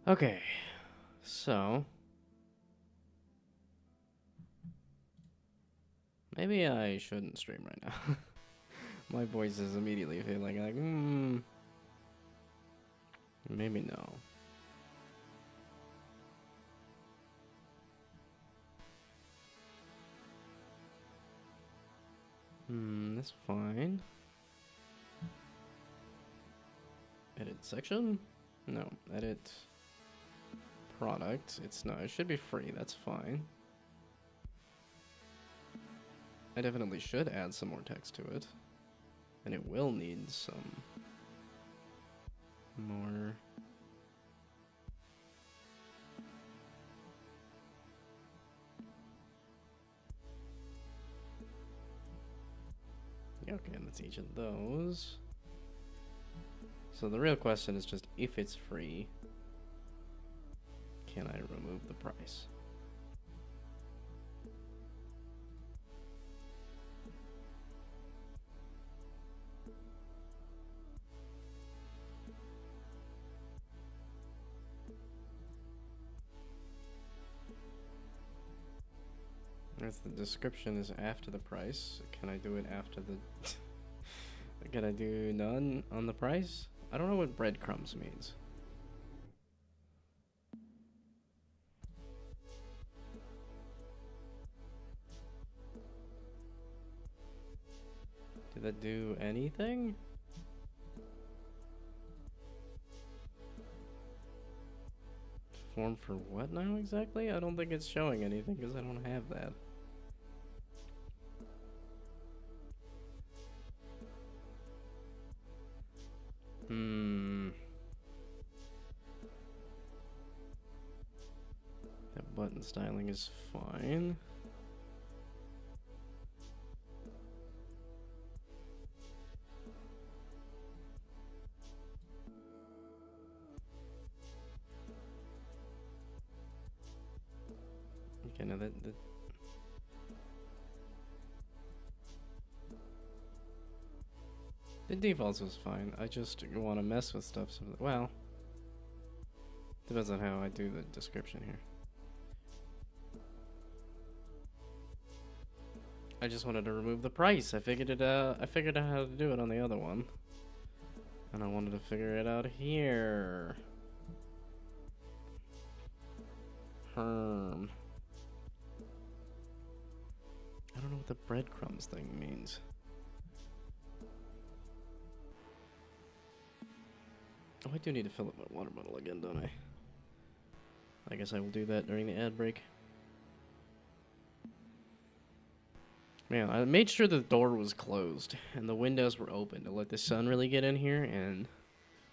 Okay, so maybe I shouldn't stream right now. My voice is immediately feeling like, maybe no. That's fine. Edit section? No, edit product. It's not. It should be free. That's fine. I definitely should add some more text to it. And it will need some more. Yeah, okay, and that's each of those. So the real question is just if it's free, can I remove the price? If the description is after the price, can I do it after the... Can I do none on the price? I don't know what breadcrumbs means. Did that do anything? Form for what now exactly? I don't think it's showing anything because I don't have that. That button styling is fine. Okay, now that the defaults was fine. I just want to mess with stuff. So, well, depends on how I do the description here. I just wanted to remove the price. I figured it out. I figured out how to do it on the other one, and I wanted to figure it out here. I don't know what the breadcrumbs thing means. Oh, I do need to fill up my water bottle again, don't I? I guess I will do that during the ad break. Man, I made sure the door was closed and the windows were open to let the sun really get in here, and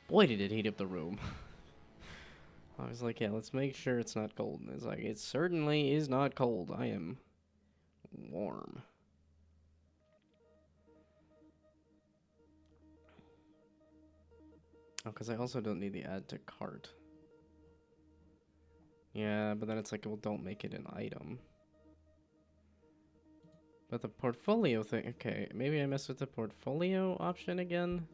boy did it heat up the room. I was like, yeah, let's make sure it's not cold. And it's like, it certainly is not cold. I am warm. Oh, because I also don't need the add to cart. Yeah, but then it's like, well, don't make it an item. But the portfolio thing, okay, maybe I messed with the portfolio option again.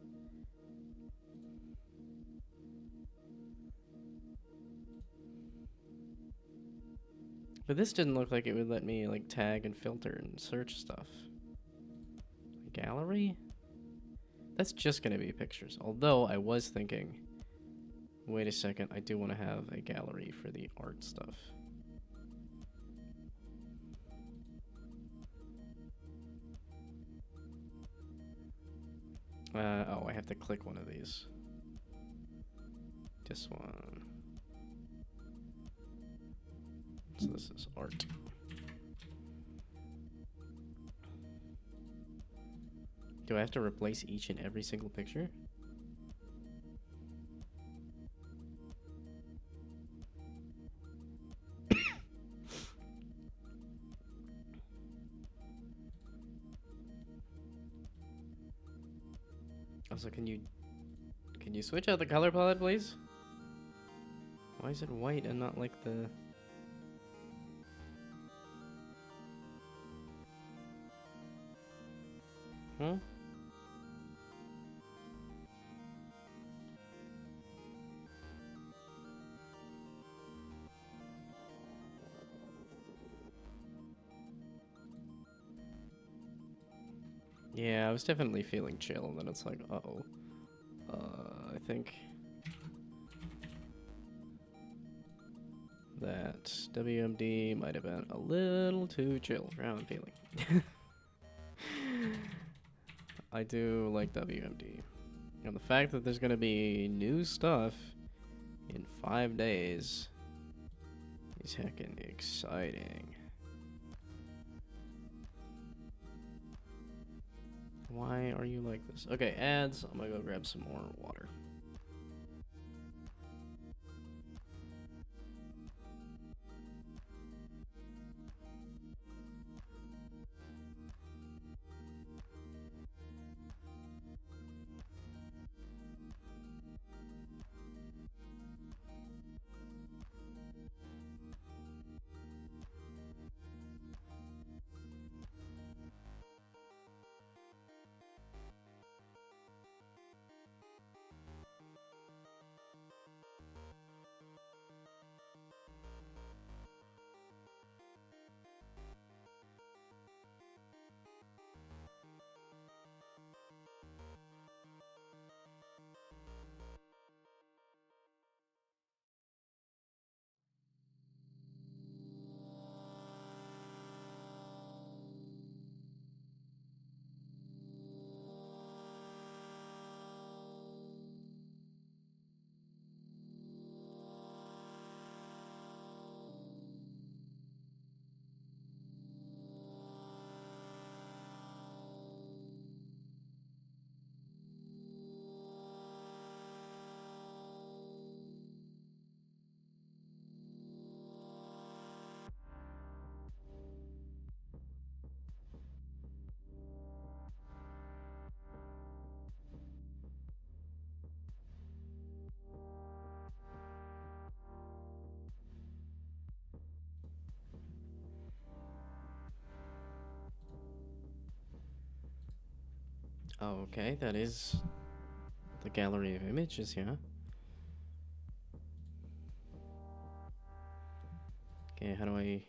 But this didn't look like it would let me like tag and filter and search stuff. Gallery? That's just gonna be pictures. Although I was thinking, wait a second, I do want to have a gallery for the art stuff. Oh, I have to click one of these. This one. So this is art. Do I have to replace each and every single picture? Also, can you switch out the color palette, please? Why is it white and not like the... Huh? Yeah, I was definitely feeling chill, and then it's like, uh-oh. I think that WMD might have been a little too chill for how I'm feeling. I do like WMD. And the fact that there's gonna be new stuff in 5 days is heckin' exciting. Why are you like this? Okay, ads. I'm gonna go grab some more water. Oh, okay, that is the gallery of images, yeah. Okay, how do I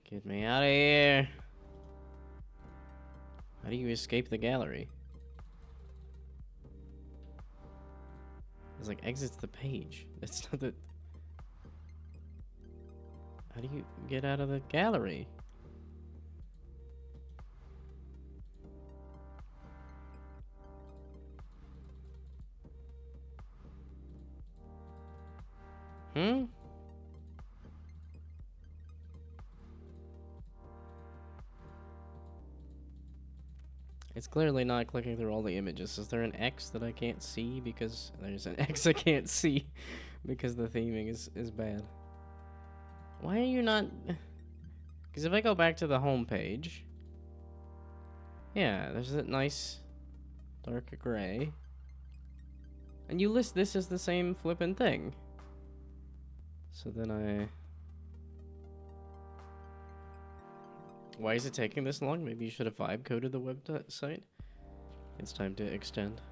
get me out of here? How do you escape the gallery? It's like exits the page. That's not the... How do you get out of the gallery? Hmm? It's clearly not clicking through all the images. Is there an X that I can't see because... There's an X I can't see because the theming is bad. Why are you not... Because if I go back to the home page... Yeah, there's that nice dark gray. And you list this as the same flippin' thing. So then I... Why is it taking this long? Maybe you should have vibe coded the website. It's time to extend.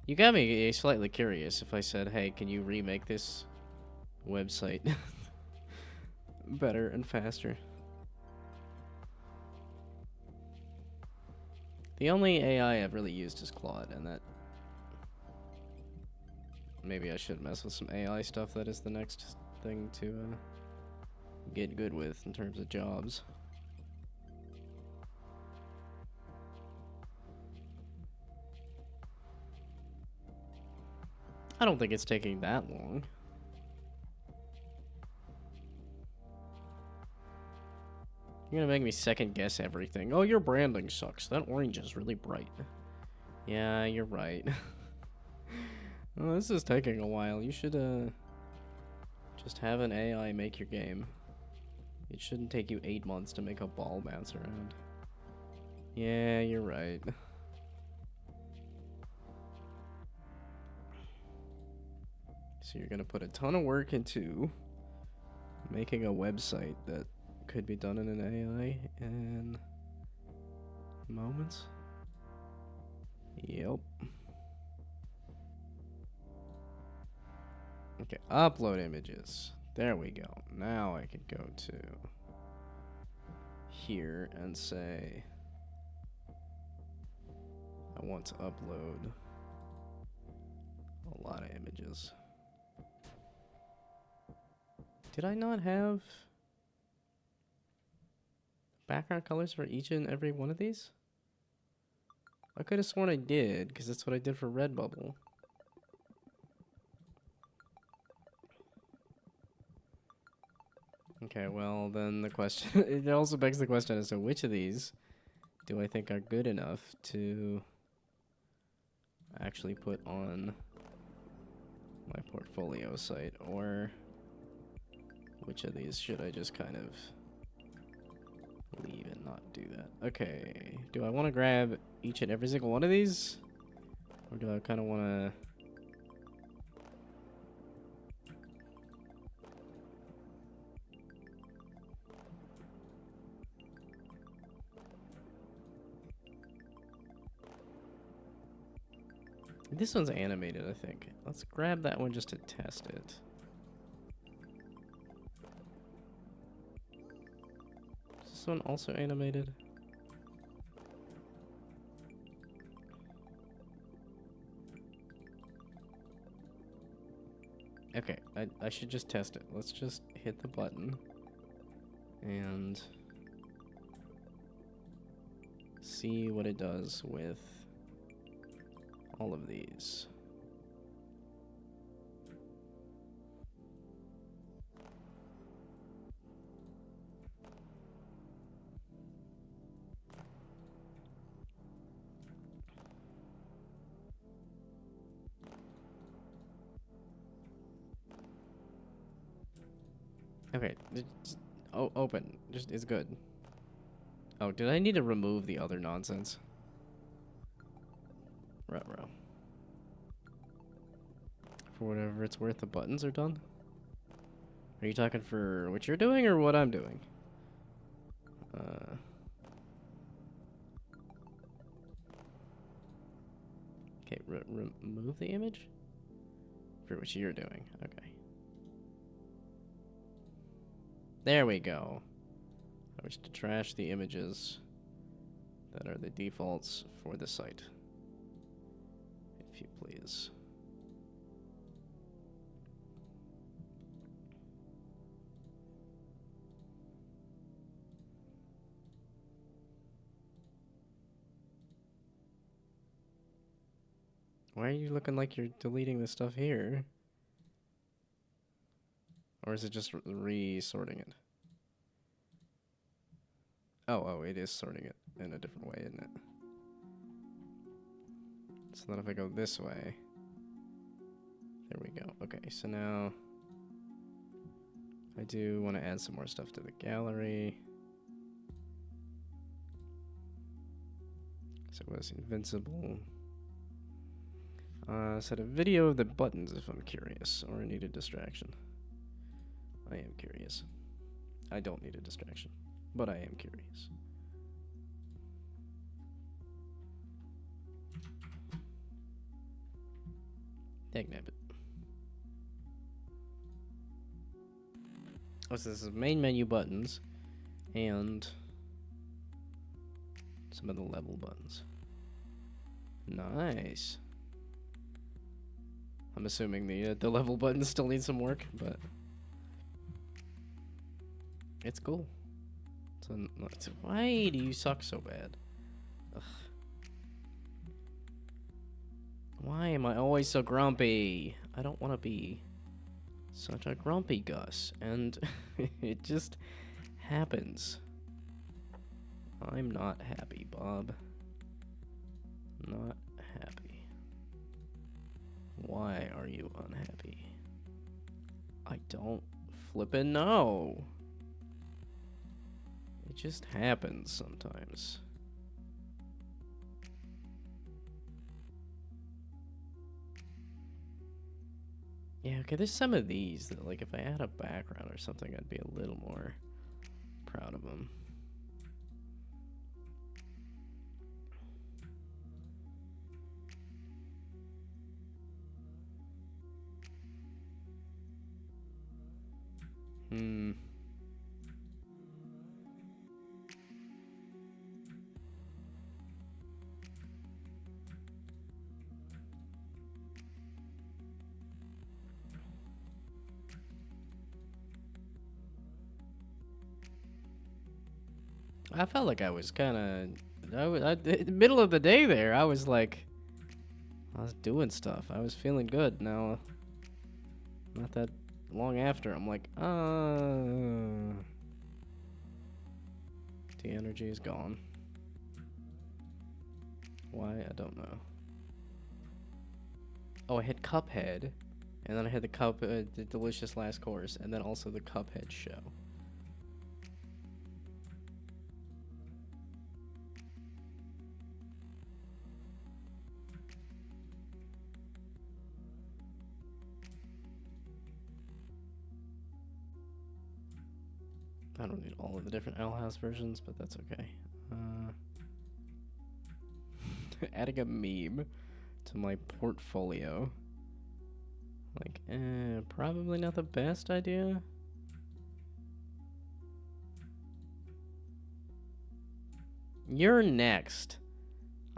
You got me slightly curious if I said, hey, can you remake this website better and faster? The only AI I've really used is Claude, and that... Maybe I should mess with some AI stuff. That is the next thing to get good with in terms of jobs. I don't think it's taking that long. You're gonna make me second guess everything. Oh, your branding sucks. That orange is really bright. Yeah, you're right. Oh, this is taking a while. You should just have an AI make your game. It shouldn't take you 8 months to make a ball bounce around. Yeah, you're right. So you're gonna put a ton of work into making a website that could be done in an AI in moments? Yep. Okay, upload images. There we go. Now I could go to here and say I want to upload a lot of images. Did I not have background colors for each and every one of these? I could have sworn I did, because that's what I did for Redbubble. Okay, well, then the question... it also begs the question as to which of these do I think are good enough to actually put on my portfolio site, or which of these should I just kind of leave and not do that? Okay, do I want to grab each and every single one of these? Or do I kind of want to... This one's animated, I think. Let's grab that one just to test it. Is this one also animated? Okay, I should just test it. Let's just hit the button and see what it does with all of these. Okay, open. Just it's good. Oh, did I need to remove the other nonsense? Ruh-roh. For whatever it's worth, the buttons are done? Are you talking for what you're doing or what I'm doing? Okay, remove the image? For what you're doing, okay. There we go. I wish to trash the images that are the defaults for the site. If you please. Why are you looking like you're deleting the stuff here? Or is it just re-sorting it? Oh, it is sorting it in a different way, isn't it? So then if I go this way... There we go. Okay, so now... I do want to add some more stuff to the gallery. So it was invincible. Set a video of the buttons if I'm curious, or I need a distraction. I am curious. I don't need a distraction, but I am curious. Dagnabbit. Oh, so this is main menu buttons, and some of the level buttons. Nice. I'm assuming the level buttons still need some work, but it's cool. Why do you suck so bad? Ugh. Why am I always so grumpy? I don't want to be such a grumpy Gus, and it just happens. I'm not happy, Bob. Not happy. Why are you unhappy? I don't flippin' know. It just happens sometimes. Yeah, okay, there's some of these that, like, if I add a background or something, I'd be a little more proud of them. I felt like I was kind of, middle of the day there. I was like, I was doing stuff. I was feeling good. Now, not that long after, I'm like, the energy is gone. Why? I don't know. Oh, I had Cuphead, and then I had the delicious last course, and then also the Cuphead show. I don't need all of the different Owl House versions, but that's okay. Adding a meme to my portfolio. Like, probably not the best idea. You're next.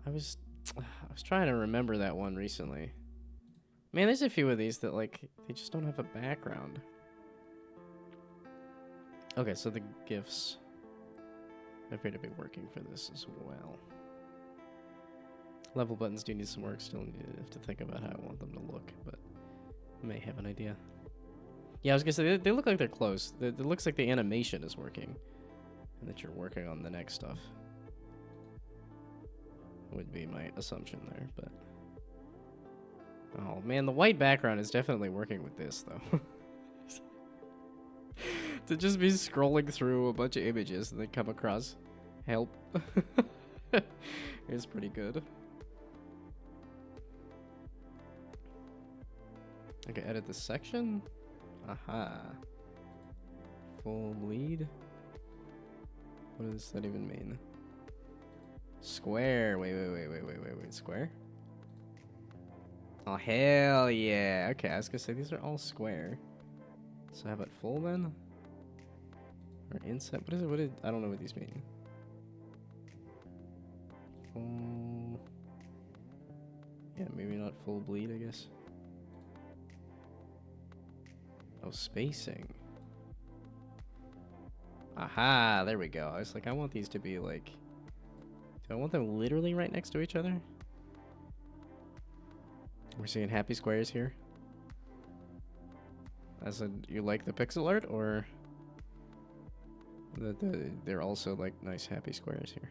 I was trying to remember that one recently. Man, there's a few of these that, like, they just don't have a background. Okay, so the GIFs appear to be working for this as well. Level buttons do need some work. Still need to think about how I want them to look, but I may have an idea. Yeah, I was gonna say, they look like they're close. It looks like the animation is working, and that you're working on the next stuff. Would be my assumption there, but... Oh, man, the white background is definitely working with this, though. To just be scrolling through a bunch of images and then come across help. It's pretty good. Okay, edit this section. Aha. Full bleed. What does that even mean? Square. Wait. Square? Oh, hell yeah. Okay, I was gonna say these are all square. So how about full then? Or inset? What is it? I don't know what these mean. Full. Yeah, maybe not full bleed, I guess. Oh, spacing. Aha, there we go. I was like, I want these to be like... Do I want them literally right next to each other? We're seeing happy squares here. As in, you like the pixel art, or... they're also like nice happy squares here.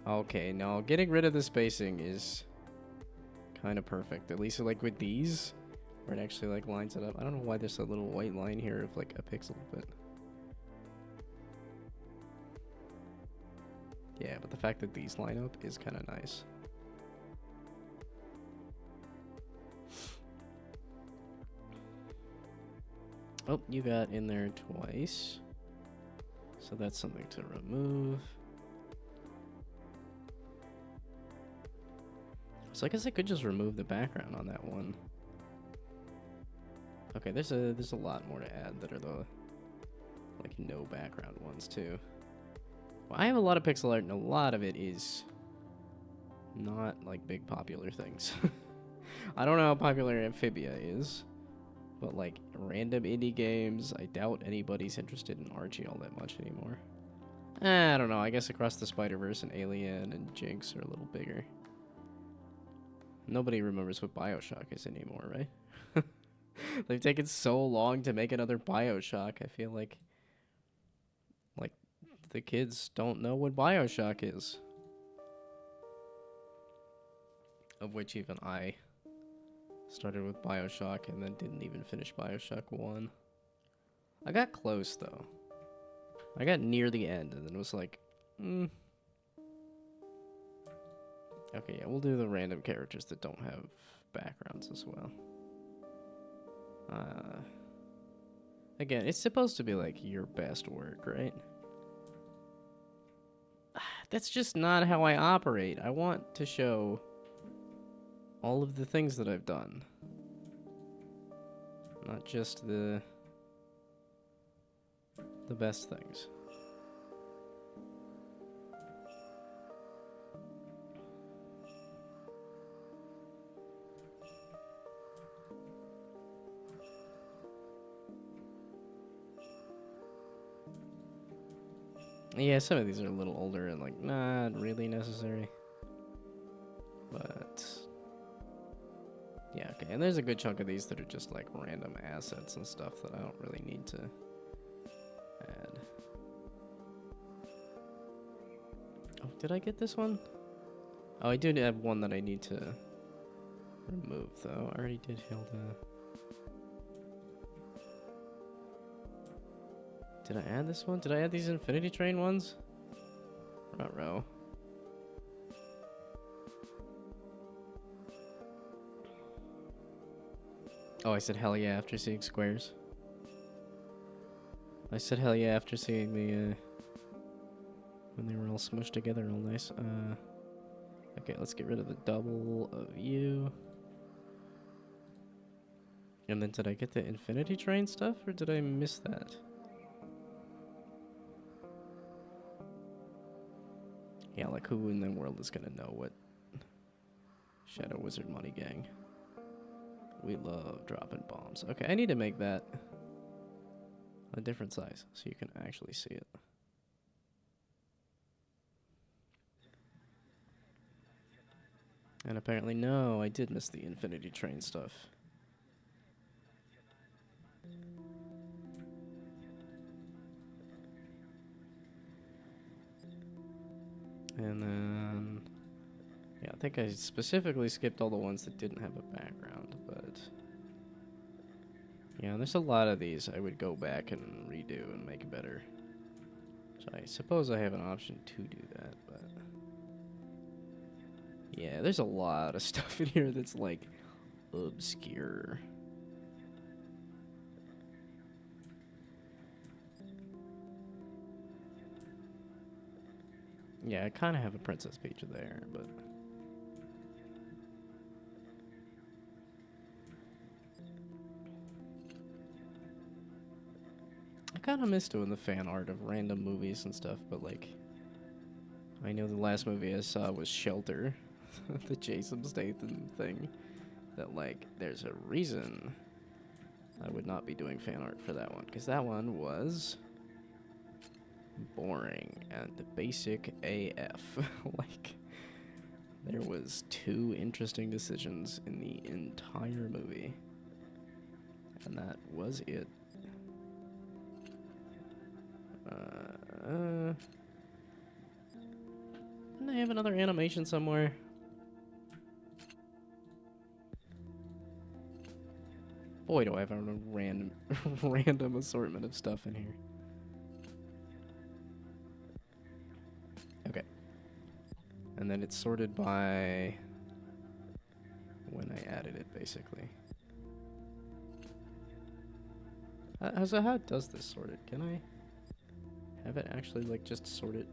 Okay, no, getting rid of the spacing is kind of perfect. At least like with these, where it actually like lines it up. I don't know why there's a little white line here of like a pixel, but yeah, but the fact that these line up is kind of nice. Oh, you got in there twice. So that's something to remove. So I guess I could just remove the background on that one. Okay, there's a lot more to add that are the like no background ones too. Well, I have a lot of pixel art and a lot of it is not like big popular things. I don't know how popular Amphibia is, but like random indie games, I doubt anybody's interested in Archie all that much anymore. I don't know, I guess Across the Spider-Verse and Alien and Jinx are a little bigger. Nobody remembers what BioShock is anymore, right? They've taken so long to make another BioShock. I feel like the kids don't know what BioShock is. Of which even I started with BioShock and then didn't even finish BioShock 1. I got close though. I got near the end and then was like, Okay, yeah, we'll do the random characters that don't have backgrounds as well. Again, it's supposed to be like your best work, right? That's just not how I operate. I want to show all of the things that I've done. Not just the best things. Yeah, some of these are a little older and like not really necessary. But yeah, okay. And there's a good chunk of these that are just like random assets and stuff that I don't really need to add. Oh, did I get this one? Oh, I do have one that I need to remove though. I already did Hilda. Did I add this one? Did I add these Infinity Train ones? Ruh-roh. Oh, I said hell yeah after seeing squares. I said hell yeah after seeing the, when they were all smushed together all nice. Okay, let's get rid of the double of you. And then did I get the Infinity Train stuff, or did I miss that? Yeah, like who in the world is gonna know what Shadow Wizard Money Gang? We love dropping bombs. Okay, I need to make that a different size so you can actually see it. And apparently, no, I did miss the Infinity Train stuff. And then, yeah, I think I specifically skipped all the ones that didn't have a background, but yeah, there's a lot of these I would go back and redo and make better. So I suppose I have an option to do that, but yeah, there's a lot of stuff in here that's like obscure. Yeah, I kind of have a Princess Peach there, but I kind of miss doing the fan art of random movies and stuff, but like, I know the last movie I saw was Shelter, the Jason Statham thing, that like, there's a reason I would not be doing fan art for that one, because that one was boring and basic AF. Like, there was 2 interesting decisions in the entire movie, and that was it. Didn't I have another animation somewhere? Boy, do I have a random, random assortment of stuff in here. Okay. And then it's sorted by when I added it, basically. So how does this sort it? Can I have it actually, like, just sort it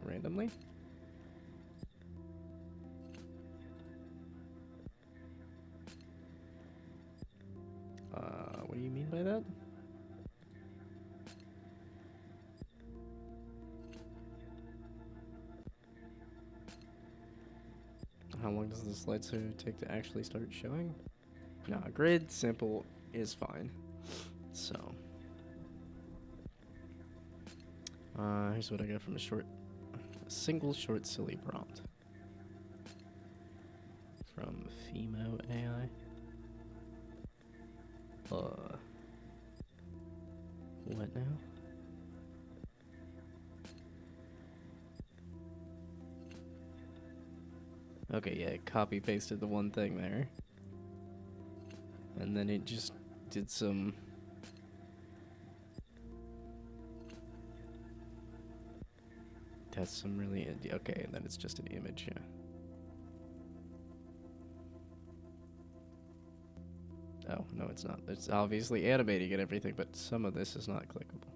randomly? What do you mean by that? How long does the slideshow take to actually start showing? Nah, grid simple is fine. So, here's what I got from a single short silly prompt from Femo AI. What now? Okay, yeah, it copy pasted the one thing there. And then it just did some... That's some really... Okay, and then it's just an image, yeah. Oh, no, it's not. It's obviously animating and everything, but some of this is not clickable.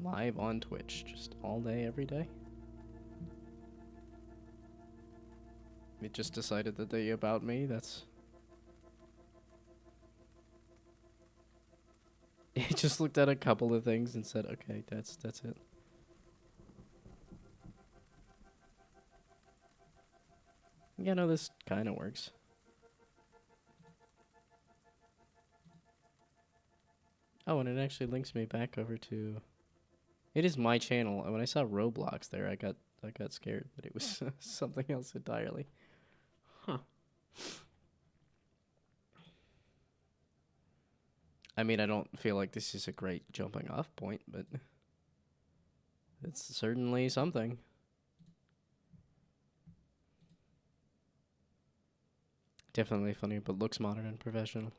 Live on Twitch, just all day, every day. It just decided the day about me, that's... It just looked at a couple of things and said, okay, that's it. Yeah, no, this kind of works. Oh, and it actually links me back over to... It is my channel, and when I saw Roblox there, I got scared that it was something else entirely. Huh. I mean, I don't feel like this is a great jumping off point, but it's certainly something. Definitely funny, but looks modern and professional.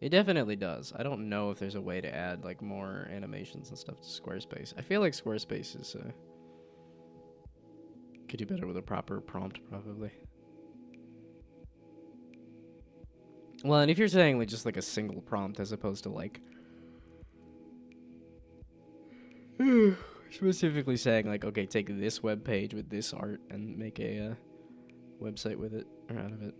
It definitely does. I don't know if there's a way to add like more animations and stuff to Squarespace. I feel like Squarespace is could do better with a proper prompt, probably. Well, and if you're saying like just like a single prompt as opposed to like specifically saying like, okay, take this web page with this art and make a website with it or out of it.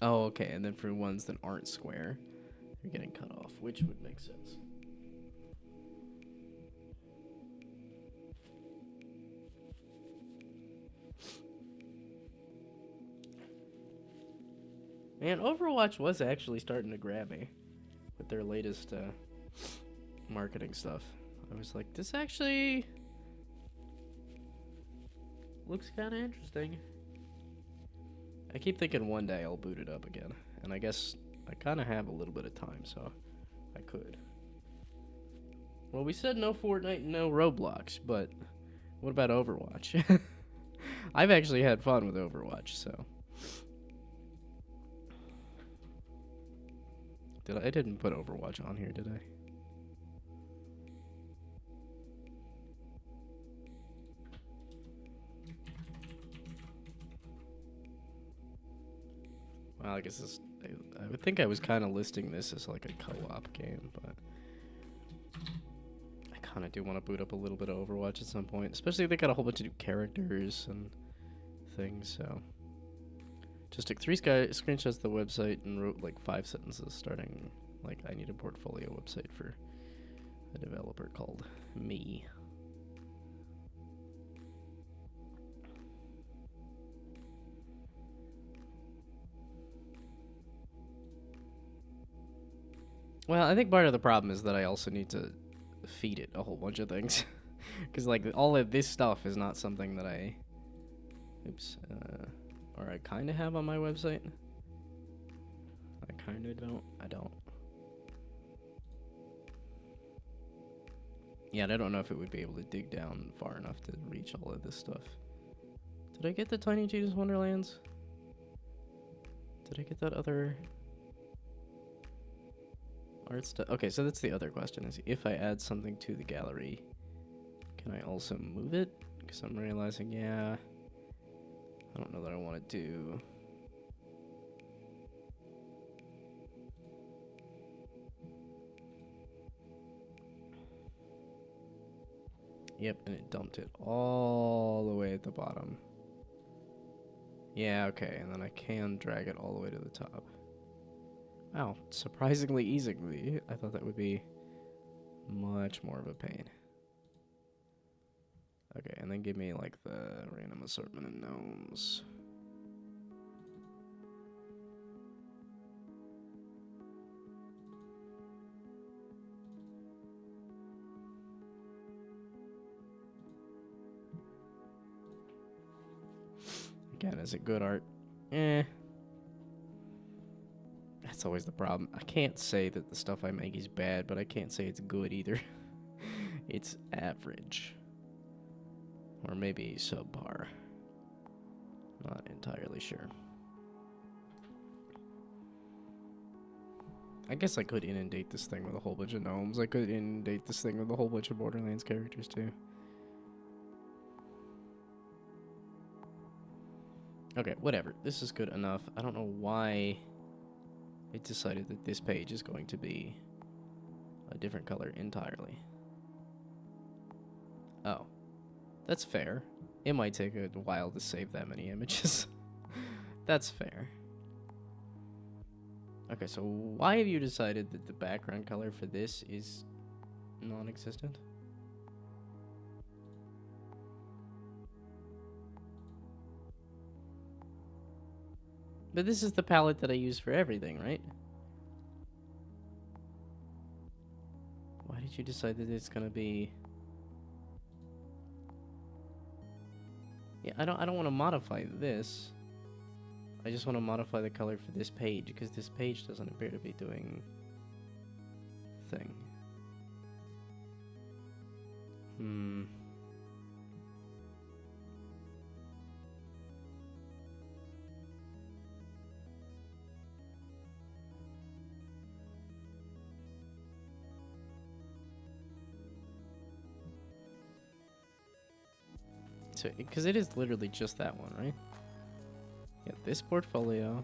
Oh, okay, and then for ones that aren't square, you're getting cut off, which would make sense. Man, Overwatch was actually starting to grab me with their latest marketing stuff. I was like, this actually looks kind of interesting. I keep thinking one day I'll boot it up again, and I guess I kind of have a little bit of time, so I could. Well, we said no Fortnite, no Roblox, but what about Overwatch? I've actually had fun with Overwatch, so. I didn't put Overwatch on here, did I? Well, I guess this, I would think I was kind of listing this as like a co-op game, but I kind of do want to boot up a little bit of Overwatch at some point, especially if they got a whole bunch of new characters and things, so. Just took 3 screenshots of the website and wrote like 5 sentences starting like, I need a portfolio website for a developer called me. Well, I think part of the problem is that I also need to feed it a whole bunch of things. Because, like, all of this stuff is not something that I... Oops. Or I kind of have on my website. I kind of don't. I don't. Yeah, and I don't know if it would be able to dig down far enough to reach all of this stuff. Did I get the Tiny Tina's Wonderlands? Did I get that other... art stuff? Okay, so that's the other question, is if I add something to the gallery, can I also move it? Because I'm realizing, yeah, I don't know that I want to do... Yep, and it dumped it all the way at the bottom. Yeah, okay, and then I can drag it all the way to the top. Wow, surprisingly easily. I thought that would be much more of a pain. Okay, and then give me like the random assortment of gnomes. Again, is it good art? Eh. That's always the problem. I can't say that the stuff I make is bad, but I can't say it's good either. It's average. Or maybe subpar. Not entirely sure. I guess I could inundate this thing with a whole bunch of gnomes. I could inundate this thing with a whole bunch of Borderlands characters too. Okay, whatever. This is good enough. I don't know why it decided that this page is going to be a different color entirely. Oh. That's fair. It might take a while to save that many images. That's fair. Okay, so why have you decided that the background color for this is non-existent? But this is the palette that I use for everything, right? Why did you decide that it's gonna be... Yeah, I don't want to modify this. I just want to modify the color for this page, because this page doesn't appear to be doing... thing. So, because it is literally just that one, right? Yeah, this portfolio,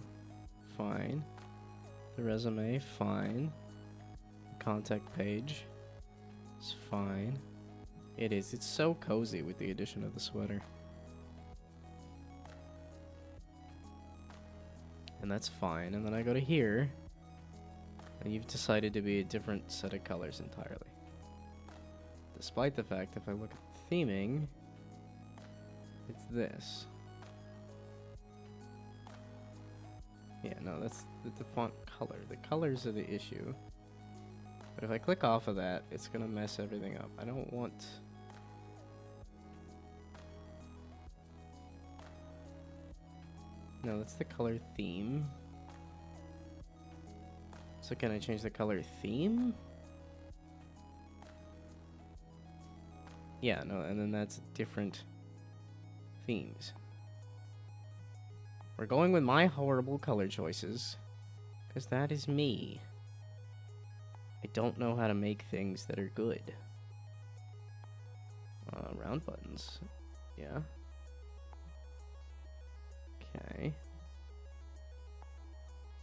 fine. The resume, fine. The contact page is fine. It is. It's so cozy with the addition of the sweater. And that's fine. And then I go to here, and you've decided to be a different set of colors entirely. Despite the fact, if I look at the theming, it's this. Yeah, no, that's the font color. The colors are the issue. But if I click off of that, it's gonna mess everything up. I don't want... No, that's the color theme. So can I change the color theme? Yeah, no, and then that's different themes. We're going with my horrible color choices, because that is me. I don't know how to make things that are good. Round buttons. Yeah. Okay.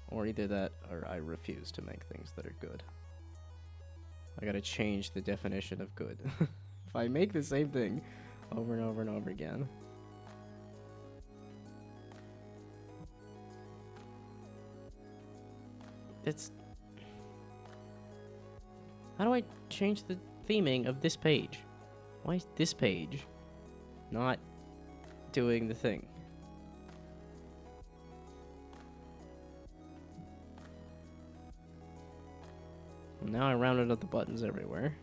Or either that, or I refuse to make things that are good. I gotta change the definition of good. If I make the same thing over and over and over again. It's... How do I change the theming of this page? Why is this page not doing the thing? Now I rounded up the buttons everywhere.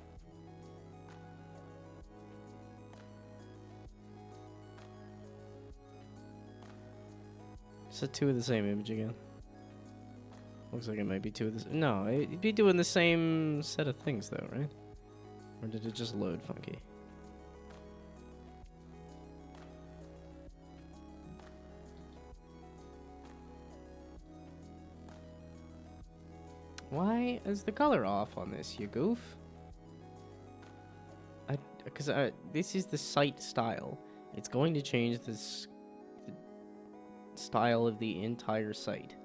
Is it two of the same image again? Looks like it might be two of the... No, it'd be doing the same set of things though, right? Or did it just load funky? Why is the color off on this, you goof? Because this is the site style. It's going to change this the style of the entire site.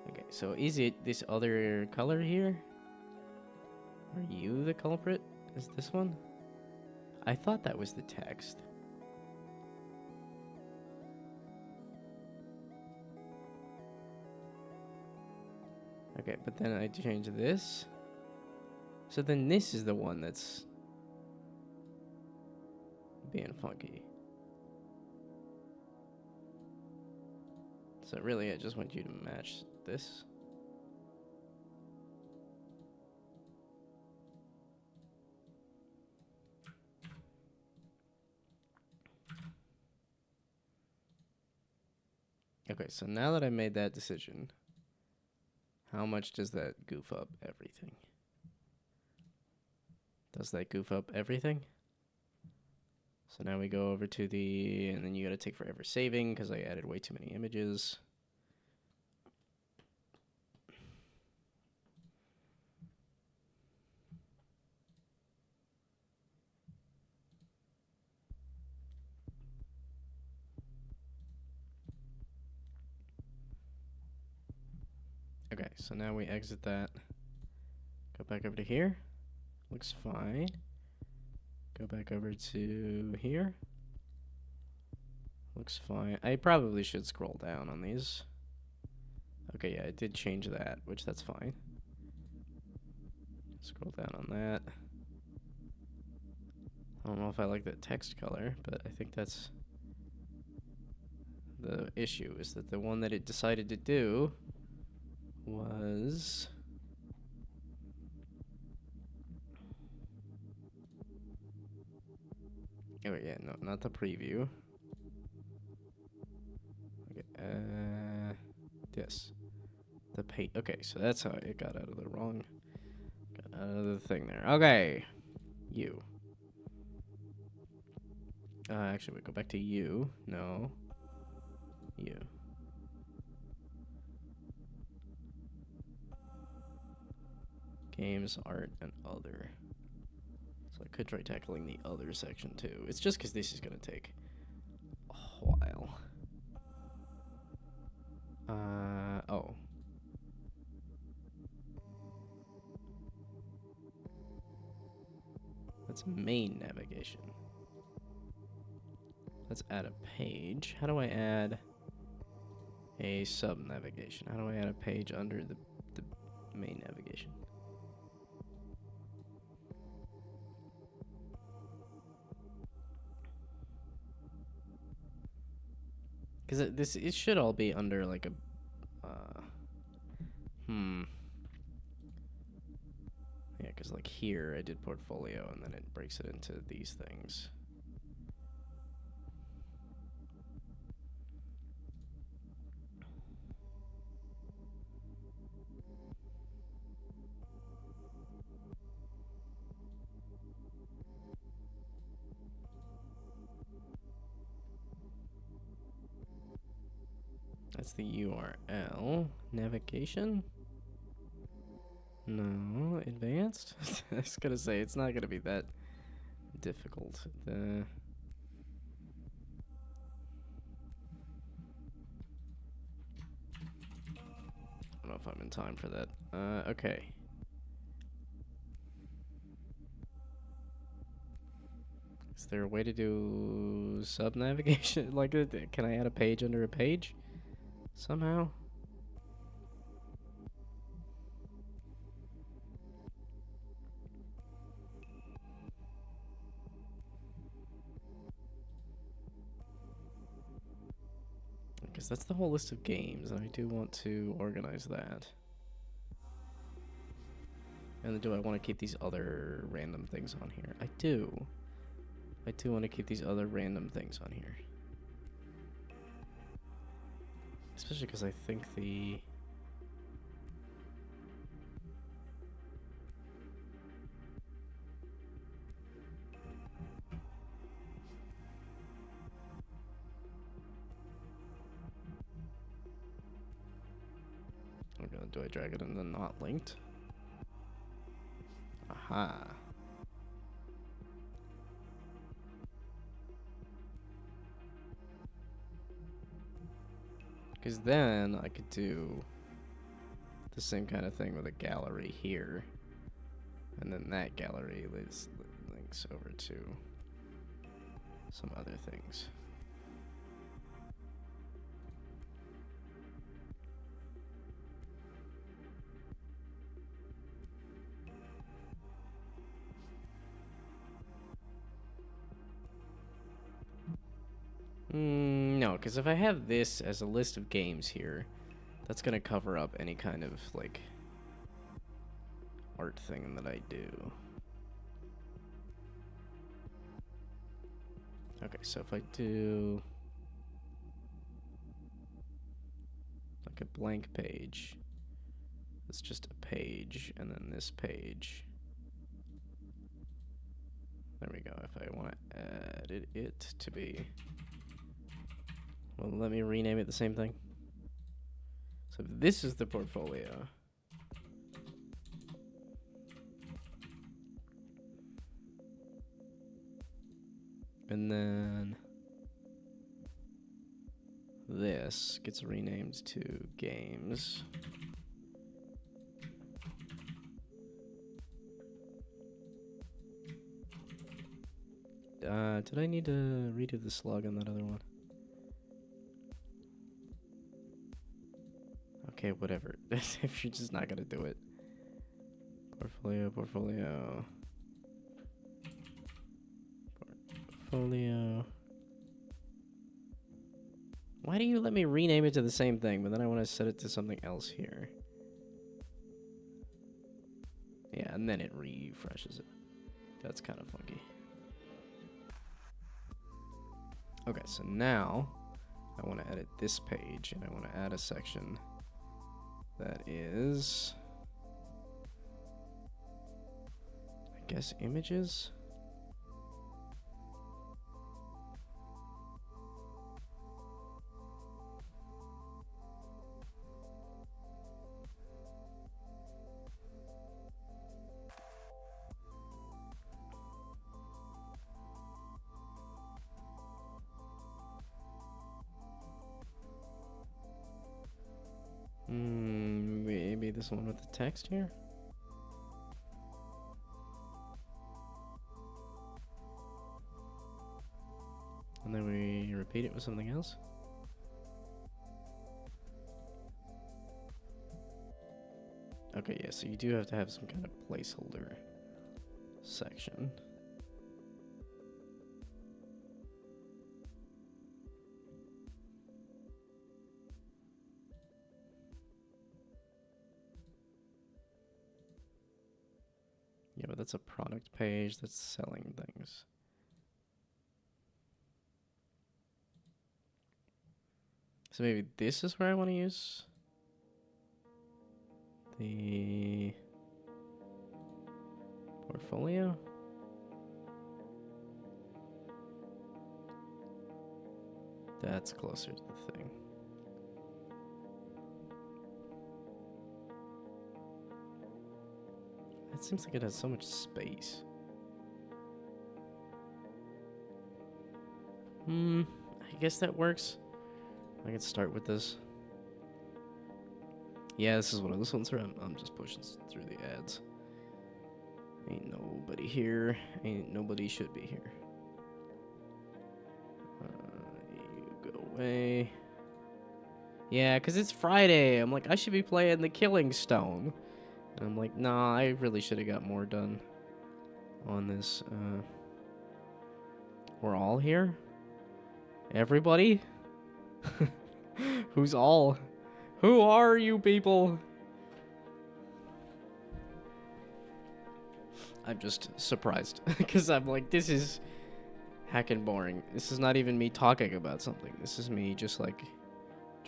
Okay, so is it this other color here? Are you the culprit? Is this one? I thought that was the text. Okay, but then I change this. So then this is the one that's being funky. So really, I just want you to match this. Okay, so now that I made that decision, how much does that goof up everything? Does that goof up everything? So now we go over to the, and then you gotta take forever saving because I added way too many images. Okay, so now we exit that. Go back over to here. Looks fine. Go back over to here. Looks fine. I probably should scroll down on these. Okay, yeah, I did change that, which that's fine. Scroll down on that. I don't know if I like that text color, but I think that's the issue is that the one that it decided to do was... Oh yeah, no, not the preview. Okay, this. The page. Okay, so that's how it got out of the wrong... Got out of the thing there. Okay. You. Actually, we go back to you. No. You. Games, art, and other. So I could try tackling the other section too. It's just because this is going to take a while. Oh. That's main navigation. Let's add a page. How do I add a sub navigation? How do I add a page under the main navigation? Because it should all be under like a yeah, because like here I did portfolio and then it breaks it into these things. That's the URL. Navigation? No. Advanced? I was gonna say, it's not gonna be that difficult. I don't know if I'm in time for that. Okay. Is there a way to do sub-navigation? Like, can I add a page under a page? Somehow? Because that's the whole list of games, and I do want to organize that. And do I want to keep these other random things on here? I do. I do want to keep these other random things on here. Especially because I think the... Do I drag it in the not linked? Aha. Because then I could do the same kind of thing with a gallery here. And then that gallery links over to some other things. No, because if I have this as a list of games here, that's going to cover up any kind of, like, art thing that I do. Okay, so if I do, like, a blank page, it's just a page, and then this page. There we go. If I want to edit it to be... Well, let me rename it the same thing. So this is the portfolio. And then this gets renamed to games. Did I need to redo the slug on that other one? Okay, whatever. If you're just not gonna do it. Portfolio. Portfolio. Why do you let me rename it to the same thing, but then I want to set it to something else here? Yeah, and then it refreshes it. That's kind of funky. Okay, so now I want to edit this page, and I want to add a section that is, I guess, images. Maybe this one with the text here? And then we repeat it with something else? Okay, yeah, so you do have to have some kind of placeholder section. Yeah, but that's a product page that's selling things. So maybe this is where I want to use the portfolio. That's closer to the thing. It seems like it has so much space. I guess that works. I can start with this. Yeah, this is one of those ones where I'm just pushing through the ads. Ain't nobody here. Ain't nobody should be here. You go away. Yeah, because it's Friday. I'm like, I should be playing the Killing Stone. And I'm like, nah, I really should have got more done on this. We're all here? Everybody? Who's all? Who are you people? I'm just surprised because I'm like, this is heckin' boring. This is not even me talking about something. This is me just like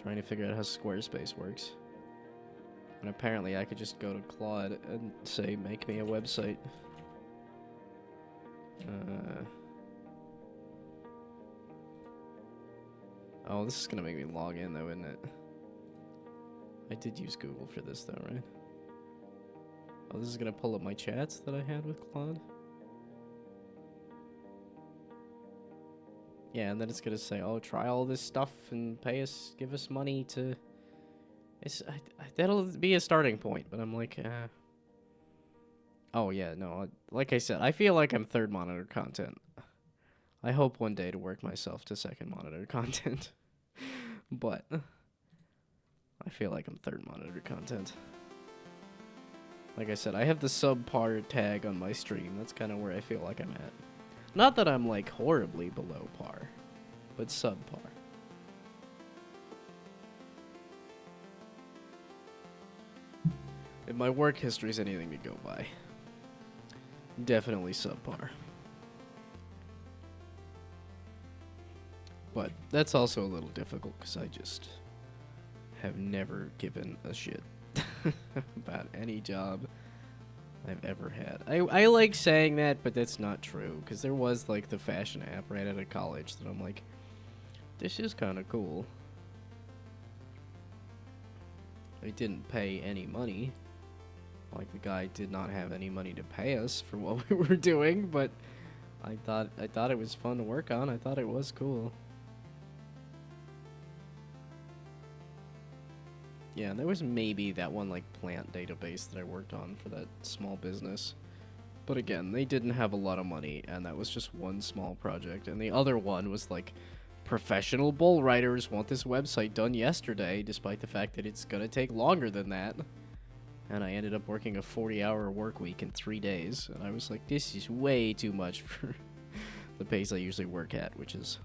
trying to figure out how Squarespace works. And apparently I could just go to Claude and say, make me a website. Oh, this is gonna make me log in though, isn't it? I did use Google for this though, right? Oh, this is gonna pull up my chats that I had with Claude. Yeah, and then it's gonna say, oh, try all this stuff and pay us, give us money to... that'll be a starting point, but I'm like, oh yeah, no, like I said, I feel like I'm third monitor content. I hope one day to work myself to second monitor content. But I feel like I'm third monitor content. Like I said, I have the subpar tag on my stream. That's kind of where I feel like I'm at. Not that I'm like horribly below par, but subpar. If my work history is anything to go by, definitely subpar. But that's also a little difficult because I just have never given a shit about any job I've ever had. I like saying that, but that's not true because there was like the fashion app right out of college that I'm like, this is kind of cool. I didn't pay any money. Like the guy did not have any money to pay us for what we were doing, but I thought it was fun to work on. I thought it was cool. Yeah, and there was maybe that one like plant database that I worked on for that small business. But again, they didn't have a lot of money, and that was just one small project. And the other one was like, professional bull riders want this website done yesterday, despite the fact that it's gonna take longer than that. And I ended up working a 40-hour work week in 3 days. And I was like, this is way too much for the pace I usually work at, which is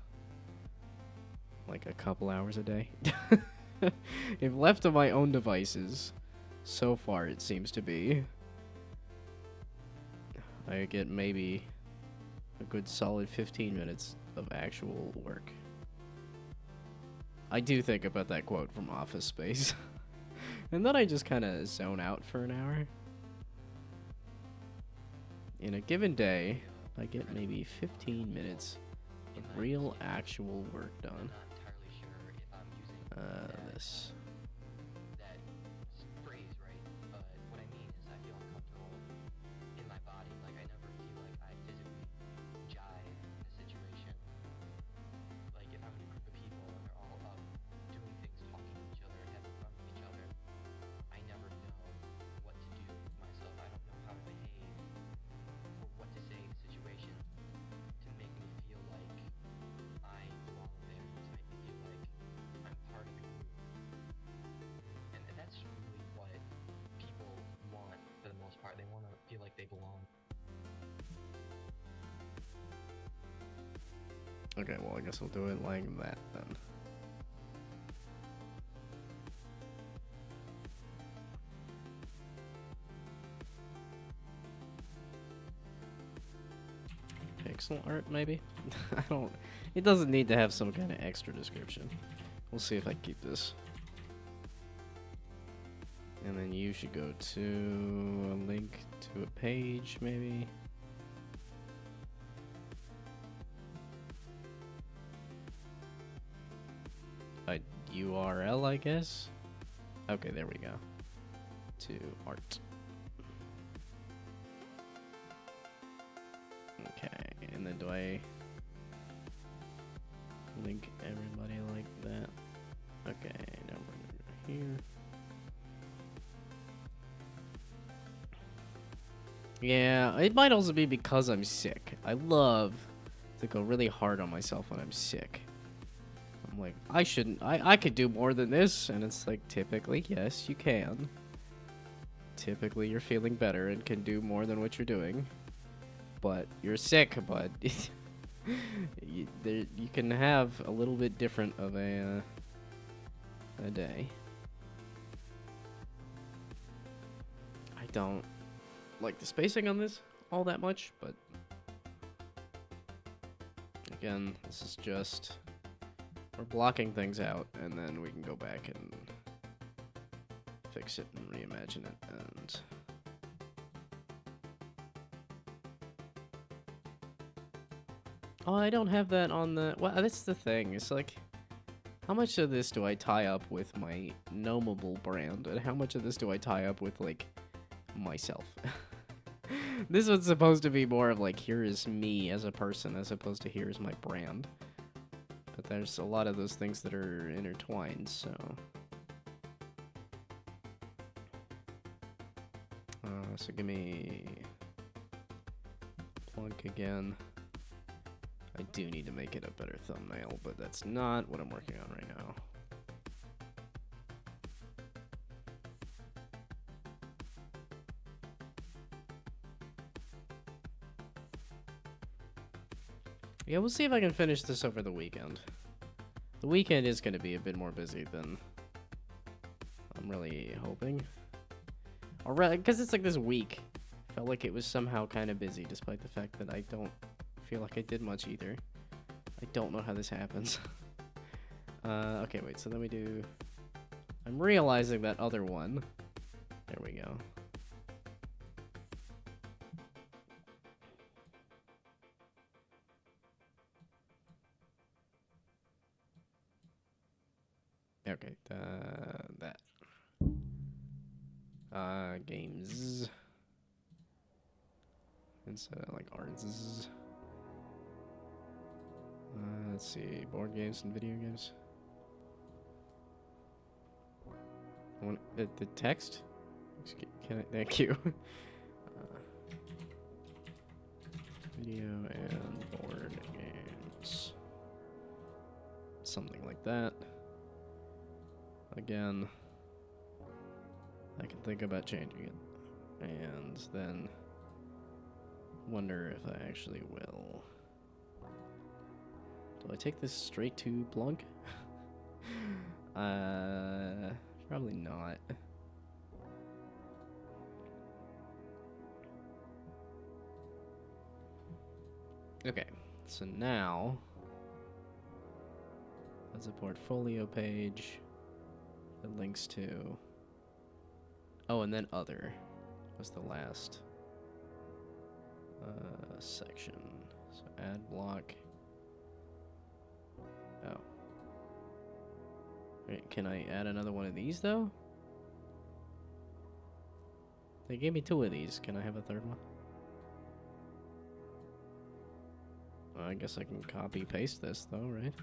like a couple hours a day. If left to my own devices, so far it seems to be, I get maybe a good solid 15 minutes of actual work. I do think about that quote from Office Space. And then I just kind of zone out for an hour. In a given day, I get maybe 15 minutes of real, actual work done. This. Okay, well, I guess we'll do it like that then. Pixel art, maybe? I don't... It doesn't need to have some kind of extra description. We'll see if I keep this. And then you should go to a link to a page, maybe. A URL, I guess? Okay, there we go. To art. Okay, and then do I link everybody like that? Okay, now we're gonna go here. Yeah, it might also be because I'm sick. I love to go really hard on myself when I'm sick. I'm like, I could do more than this, and it's like, typically, yes, you can. Typically, you're feeling better and can do more than what you're doing. But you're sick, but you can have a little bit different of a day. I don't like the spacing on this all that much, but again, this is just, we're blocking things out, and then we can go back and fix it and reimagine it. And oh, I don't have that on the, well, that's the thing. It's like, how much of this do I tie up with my Gnomeable brand, and how much of this do I tie up with, like, myself? This one's supposed to be more of like, here is me as a person, as opposed to here is my brand. But there's a lot of those things that are intertwined, so. So give me plunk again. I do need to make it a better thumbnail, but that's not what I'm working on right now. Yeah, we'll see if I can finish this over the weekend. The weekend is going to be a bit more busy than I'm really hoping. Alright, because it's like this week felt like it was somehow kind of busy, despite the fact that I don't feel like I did much either. I don't know how this happens. Okay, wait, so then we do... I'm realizing that other one. There we go. Okay, that. Games. Instead of like arts. Let's see, board games and video games. I want the text. Can I? Thank you. Video and board games. Something like that. Again, I can think about changing it, and then wonder if I actually will. Do I take this straight to Blunk? Probably not. Okay, so now that's a portfolio page that links to. Oh, and then other was the last section. So add block. Oh. Wait, can I add another one of these though? They gave me 2 of these. Can I have a third one? I guess I can copy paste this though, right?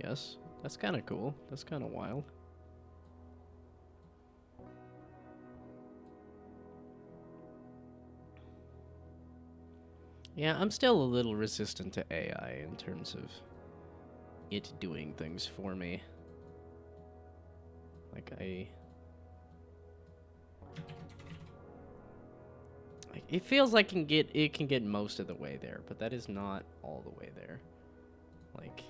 Yes. That's kind of cool. That's kind of wild. Yeah, I'm still a little resistant to AI in terms of it doing things for me. Like, it feels like it can get most of the way there, but that is not all the way there. Like,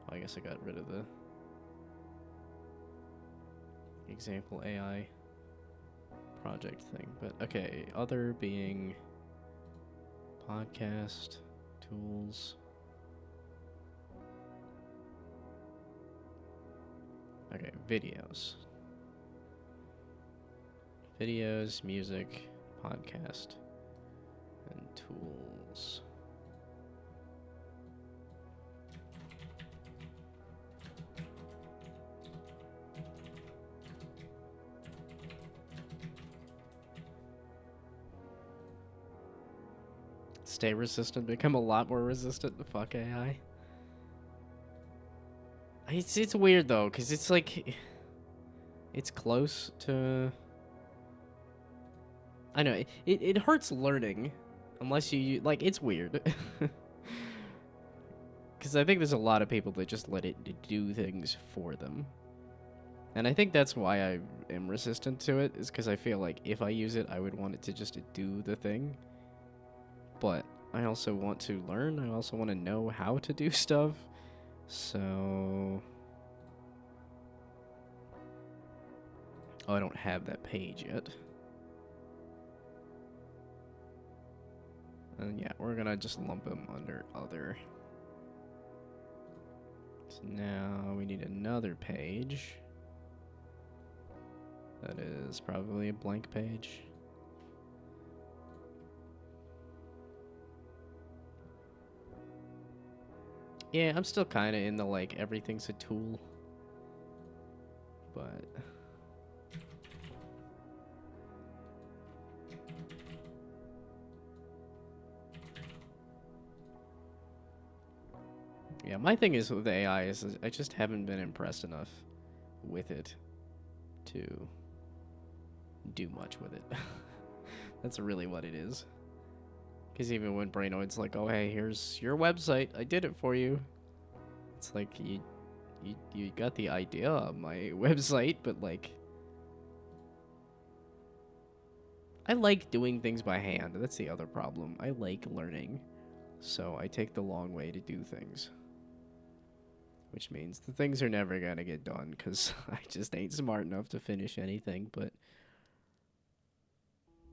well, I guess I got rid of the example AI project thing, but okay, other being podcast tools. Okay, videos. Videos, music, podcast, and tools. Stay resistant, become a lot more resistant to fuck AI. It's weird though, because it's like, it's close to, I know, it hurts learning, unless you, like, it's weird. Because I think there's a lot of people that just let it do things for them. And I think that's why I am resistant to it, is because I feel like if I use it, I would want it to just do the thing. But I also want to learn, I also want to know how to do stuff. So... Oh, I don't have that page yet. And yeah, we're gonna just lump them under other. So now we need another page. That is probably a blank page. Yeah, I'm still kind of in the, like, everything's a tool. But... yeah, my thing is with AI is I just haven't been impressed enough with it to do much with it. That's really what it is. Because even when Brainoid's like, oh, hey, here's your website. I did it for you. It's like, you got the idea of my website, but, like... I like doing things by hand. That's the other problem. I like learning. So I take the long way to do things. Which means the things are never going to get done, because I just ain't smart enough to finish anything, but...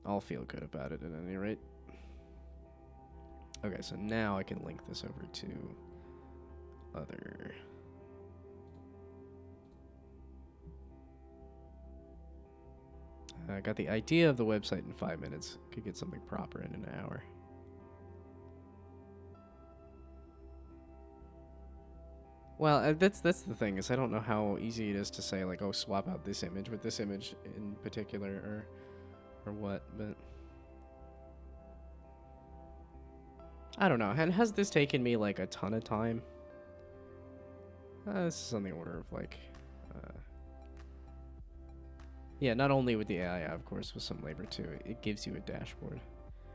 I'll feel good about it at any rate. Okay, so now I can link this over to other. I got the idea of the website in 5 minutes. Could get something proper in an hour. Well, that's the thing, is I don't know how easy it is to say, like, oh, swap out this image with this image in particular, or what, but... I don't know. And has this taken me, like, a ton of time? This is on the order of, like... yeah, not only with the AI, of course, with some labor, too. It gives you a dashboard.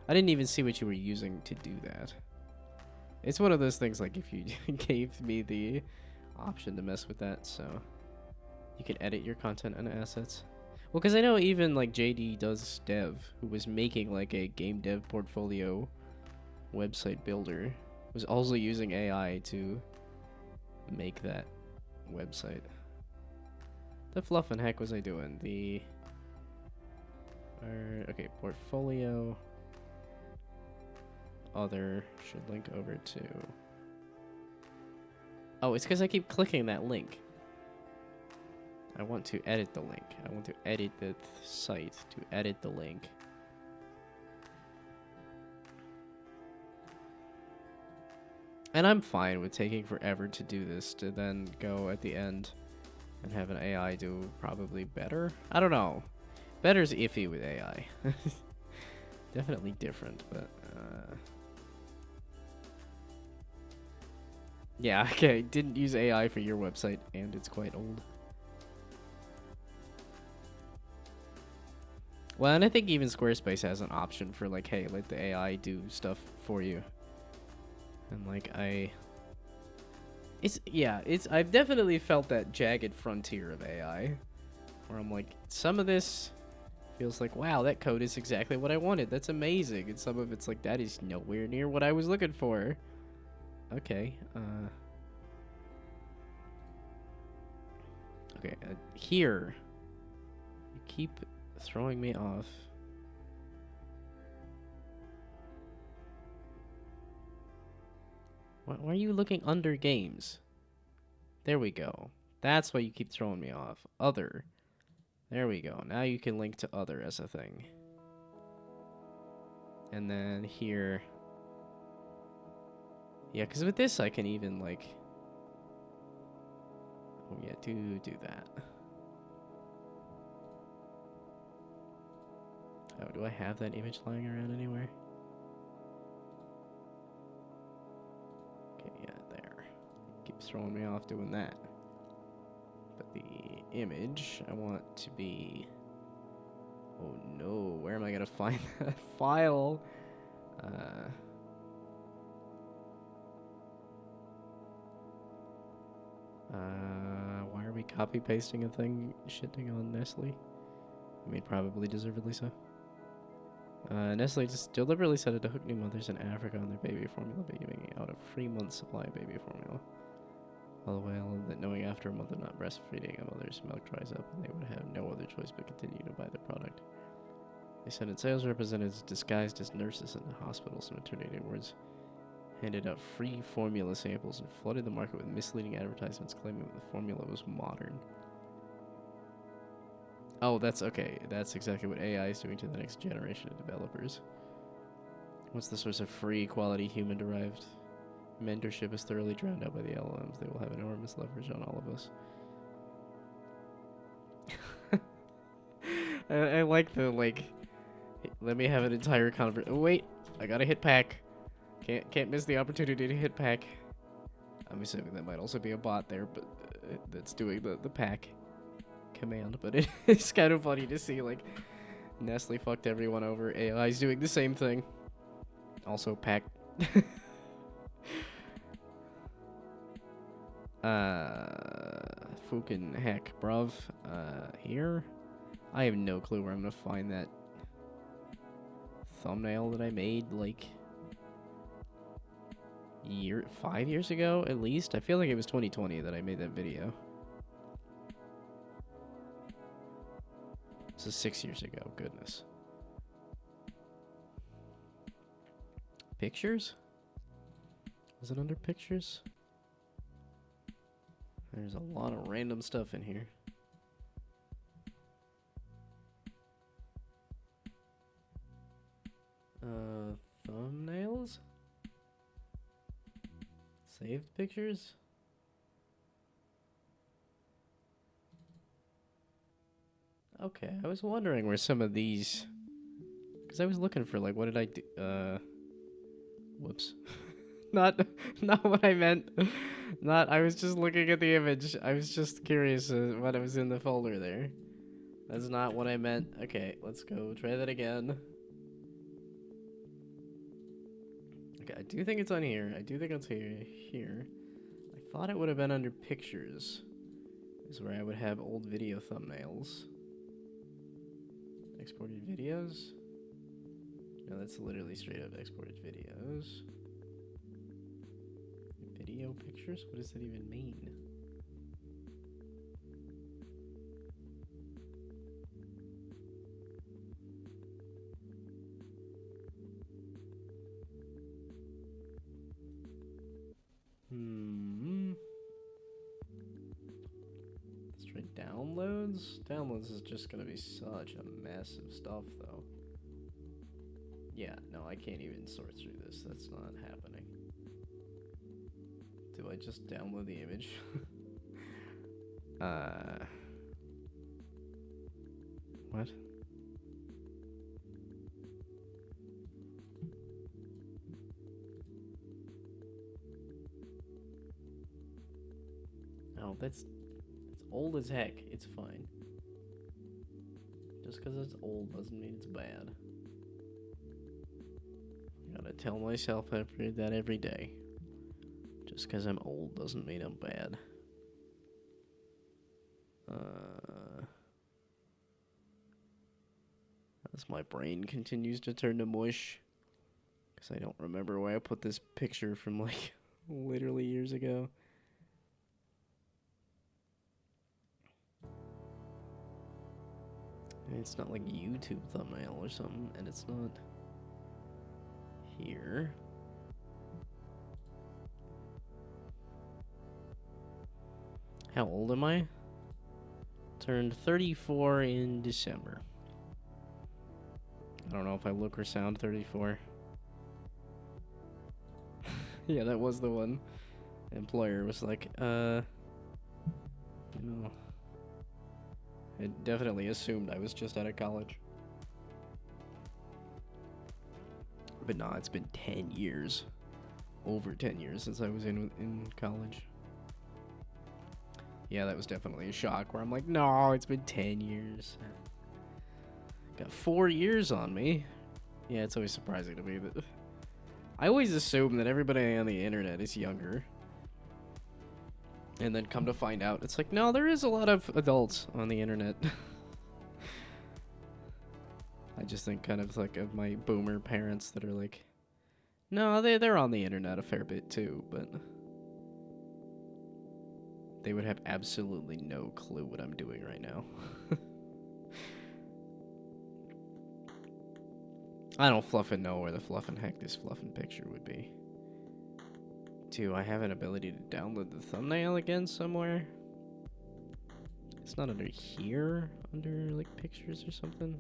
I didn't even see what you were using to do that. It's one of those things, like, if you gave me the option to mess with that, so... You can edit your content and assets. Well, because I know even like JD Does Dev, who was making like a game dev portfolio website builder, was also using AI to make that website. The fluff and heck was I doing? Okay, portfolio. Other should link over to. Oh, it's because I keep clicking that link. I want to edit the link. I want to edit the site to edit the link. And I'm fine with taking forever to do this, to then go at the end and have an AI do probably better. I don't know. Better's iffy with AI. Definitely different, but yeah, okay. Didn't use AI for your website, and it's quite old. Well, and I think even Squarespace has an option for like, hey, let the AI do stuff for you. And like I've definitely felt that jagged frontier of AI, where I'm like, some of this feels like, wow, that code is exactly what I wanted. That's amazing. And some of it's like, that is nowhere near what I was looking for. Okay. Okay. Here. You keep throwing me off. Why are you looking under games? There we go. That's why you keep throwing me off. Other. There we go. Now you can link to other as a thing. And then here. Yeah, because with this I can even like... Oh yeah, do that. Oh, do I have that image lying around anywhere? Okay, yeah, there. Keeps throwing me off doing that. But the image, I want to be... Oh no, where am I gonna find that file? Why are we copy pasting a thing shitting on Nestle? I mean, probably deservedly so. Nestle just deliberately set it to hook new mothers in Africa on their baby formula by giving out a free month's supply of baby formula. All the while that knowing after a month of not breastfeeding, a mother's milk dries up and they would have no other choice but continue to buy the product. They sent in sales representatives disguised as nurses into hospitals and maternity wards, handed out free formula samples, and flooded the market with misleading advertisements claiming that the formula was modern. Oh, that's okay. That's exactly what AI is doing to the next generation of developers. Once the source of free, quality, human-derived mentorship is thoroughly drowned out by the LLMs, they will have enormous leverage on all of us. I like the, like, let me have an entire conversation. Oh, wait, I gotta hit pack. Can't miss the opportunity to hit pack. I'm assuming that might also be a bot there, but that's doing the pack command. But it's kind of funny to see, like, Nestle fucked everyone over. AI's doing the same thing. Also pack. Fucking heck, bruv. Here? I have no clue where I'm gonna find that thumbnail that I made, like, 5 years ago, at least. I feel like it was 2020 that I made that video. This is 6 years ago, goodness. Pictures? Was it under pictures? There's a lot of random stuff in here. Thumbnails? Saved pictures? Okay, I was wondering where some of these... Because I was looking for, like, what did I do? Whoops. Not what I meant. I was just looking at the image. I was just curious what was in the folder there. That's not what I meant. Okay, let's go try that again. Okay, I do think it's on here. I do think it's here. I thought it would have been under pictures. Is where I would have old video thumbnails. Exported videos? No, that's literally straight up exported videos. Video pictures? What does that even mean? Let's try downloads. Downloads is just gonna be such a mess of stuff, though. Yeah, no, I can't even sort through this. That's not happening. Do I just download the image? What? Oh, that's old as heck. It's fine. Just because it's old doesn't mean it's bad. I gotta tell myself that every day. Just because I'm old doesn't mean I'm bad. As my brain continues to turn to mush. Because I don't remember why I put this picture from like literally years ago. It's not like a YouTube thumbnail or something, and it's not here. How old am I? Turned 34 in December. I don't know if I look or sound 34. Yeah, that was the one. The employer was like, you know, it definitely assumed I was just out of college. But nah, it's been 10 years. Over 10 years since I was in college. Yeah, that was definitely a shock where I'm like, no, it's been 10 years. Got 4 years on me. Yeah, it's always surprising to me that... I always assume that everybody on the internet is younger. And then come to find out, it's like, no, there is a lot of adults on the internet. I just think kind of like of my boomer parents that are like, no, they're on the internet a fair bit too, but they would have absolutely no clue what I'm doing right now. I don't fluffing know where the fluffing heck this fluffing picture would be. Do I have an ability to download the thumbnail again somewhere? It's not under here, under like pictures or something.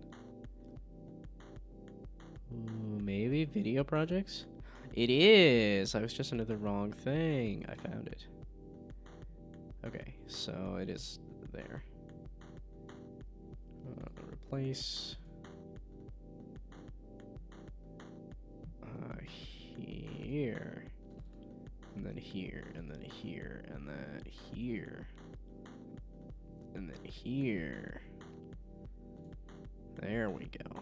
Ooh, maybe video projects? It is! I was just under the wrong thing. I found it. Okay, so it is there. Replace. Here. And then here, and then here, and then here. And then here. There we go.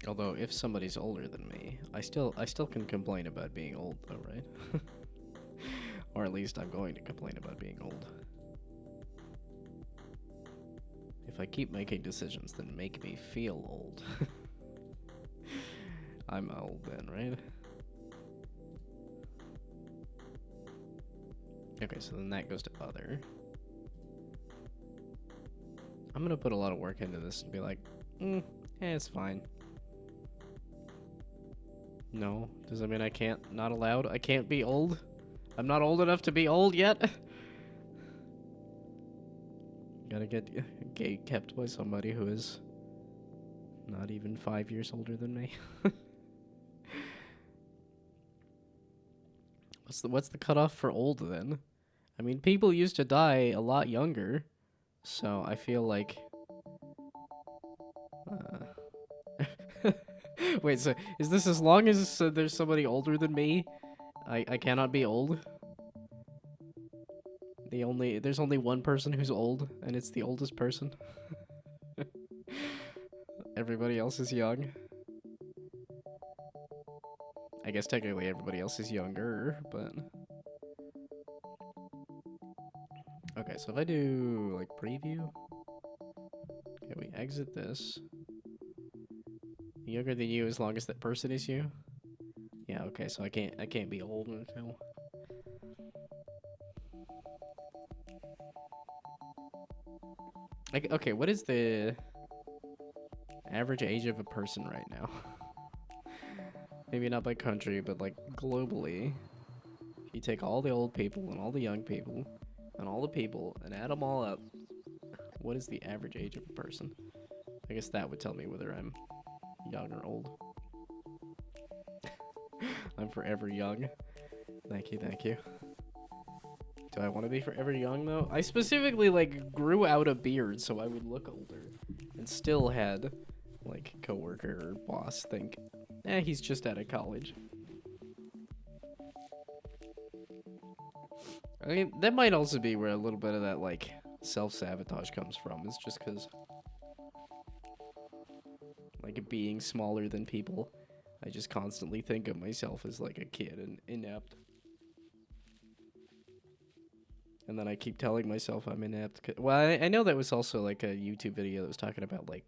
Although, if somebody's older than me, I still can complain about being old, though, right? Or at least I'm going to complain about being old. If I keep making decisions that make me feel old, I'm old then, right? Okay, so then that goes to other. I'm gonna put a lot of work into this and be like, it's fine. No, does that mean I can't, not allowed? I can't be old? I'm not old enough to be old yet? Gotta get gate kept by somebody who is not even 5 years older than me. What's the cutoff for old then? I mean, people used to die a lot younger, so I feel like... Wait, so is this as long as there's somebody older than me, I cannot be old? There's only one person who's old, and it's the oldest person. Everybody else is young. I guess technically everybody else is younger, but... Okay, so if I do, like, preview... Okay, we exit this. Younger than you as long as that person is you? Yeah, okay, so I can't be old until... Like, okay, what is the average age of a person right now? Maybe not by country, but like globally. If you take all the old people and all the young people and all the people and add them all up, what is the average age of a person? I guess that would tell me whether I'm young or old. I'm forever young. Thank you, thank you. Do I want to be forever young though? I specifically like grew out a beard so I would look older and still had like coworker or boss think, he's just out of college. I mean, that might also be where a little bit of that like self-sabotage comes from. It's just because like being smaller than people, I just constantly think of myself as like a kid and inept. And then I keep telling myself I'm inept. Well, I know that was also like a YouTube video that was talking about like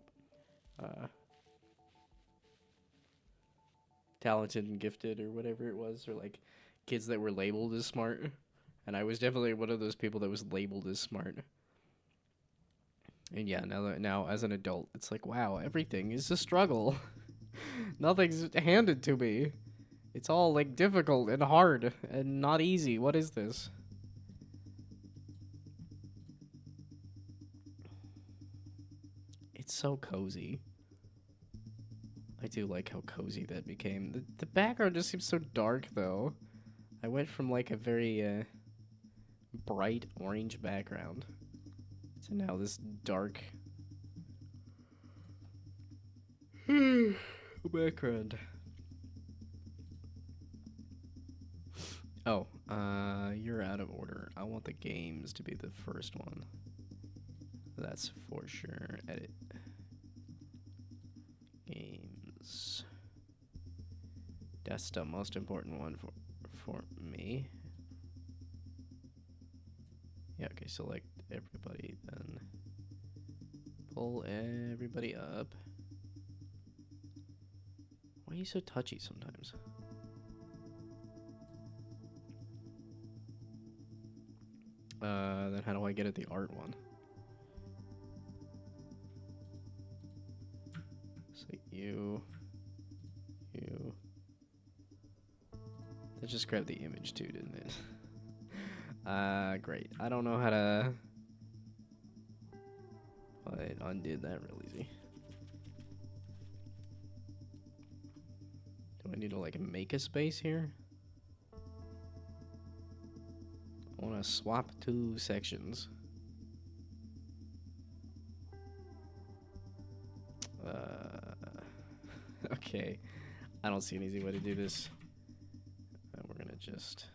talented and gifted or whatever it was, or like kids that were labeled as smart. And I was definitely one of those people that was labeled as smart. And yeah, now as an adult, it's like, wow, everything is a struggle. Nothing's handed to me. It's all like difficult and hard and not easy. What is this? It's so cozy. I do like how cozy that became. The background just seems so dark, though. I went from, like, a very, bright orange background to now this dark background. Oh, you're out of order. I want the games to be the first one. That's for sure. Edit. Games. That's the most important one for me. Yeah, okay, select everybody, then pull everybody up. Why are you so touchy sometimes? Then how do I get at the art one? So you. That just grabbed the image too, didn't it? Great. I don't know how to... I undid that real easy. Do I need to, like, make a space here? I want to swap two sections. Okay. I don't see an easy way to do this. We're gonna just...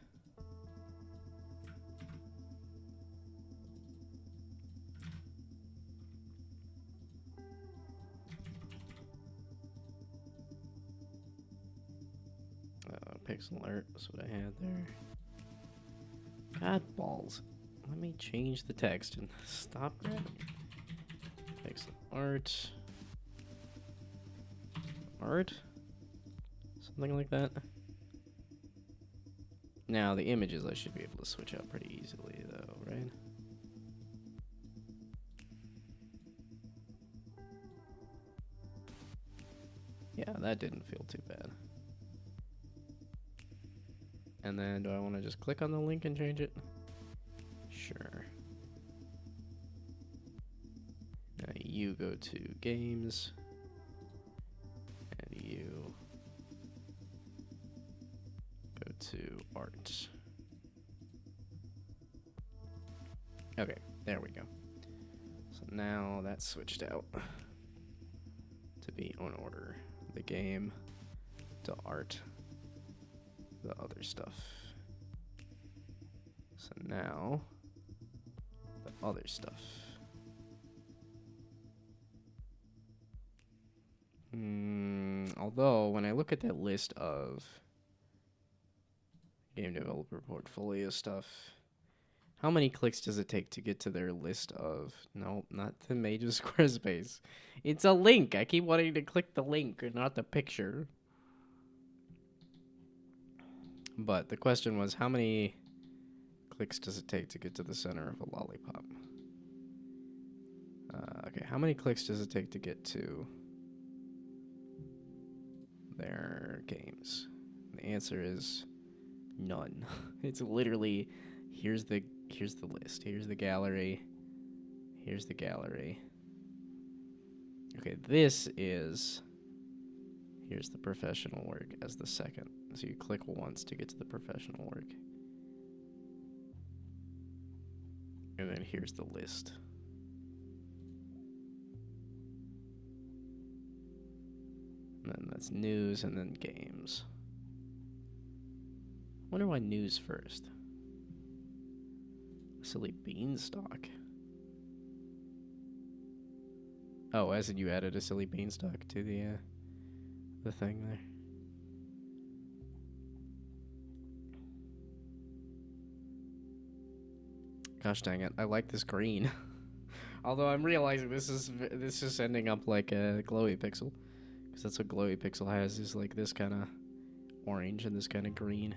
pixel art was what I had there. God balls. Let me change the text and stop grabbing. Pixel art. Art? Something like that. Now, the images I should be able to switch out pretty easily, though, right? Yeah, that didn't feel too bad. And then, do I want to just click on the link and change it? Sure. Now you go to games. And you go to art. Okay, there we go. So now that's switched out to be on order. The game to art. The other stuff. So now the other stuff. Although when I look at that list of Game developer portfolio stuff. How many clicks does it take to get to their list of... No, not the Mage of Squarespace. It's a link. I keep wanting to click the link, not the picture. But the question was, how many clicks does it take to get to the center of a lollipop? Okay, how many clicks does it take to get to their games? The answer is none. It's literally, here's the list. Here's the gallery. Here's the gallery. Okay, this is... Here's the professional work as the second. So you click once to get to the professional work. And then here's the list. And then that's news and then games. Wonder why news first. Silly beanstalk. Oh, as in you added a silly beanstalk to the thing there. Gosh dang it, I like this green. Although I'm realizing this is ending up like a glowy pixel. Because that's what glowy pixel has, is like this kind of orange and this kind of green.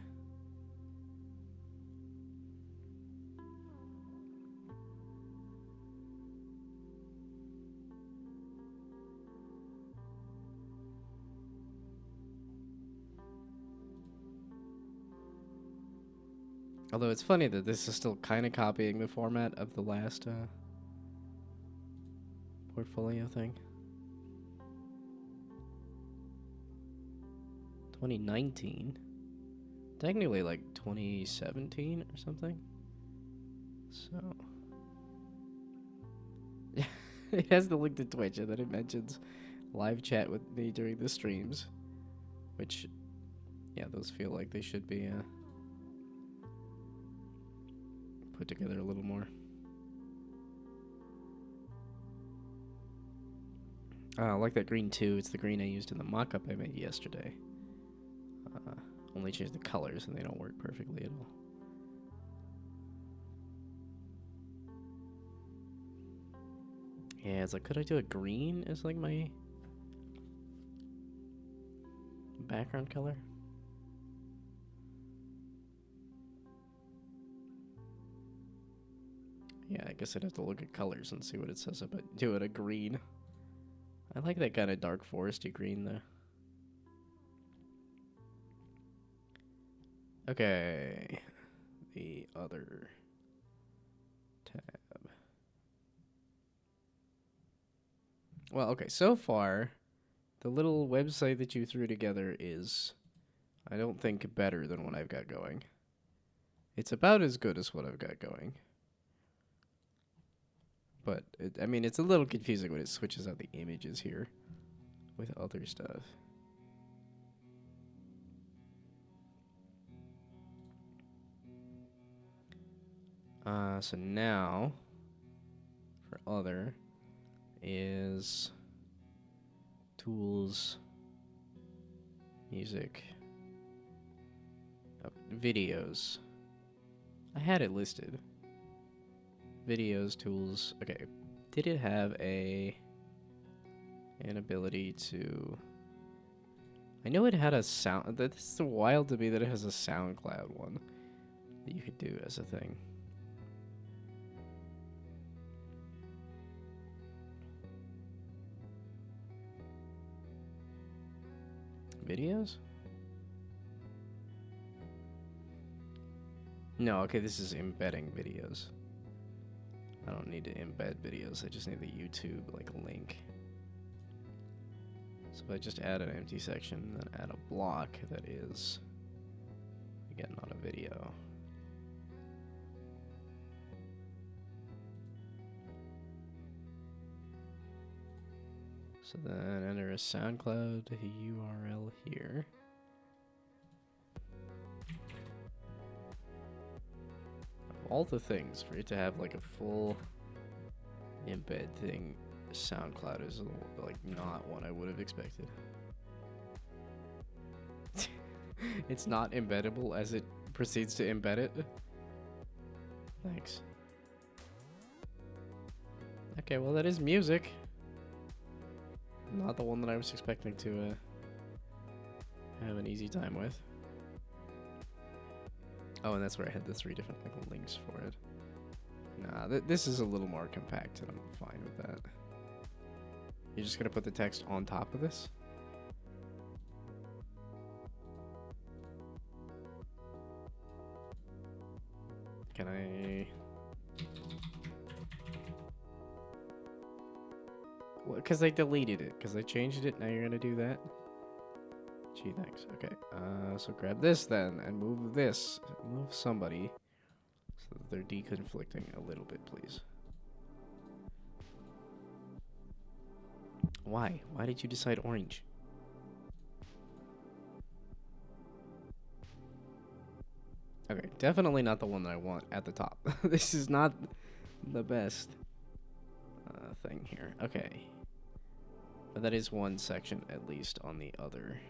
Although it's funny that this is still kind of copying the format of the last portfolio thing. 2019? Technically like 2017 or something. So... it has the link to Twitch and then it mentions live chat with me during the streams. Which, yeah, those feel like they should be... put together a little more. I like that green too. It's the green I used in the mock-up I made yesterday. Only change the colors and they don't work perfectly at all. Yeah, it's like, could I do a green as like my background color? Yeah, I guess I'd have to look at colors and see what it says about do it a green. I like that kind of dark foresty green though. Okay, the other tab. Well, okay, so far, the little website that you threw together is, I don't think, better than what I've got going. It's about as good as what I've got going. But, I mean, it's a little confusing when it switches out the images here with other stuff. So now, for other, is tools, music, videos. I had it listed. Videos, tools. Okay. Did it have an ability to... I know it had a sound... That's so wild to me that it has a SoundCloud one that you could do as a thing. Videos? No, okay, this is embedding videos. I don't need to embed videos, I just need the YouTube, like, link. So if I just add an empty section, and then add a block that is, again, not a video. So then enter a SoundCloud URL here. Of all the things for it to have like a full embed thing, SoundCloud is like not what I would have expected. It's not embeddable as it proceeds to embed it. Thanks. Okay, well that is music. Not the one that I was expecting to have an easy time with. Oh, and that's where I had the 3 different like links for it. Nah, this is a little more compact, and I'm fine with that. You're just gonna put the text on top of this? Can I... Well, because they deleted it. Because they changed it. Now you're going to do that? Gee, thanks. Okay. So grab this then. And move this. Move somebody. So that they're deconflicting a little bit, please. Why? Why did you decide orange? Okay, definitely not the one that I want at the top. This is not the best thing here. Okay. But that is one section, at least, on the other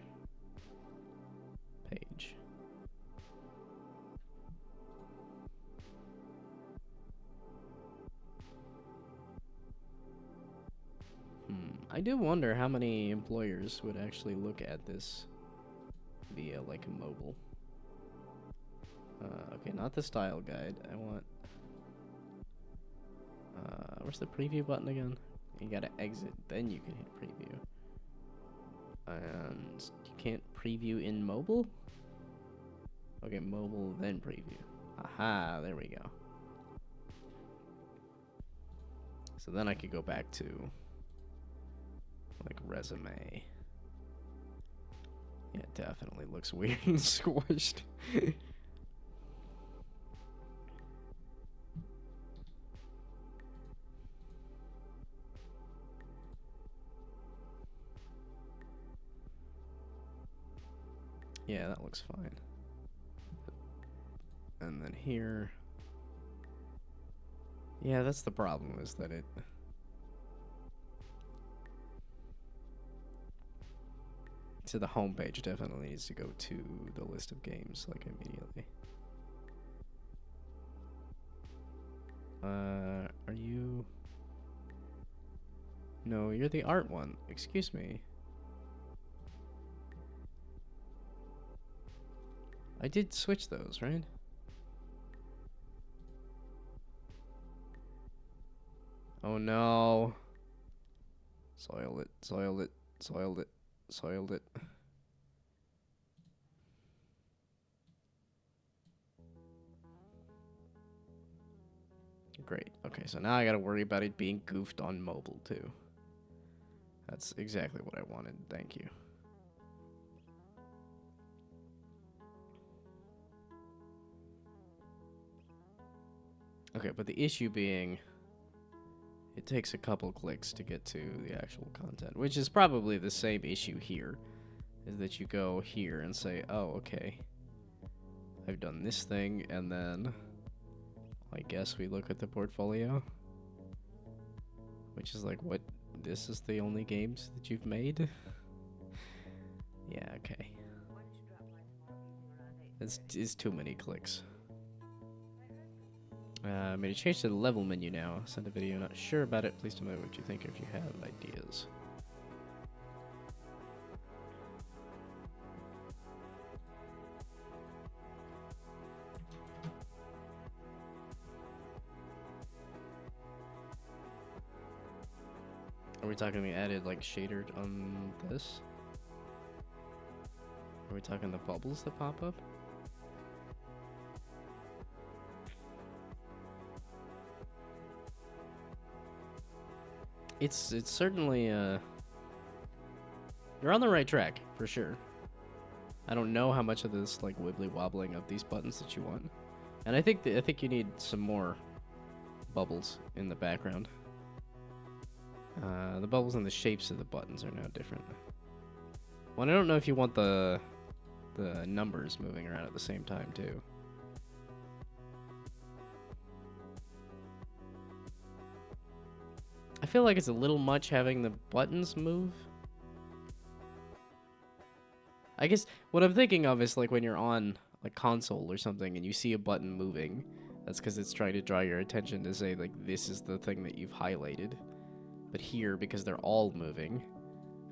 page. I do wonder how many employers would actually look at this via, like, mobile. Okay, not the style guide. I want... where's the preview button again? You gotta exit, then you can hit preview. And you can't preview in mobile? Okay, mobile, then preview. Aha, there we go. So then I could go back to, like, resume. Yeah, it definitely looks weird and squished. Yeah, that looks fine. And then here... Yeah, that's the problem, is that it... So the home page definitely needs to go to the list of games, like, immediately. Are you... No, you're the art one. Excuse me. I did switch those, right? Oh no. Soiled it, soiled it, soiled it, soiled it. Great. Okay, so now I gotta worry about it being goofed on mobile, too. That's exactly what I wanted. Thank you. Okay, but the issue being... It takes a couple clicks to get to the actual content, which is probably the same issue here, is that you go here and say, oh, okay, I've done this thing, and then I guess we look at the portfolio, which is like, what, this is the only games that you've made? Yeah, okay. It's too many clicks. I'm going to change to the level menu now. Send a video, not sure about it. Please tell me what you think if you have ideas. Are we talking we added like shader on this? Are we talking the bubbles that pop up? It's certainly you're on the right track for sure. I don't know how much of this like wibbly wobbling of these buttons that you want, and I think you need some more bubbles in the background. The bubbles and the shapes of the buttons are now different. Well, I don't know if you want the numbers moving around at the same time too. I feel like it's a little much having the buttons move. I guess what I'm thinking of is like when you're on like console or something, and you see a button moving, that's because it's trying to draw your attention to say like this is the thing that you've highlighted. But here, because they're all moving,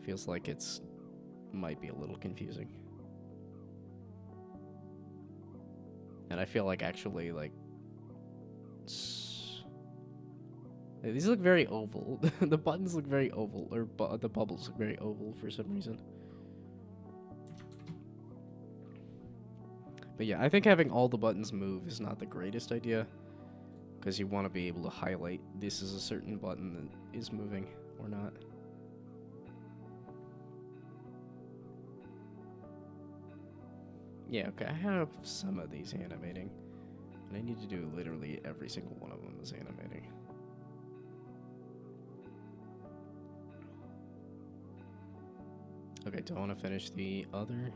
feels like it's might be a little confusing. And I feel like actually like these look very oval. The buttons look very oval, or the bubbles look very oval for some reason. But yeah, I think having all the buttons move is not the greatest idea, because you want to be able to highlight this is a certain button that is moving or not. Yeah, okay, I have some of these animating, and I need to do literally every single one of them is animating. Okay, do I want to finish the other?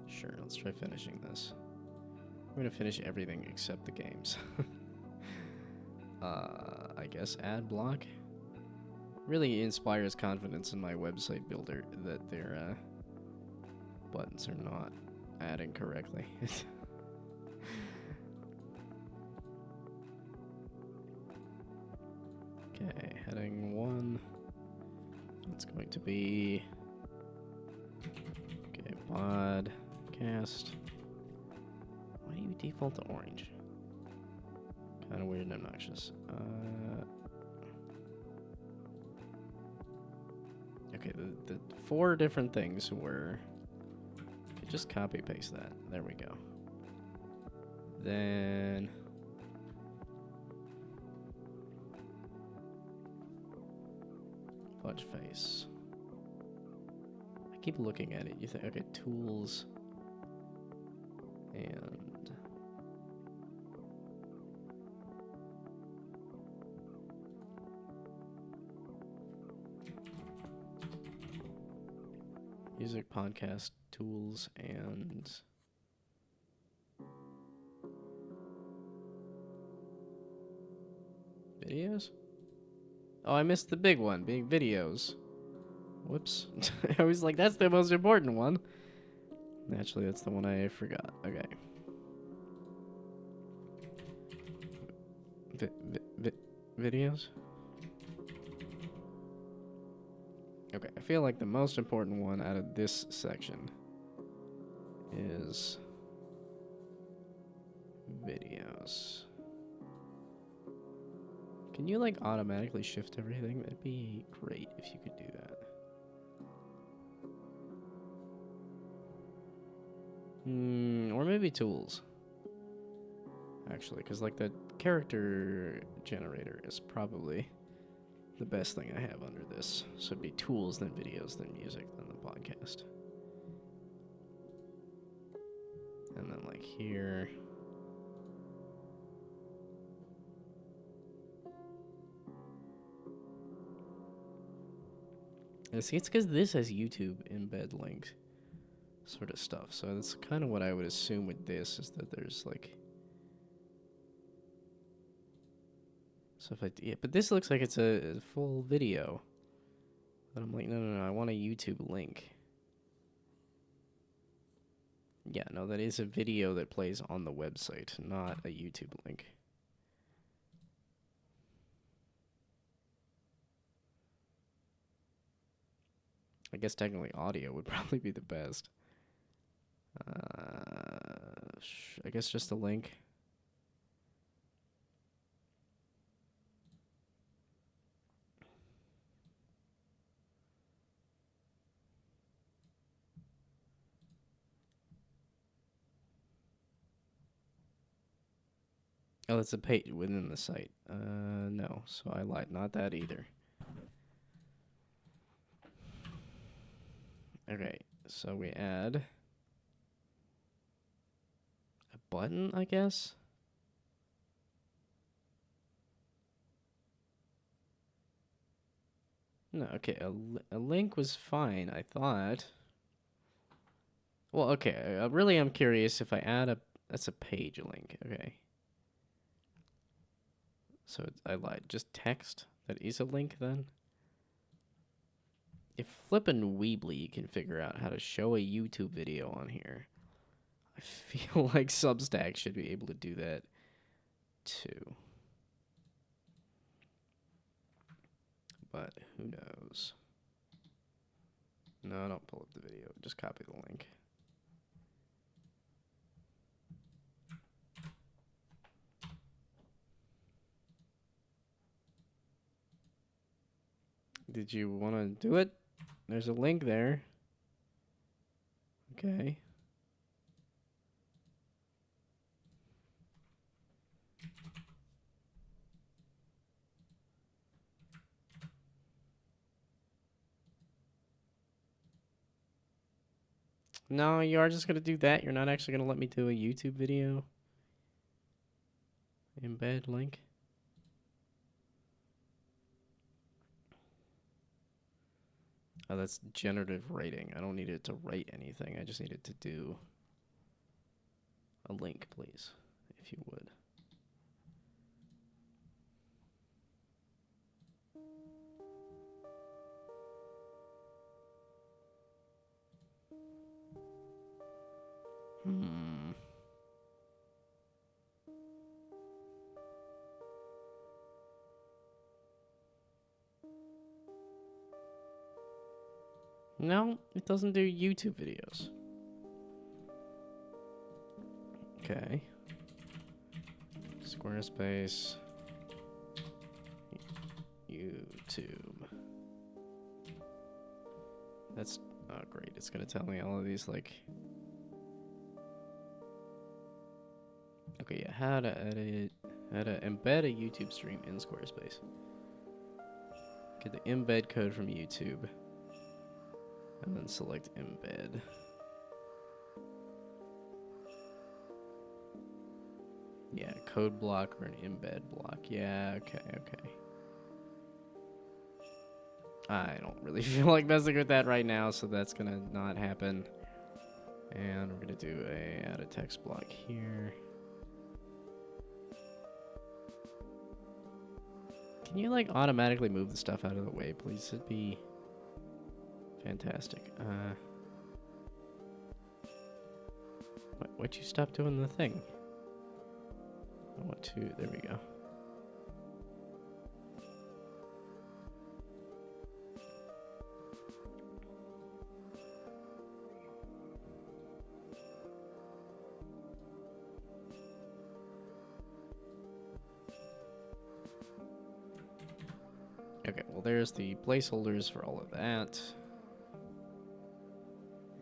Sure, let's try finishing this. I'm gonna finish everything except the games. I guess ad block really inspires confidence in my website builder that their buttons are not adding correctly. Okay, heading 1. It's going to be okay, podcast. Why do you default to orange? Kind of weird and obnoxious. Okay, the 4 different things were... Okay, just copy paste that. There we go. Then... Fudge face. I keep looking at it. You think, okay, tools. And... music, podcast, tools, and... videos? Oh, I missed the big one, being videos. Whoops. I was like, that's the most important one. Naturally, that's the one I forgot. Okay. Videos? Okay, I feel like the most important one out of this section is videos. Can you like automatically shift everything? That'd be great if you could do that. Or maybe tools. Actually, because like the character generator is probably the best thing I have under this. So it'd be tools, then videos, then music, then the podcast. And then like here. And see, it's because this has YouTube embed links sort of stuff. So that's kind of what I would assume with this, is that there's like... So if I... Yeah, but this looks like it's a full video. But I'm like, no, I want a YouTube link. Yeah, no, that is a video that plays on the website, not a YouTube link. I guess technically audio would probably be the best. I guess just a link. Oh, it's a page within the site. No, so I lied. Not that either. Okay, so we add a button, I guess? No, okay, a link was fine, I thought. Well, okay, really I'm curious if I add a... That's a page link, okay. So I lied. Just text? That is a link, then? If flippin' Weebly can figure out how to show a YouTube video on here, I feel like Substack should be able to do that too. But who knows? No, don't pull up the video. Just copy the link. Did you want to do it? There's a link there. Okay. No, you are just going to do that? You're not actually going to let me do a YouTube video? Embed link? Oh, that's generative writing. I don't need it to write anything. I just need it to do a link, please, if you would. No, it doesn't do YouTube videos. Okay. Squarespace. YouTube. That's, oh great, it's gonna tell me all of these, like... Okay, yeah, how to edit, how to embed a YouTube stream in Squarespace. Get the embed code from YouTube. And then select embed. Yeah, code block or an embed block. Yeah, okay. I don't really feel like messing with that right now, so that's gonna not happen. And we're gonna do add a text block here. Can you like automatically move the stuff out of the way, please? It'd be fantastic. Why'd you stop doing the thing? I want to, there we go. Okay, well there's the placeholders for all of that.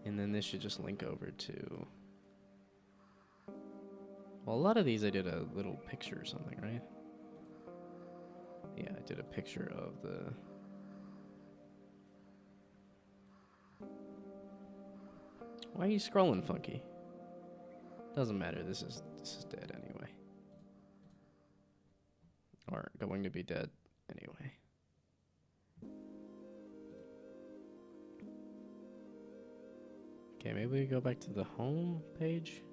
And then this should just link over to... Well, a lot of these I did a little picture or something, right? Yeah, I did a picture of the... Why are you scrolling, Funky? Doesn't matter, this is dead anyway. Or going to be dead anyway. Okay, maybe we go back to the home page.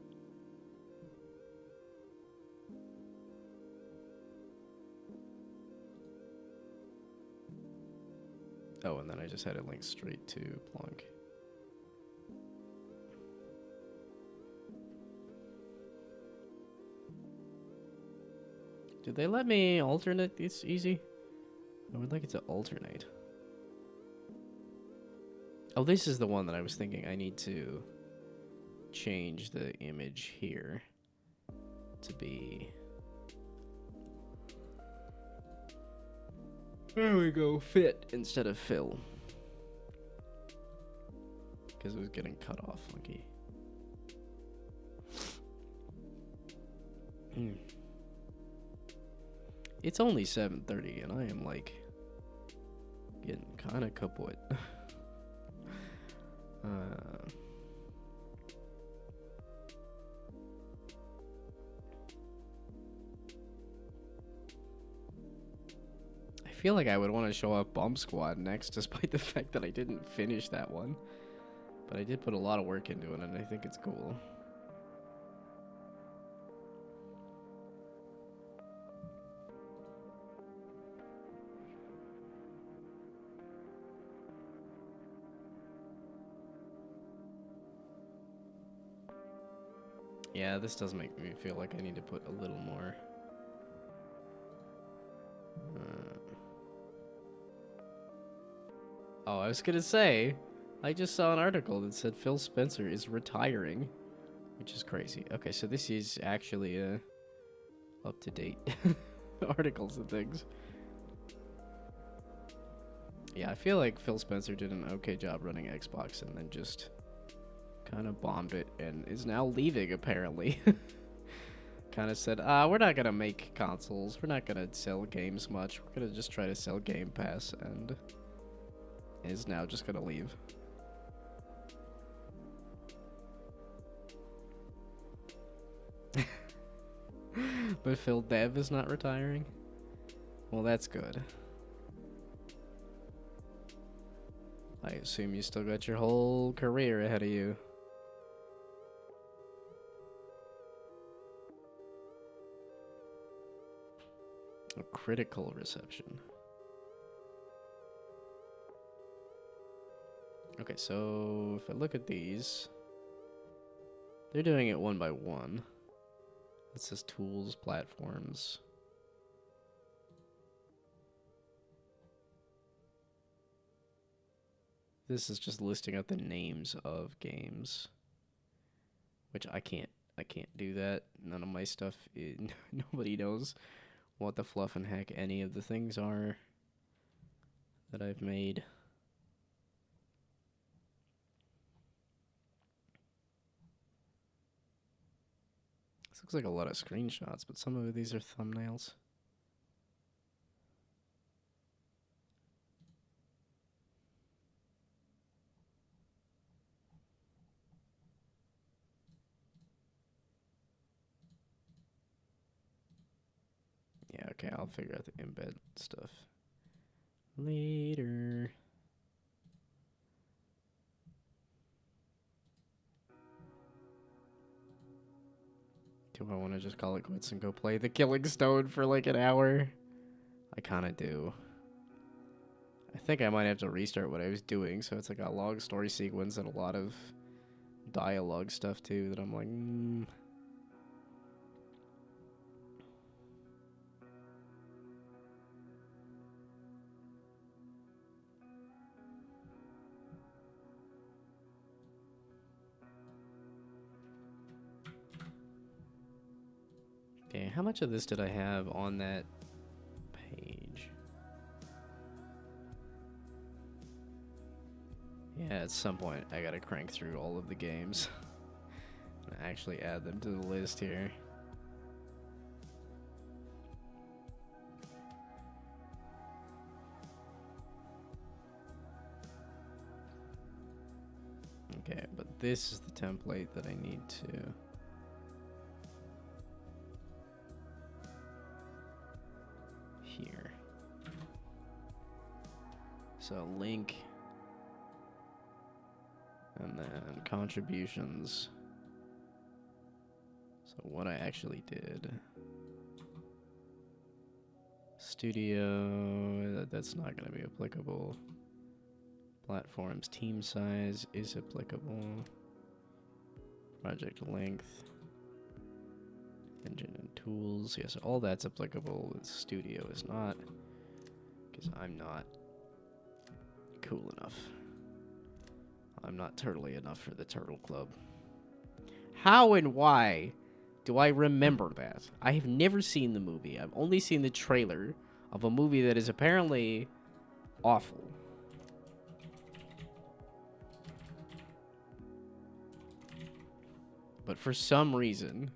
Oh, and then I just had it linked straight to Plunk. Did they let me alternate this easy? I would like it to alternate. Oh, this is the one that I was thinking I need to change the image here to be... There we go, fit instead of fill. Because it was getting cut off, Funky. It's only 7:30 and I am like getting kind of kaput. I feel like I would want to show up Bump Squad next, despite the fact that I didn't finish that one. But I did put a lot of work into it, and I think it's cool. Yeah, this does make me feel like I need to put a little more. Oh, I was gonna say, I just saw an article that said Phil Spencer is retiring, which is crazy. Okay, so this is actually up to date articles and things. Yeah, I feel like Phil Spencer did an okay job running Xbox and then just kind of bombed it and is now leaving apparently. Kind of said, we're not gonna make consoles, we're not gonna sell games much, we're gonna just try to sell Game Pass, and is now just gonna leave. But Phil Dev is not retiring? Well, that's good. I assume you still got your whole career ahead of you. A critical reception. Okay, so if I look at these, they're doing it one by one. It says tools, platforms. This is just listing out the names of games, which I can't do that. None of my stuff nobody knows what the fluff and heck any of the things are that I've made. This looks like a lot of screenshots, but some of these are thumbnails. Yeah, okay, I'll figure out the embed stuff later. Do I want to just call it quits and go play the Killing Stone for like an hour? I kind of do. I think I might have to restart what I was doing, so it's like a long story sequence and a lot of dialogue stuff too that I'm like, Okay, how much of this did I have on that page? Yeah, at some point I gotta crank through all of the games and actually add them to the list here. Okay, but this is the template that I need to... here. So link, and then contributions. So what I actually did. Studio, that's not going to be applicable. Platforms, team size is applicable. Project length. Engine and tools. Yes, all that's applicable. Studio is not. Because I'm not cool enough. I'm not turtly enough for the Turtle Club. How and why do I remember that? I have never seen the movie. I've only seen the trailer of a movie that is apparently awful. But for some reason,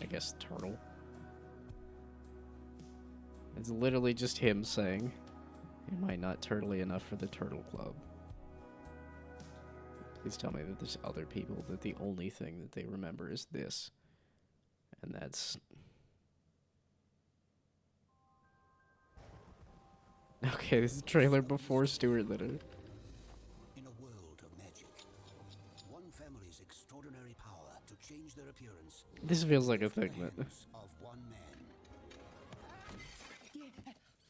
I guess Turtle. It's literally just him saying, "Am I not turtly enough for the Turtle Club?" Please tell me that there's other people that the only thing that they remember is this. And that's... Okay, this is a trailer before Stuart Little. In a world of magic, one family's extraordinary power to change their appearance. This feels like a thing that... Of one man.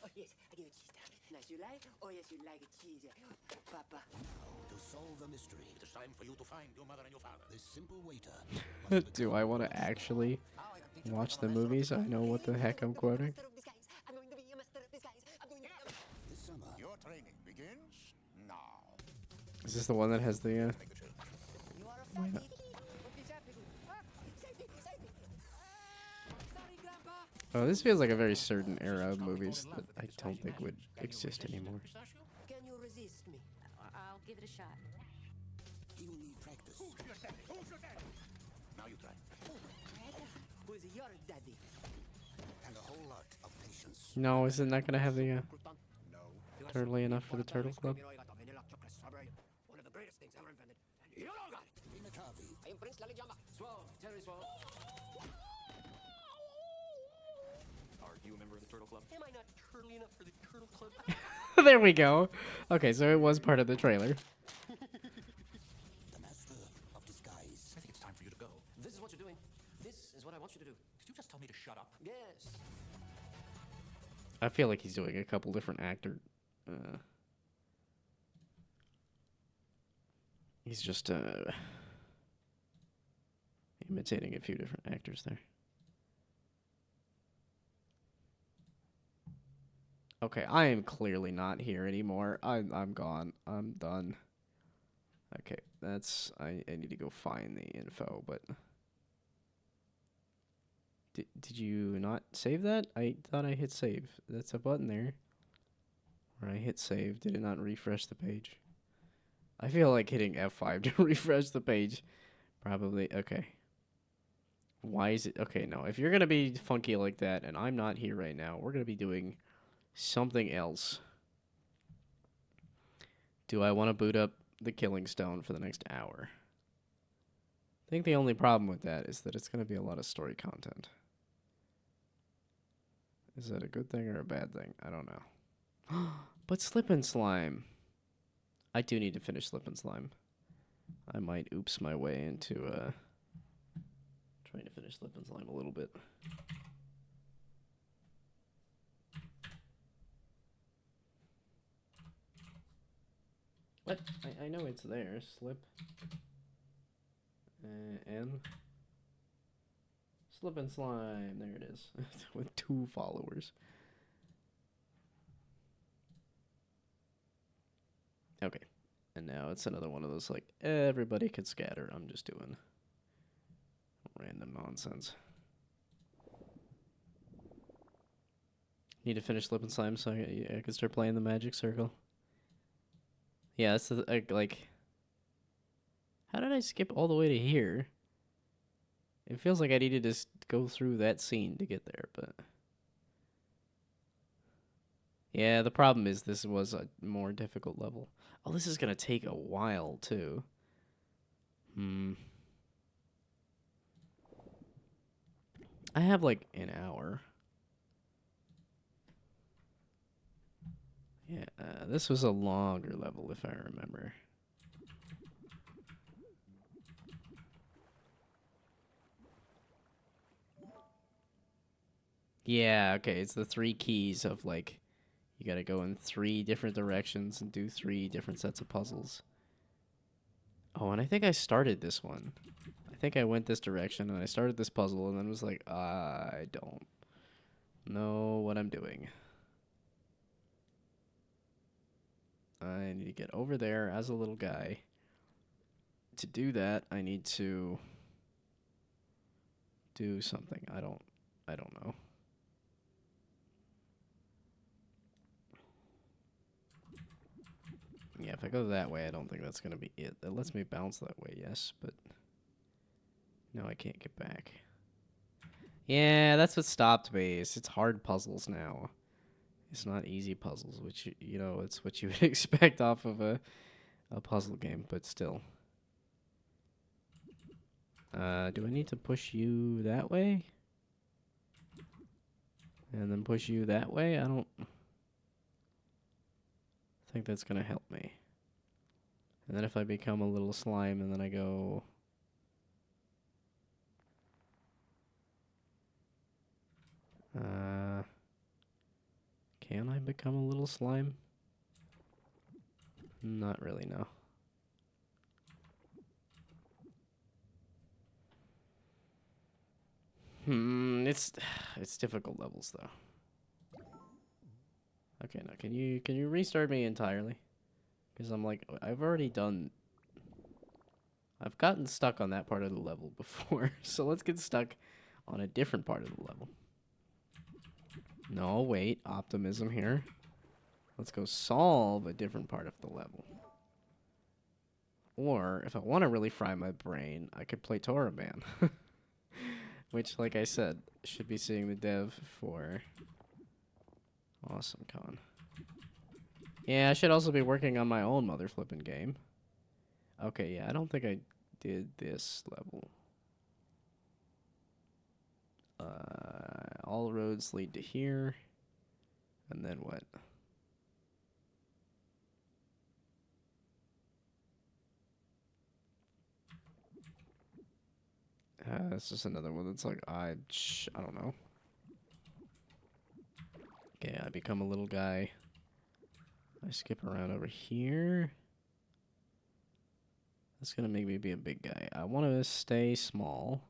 Oh yes, I give it cheese. Nice you like? Oh yes, you like it cheese. Papa. Now, to solve the mystery, To solve time for you to find your mother and your father. This simple waiter. Do I want to actually watch the movie so I know what the heck I'm quoting? This summer, your training begins now. Is this the one that has the? You are a fat lady. What is happening? Ah, save me, save me. Sorry, Grandpa. Oh, this feels like a very certain era of movies that I don't think would exist anymore. Can you resist me? I'll give it a shot. He will need practice. Now you try. Who is your daddy? And a whole lot of patience. No, is it not gonna have the No. turtly enough for the Turtle Club? One of the greatest things ever invented. And you all got it. Be McCarthy. I am Prince Lalijamba. Swallow, Terry Swallow. Are you a member of the Turtle Club? Am I not turtly enough for the Turtle Club? There we go. Okay, so it was part of the trailer. The master of disguise. I think it's time for you to go. This is what you're doing. This is what I want you to do. Did you just tell me to shut up? Yes. I feel like he's doing a couple different he's just imitating a few different actors there. Okay, I am clearly not here anymore. I'm gone. I'm done. Okay, that's I need to go find the info, but did you not save that? I thought I hit save. That's a button there. Where I hit save. Did it not refresh the page? I feel like hitting F5 to refresh the page. Probably. Okay. Why is it? Okay, no. If you're going to be funky like that and I'm not here right now, we're going to be doing something else. Do I want to boot up the Killing Stone for the next hour? I think the only problem with that is that it's going to be a lot of story content. Is that a good thing or a bad thing? I don't know. But Slip and Slime. I do need to finish Slip and Slime. I might oops my way into trying to finish Slip and Slime a little bit. What? I know it's there. Slip. N. Slip and Slime. There it is. With 2 followers. Okay. And now it's another one of those, like, everybody could scatter. I'm just doing random nonsense. Need to finish Slip and Slime so I can start playing the Magic Circle. Yeah, that's the, like... How did I skip all the way to here? It feels like I needed to go through that scene to get there, but... Yeah, the problem is this was a more difficult level. Oh, this is gonna take a while, too. I have, like, an hour. Yeah, this was a longer level, if I remember. Yeah, okay, it's the 3 keys of, like, you gotta go in 3 different directions and do 3 different sets of puzzles. Oh, and I think I started this one. I think I went this direction, and I started this puzzle, and then was like, I don't know what I'm doing. I need to get over there as a little guy. To do that, I need to do something. I don't know. Yeah, if I go that way, I don't think that's going to be it. That lets me bounce that way, yes, but no, I can't get back. Yeah, that's what stopped me. It's hard puzzles now. It's not easy puzzles, which, you know, it's what you would expect off of a puzzle game, but still. Do I need to push you that way? And then push you that way? I don't think that's going to help me. And then if I become a little slime and then I go... Can I become a little slime? Not really, no. it's difficult levels though. Okay, now can you restart me entirely? Because I'm like I've gotten stuck on that part of the level before, so let's get stuck on a different part of the level. No, wait, optimism here. Let's go solve a different part of the level. Or, if I want to really fry my brain, I could play Toraban. Which, like I said, should be seeing the dev for Awesome Con. Yeah, I should also be working on my own mother flipping game. Okay, yeah, I don't think I did this level. All roads lead to here. And then what? It's just another one that's like, I don't know. Okay, I become a little guy. I skip around over here. That's gonna make me be a big guy. I want to stay small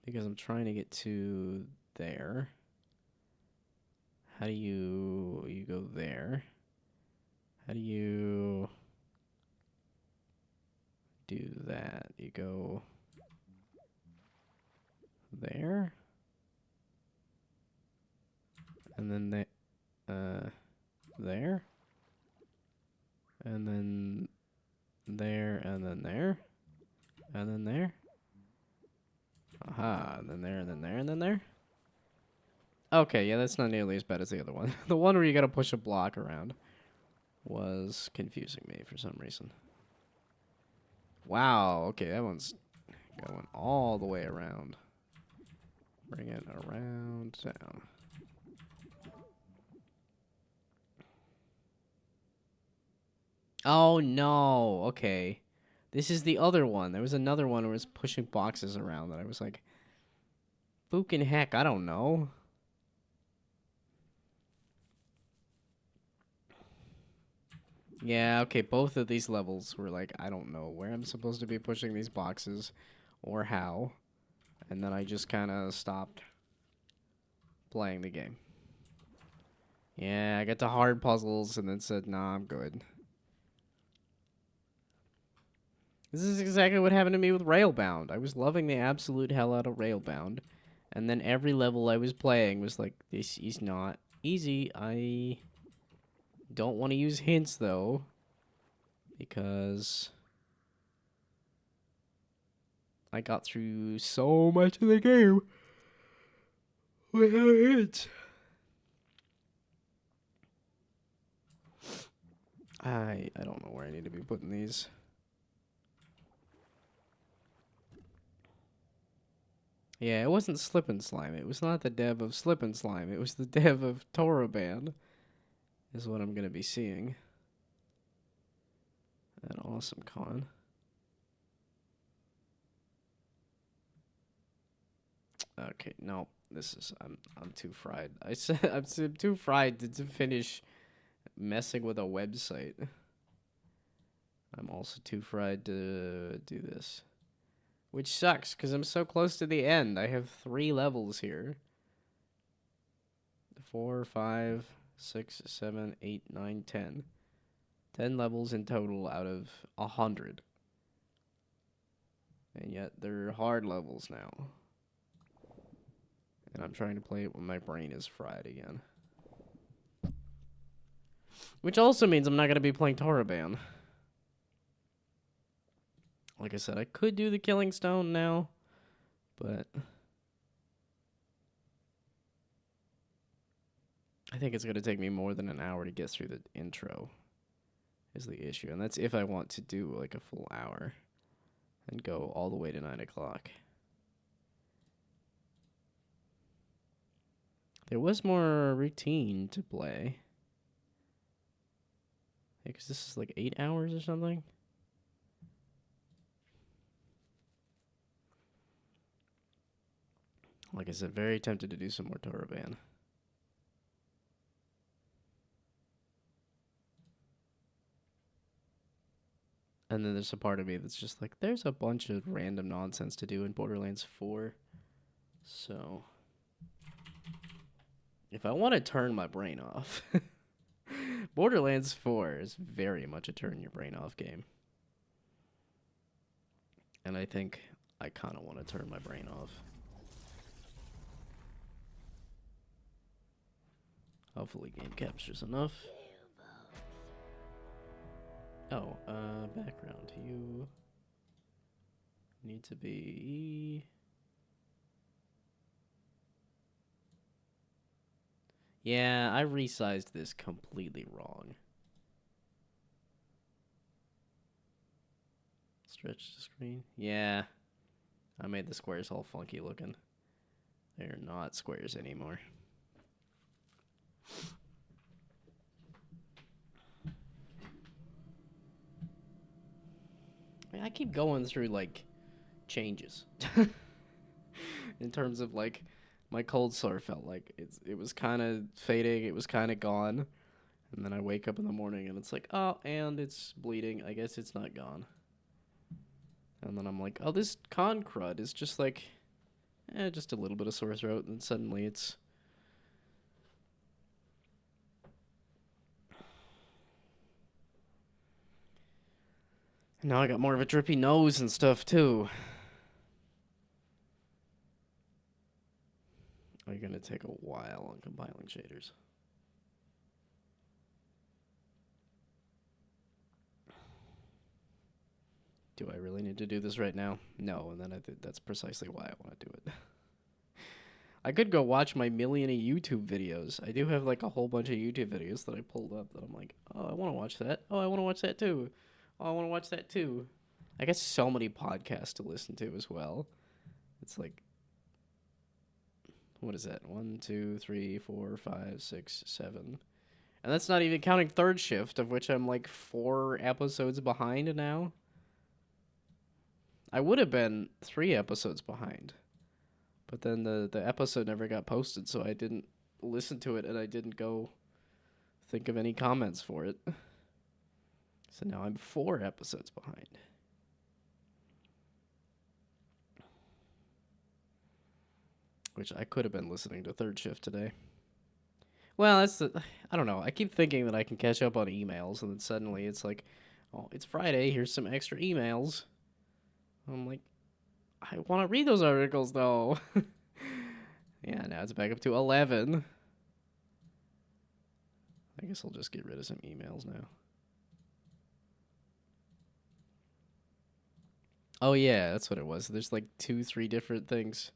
because I'm trying to get to there. How do you go there? How do you do that? You go there, and then there, and then there, and then there, and then there. Aha, and then there, and then there, and then there. Okay, yeah, that's not nearly as bad as the other one. The one where you gotta push a block around was confusing me for some reason. Wow, okay, that one's going all the way around. Bring it around town. Oh no, okay. This is the other one. There was another one where it was pushing boxes around that I was like, fucking heck, I don't know. Yeah, okay, both of these levels were like, I don't know where I'm supposed to be pushing these boxes or how. And then I just kind of stopped playing the game. Yeah, I got to hard puzzles and then said, nah, I'm good. This is exactly what happened to me with Railbound. I was loving the absolute hell out of Railbound. And then every level I was playing was like, this is not easy. I don't want to use hints, though. Because I got through so much of the game without hints. I don't know where I need to be putting these. Yeah, it wasn't Slip and Slime. It was not the dev of Slip and Slime. It was the dev of Toraban. Is what I'm going to be seeing at Awesome Con. Okay, no, this is I'm too fried. I said I'm too fried to finish messing with a website. I'm also too fried to do this, which sucks because I'm so close to the end. I have 3 levels here. 4, 5, 6, 7, 8, 9, 10. 10 levels in total out of 100. And yet they're hard levels now. And I'm trying to play it when my brain is fried again. Which also means I'm not going to be playing Toraban. Like I said, I could do the Killing Stone now, but I think it's going to take me more than an hour to get through the intro is the issue. And that's if I want to do like a full hour and go all the way to 9 o'clock. There was more routine to play. Yeah, because this is like 8 hours or something. Like I said, very tempted to do some more Toraban. And then there's a part of me that's just like, there's a bunch of random nonsense to do in Borderlands 4. So If I want to turn my brain off, Borderlands 4 is very much a turn your brain off game. And I think I kind of want to turn my brain off. Hopefully game captures enough. Oh, background. You need to be... Yeah, I resized this completely wrong. Stretch the screen. Yeah. I made the squares all funky looking. They're not squares anymore. I mean, I keep going through, like, changes. In terms of, like, my cold sore felt like it was kind of fading, it was kind of gone. And then I wake up in the morning and it's like, oh, and it's bleeding. I guess it's not gone. And then I'm like, oh, this con crud is just like, just a little bit of sore throat. And suddenly it's... Now I got more of a drippy nose and stuff, too. Are you going to take a while on compiling shaders? Do I really need to do this right now? No, and then that's precisely why I want to do it. I could go watch my million of YouTube videos. I do have like a whole bunch of YouTube videos that I pulled up that I'm like, oh, I want to watch that. Oh, I want to watch that too. Oh, I want to watch that too. I got so many podcasts to listen to as well. It's like, what is that? 1, 2, 3, 4, 5, 6, 7. And that's not even counting Third Shift, of which I'm like 4 episodes behind now. I would have been 3 episodes behind. But then the episode never got posted, so I didn't listen to it, and I didn't go think of any comments for it. So now I'm 4 episodes behind. Which I could have been listening to Third Shift today. Well, I don't know. I keep thinking that I can catch up on emails, and then suddenly it's like, oh, it's Friday, here's some extra emails. I'm like, I want to read those articles, though. Yeah, now it's back up to 11. I guess I'll just get rid of some emails now. Oh, yeah, that's what it was. There's like 2, 3 different things.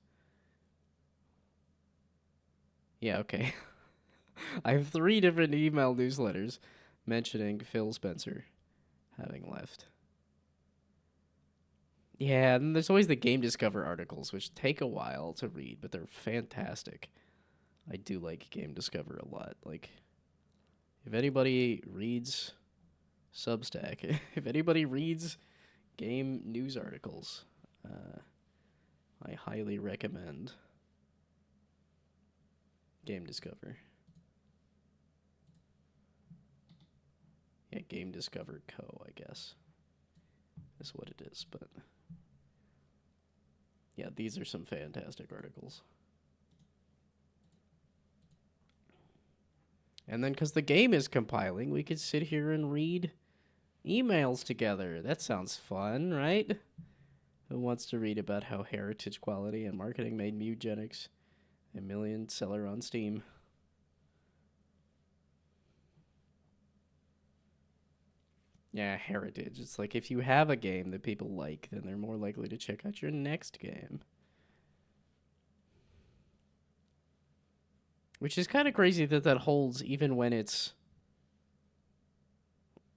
Yeah, okay. I have 3 different email newsletters mentioning Phil Spencer having left. Yeah, and there's always the Game Discover articles, which take a while to read, but they're fantastic. I do like Game Discover a lot. Like, if anybody reads Substack, if anybody reads game news articles, I highly recommend Game Discover. Yeah, Game Discover Co., I guess, is what it is, but... Yeah, these are some fantastic articles. And then, because the game is compiling, we could sit here and read emails together. That sounds fun, right? Who wants to read about how heritage quality and marketing made Mugenics a million seller on Steam? Yeah, heritage. It's like if you have a game that people like, then they're more likely to check out your next game. Which is kind of crazy that holds even when it's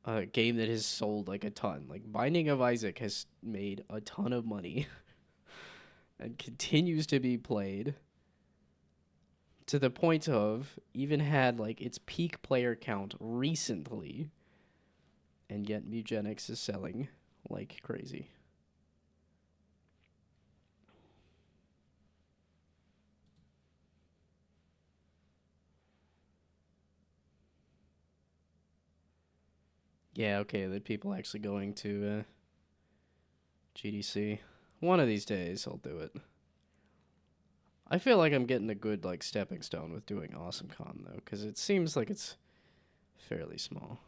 a game that has sold like a ton. Like Binding of Isaac has made a ton of money and continues to be played to the point of even had like its peak player count recently, and yet Mugenics is selling like crazy. Yeah, okay, the people actually going to GDC. One of these days I'll do it. I feel like I'm getting a good like stepping stone with doing Awesome Con though, because it seems like it's fairly small.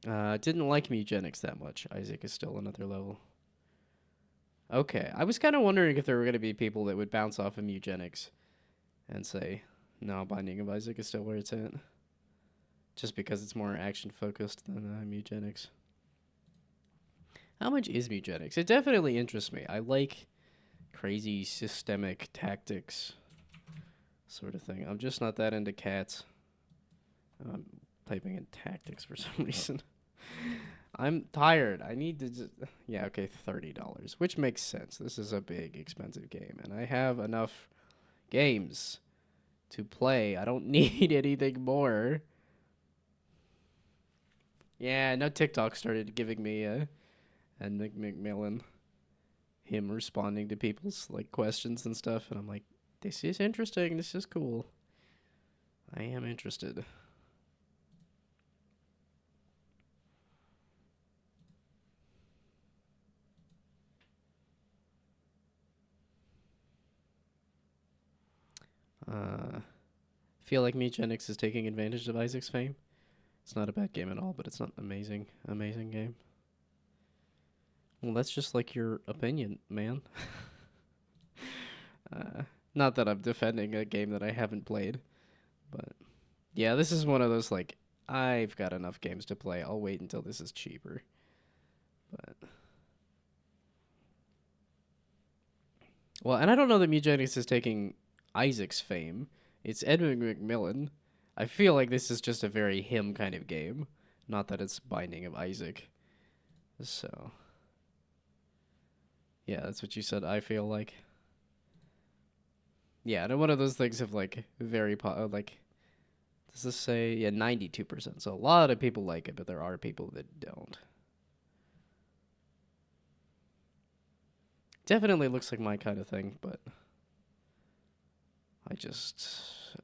Didn't like Mugenics that much. Isaac is still another level. Okay, I was kind of wondering if there were going to be people that would bounce off of Mugenics and say, no, Binding of Isaac is still where it's at. Just because it's more action-focused than Mugenics. How much is Mugenics? It definitely interests me. I like crazy systemic tactics sort of thing. I'm just not that into cats. I'm typing in tactics for some reason. I'm tired. I need to just... Yeah, okay, $30, which makes sense. This is a big, expensive game, and I have enough games to play. I don't need anything more. Yeah, no TikTok started giving me and McMillan, him responding to people's like questions and stuff, and I'm like, this is interesting. This is cool. I am interested. Feel like Mugenics is taking advantage of Isaac's fame. It's not a bad game at all, but it's not an amazing game. Well, that's just like your opinion, man. Not that I'm defending a game that I haven't played, but yeah, this is one of those like, I've got enough games to play. I'll wait until this is cheaper. But well, and I don't know that Mugenics is taking Isaac's fame. It's Edmund McMillan. I feel like this is just a very him kind of game. Not that it's Binding of Isaac. So yeah, that's what you said. I feel like. Yeah, and one of those things of like very like. Does this say 92%? So a lot of people like it, but there are people that don't. Definitely looks like my kind of thing, but I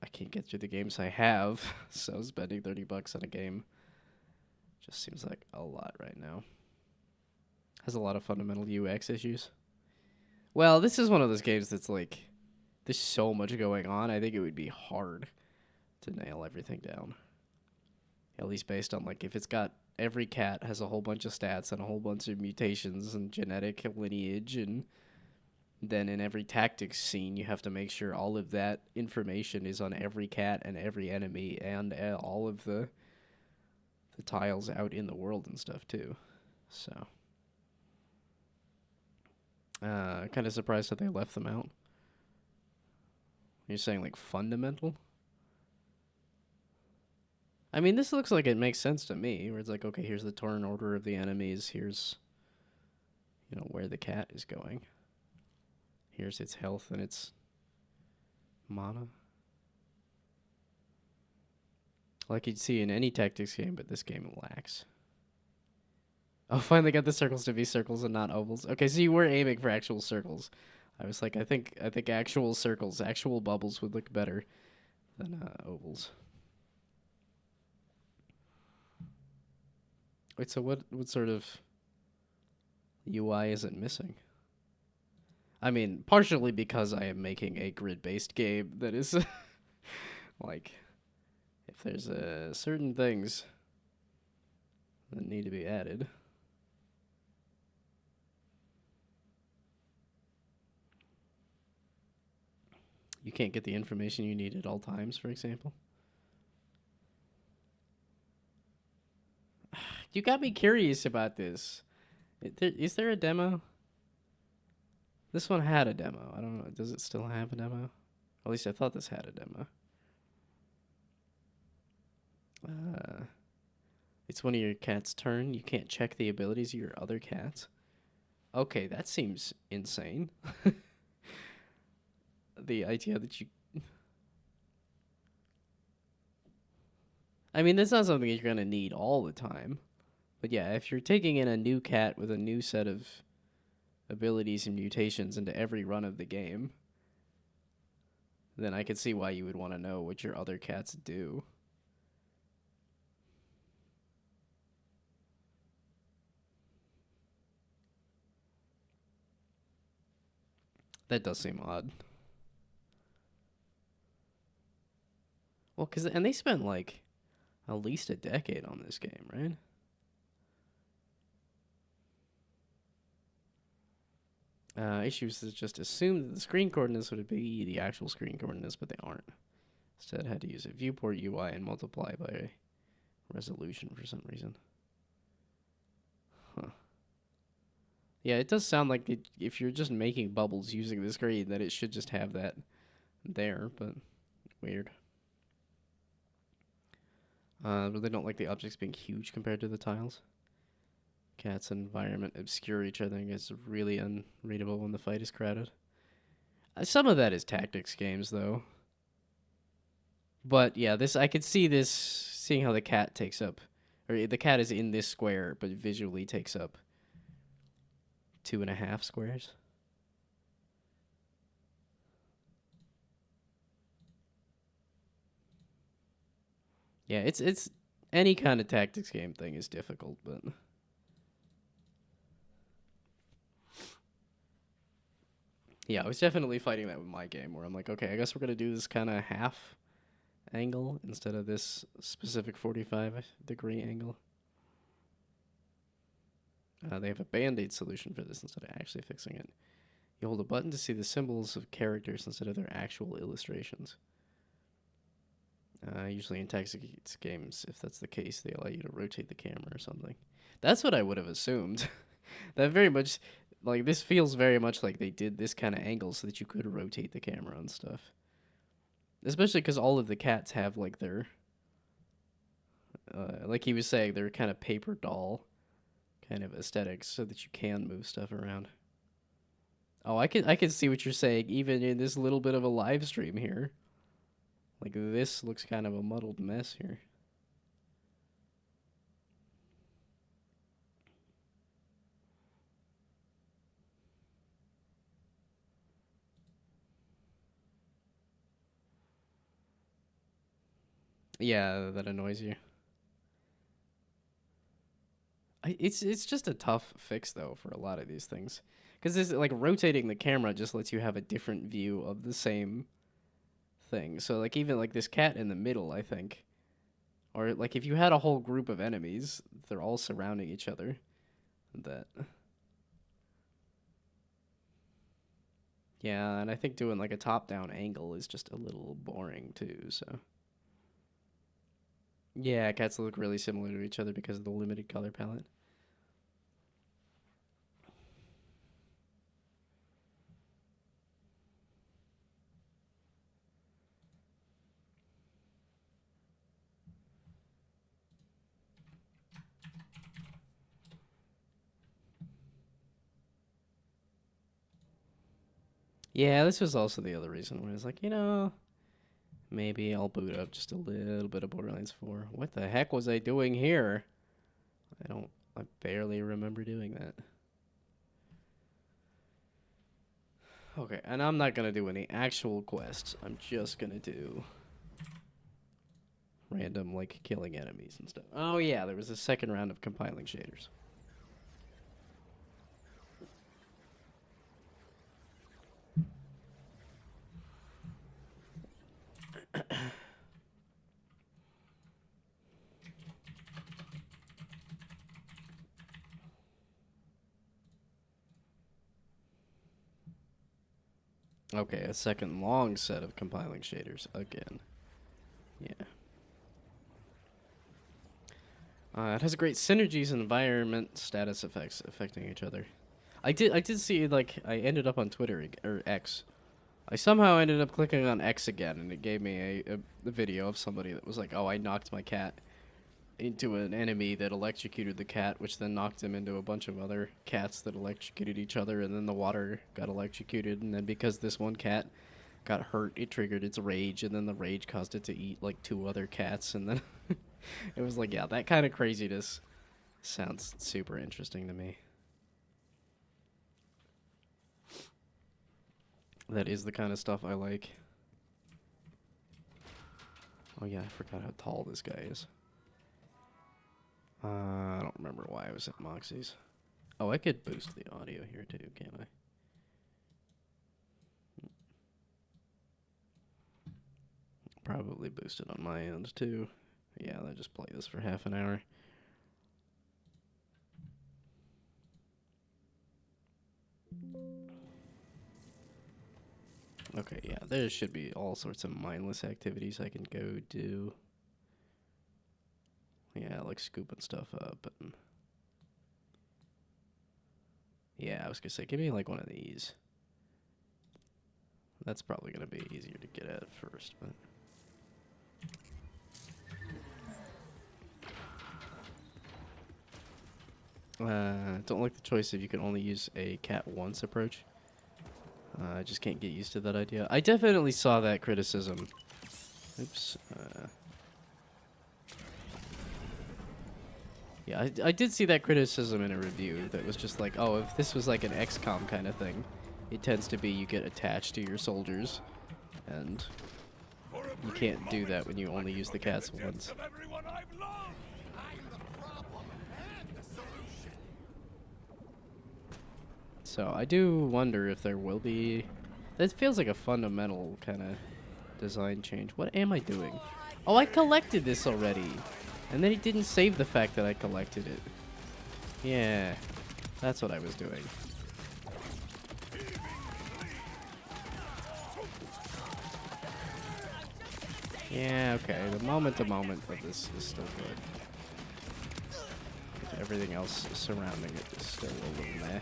can't get through the games I have, so spending $30 on a game just seems like a lot right now. Has a lot of fundamental UX issues. Well, this is one of those games that's like, there's so much going on. I think it would be hard to nail everything down. At least based on like, if it's got every cat has a whole bunch of stats and a whole bunch of mutations and genetic lineage, and then in every tactics scene you have to make sure all of that information is on every cat and every enemy and all of the tiles out in the world and stuff too. So kind of surprised that they left them out. You're saying like fundamental? I mean, this looks like it makes sense to me, where it's like, okay, here's the turn order of the enemies, here's, you know, where the cat is going. Here's its health and its mana. Like you'd see in any tactics game, but this game lacks. Oh, finally got the circles to be circles and not ovals. Okay, so you were aiming for actual circles. I was like, I think actual circles, actual bubbles would look better than ovals. Wait, so what sort of UI is it missing? I mean, partially because I am making a grid-based game that is like, if there's certain things that need to be added. You can't get the information you need at all times, for example. You got me curious about this. Is there a demo? This one had a demo. I don't know. Does it still have a demo? At least I thought this had a demo. It's one of your cat's turn. You can't check the abilities of your other cats. Okay, that seems insane. The idea that you... I mean, that's not something you're going to need all the time. But yeah, if you're taking in a new cat with a new set of abilities and mutations into every run of the game, then I could see why you would want to know what your other cats do. That does seem odd. Well, and they spent like at least a decade on this game, right? Issues is just assumed that the screen coordinates would be the actual screen coordinates, but they aren't. Instead, had to use a viewport UI and multiply by resolution for some reason. Huh. Yeah, it does sound like if you're just making bubbles using the screen, that it should just have that there, but weird. But they don't like the objects being huge compared to the tiles. Cat's environment obscure each other and gets really unreadable when the fight is crowded. Some of that is tactics games, though. But yeah, I could see this, seeing how the cat takes up, or the cat is in this square, but visually takes up 2.5 squares. Yeah, it's any kind of tactics game thing is difficult, but yeah, I was definitely fighting that with my game, where I'm like, okay, I guess we're gonna do this kind of half angle instead of this specific 45-degree angle. They have a band-aid solution for this instead of actually fixing it. You hold a button to see the symbols of characters instead of their actual illustrations. Usually in tactics games, if that's the case, they allow you to rotate the camera or something. That's what I would have assumed. That very much, like, this feels very much like they did this kind of angle so that you could rotate the camera and stuff. Especially because all of the cats have, like, their, like he was saying, they're kind of paper doll kind of aesthetics so that you can move stuff around. Oh, I can see what you're saying, even in this little bit of a live stream here. Like, this looks kind of a muddled mess here. Yeah, that annoys you. It's just a tough fix, though, for a lot of these things. Because this, like, rotating the camera just lets you have a different view of the same thing. So, like, even, like, this cat in the middle, I think. Or, like, if you had a whole group of enemies, they're all surrounding each other. That... Yeah, and I think doing, like, a top-down angle is just a little boring, too, so... Yeah, cats look really similar to each other because of the limited color palette. Yeah, this was also the other reason where I was like, maybe I'll boot up just a little bit of Borderlands 4. What the heck was I doing here? I barely remember doing that. Okay, and I'm not gonna do any actual quests. I'm just gonna do random, like, killing enemies and stuff. Oh yeah, there was a second round of compiling shaders. Okay, a second long set of compiling shaders again. Yeah. It has great synergies and environment status effects affecting each other. I did see, like, I ended up on Twitter, or X. I somehow ended up clicking on X again, and it gave me a video of somebody that was like, oh, I knocked my cat into an enemy that electrocuted the cat, which then knocked him into a bunch of other cats that electrocuted each other, and then the water got electrocuted, and then because this one cat got hurt, it triggered its rage, and then the rage caused it to eat, like, 2 other cats, and then it was like, yeah, that kind of craziness sounds super interesting to me. That is the kind of stuff I like. Oh yeah, I forgot how tall this guy is. I don't remember why I was at Moxie's. Oh, I could boost the audio here too, can't I? probably boost it on my end too. Yeah, I'll just play this for half an hour. Okay, yeah, there should be all sorts of mindless activities I can go do. Yeah, like scooping stuff up. And yeah, I was gonna say, give me like one of these. That's probably gonna be easier to get at first, but. Don't like the choice if you can only use a cat once approach. I just can't get used to that idea. I definitely saw that criticism. Oops. Yeah, I did see that criticism in a review that was just like, oh, if this was like an XCOM kind of thing, it tends to be you get attached to your soldiers, and you can't do that when you only use the cats once. So I do wonder if there will be... This feels like a fundamental kind of design change. What am I doing? Oh, I collected this already. And then it didn't save the fact that I collected it. Yeah, that's what I was doing. Yeah, okay, the moment of this is still good. Everything else surrounding it is still a little meh.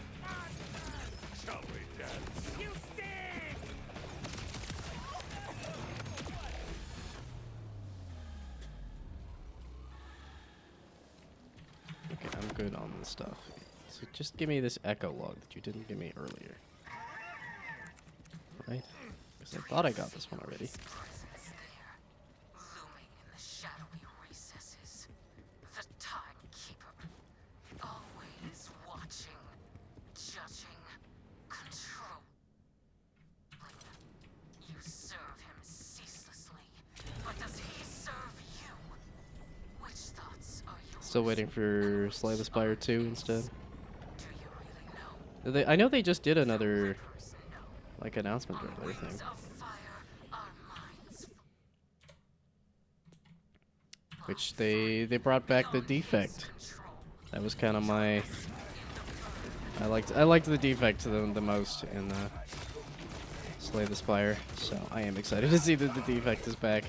Okay, I'm good on this stuff. So just give me this echo log that you didn't give me earlier. Right? Because I thought I got this one already. Looming in the shadowy recesses, the timekeeper, always watching, judging, controlling. You serve him ceaselessly, but does he serve you? Which thoughts are yours? Still waiting for Slay the Spire 2 instead. Do you really know? I know they just did another like announcement or other thing. Which they brought back the defect. That was kind of my... I liked the defect the most in Slay the Spire, so I am excited to see that the defect is back.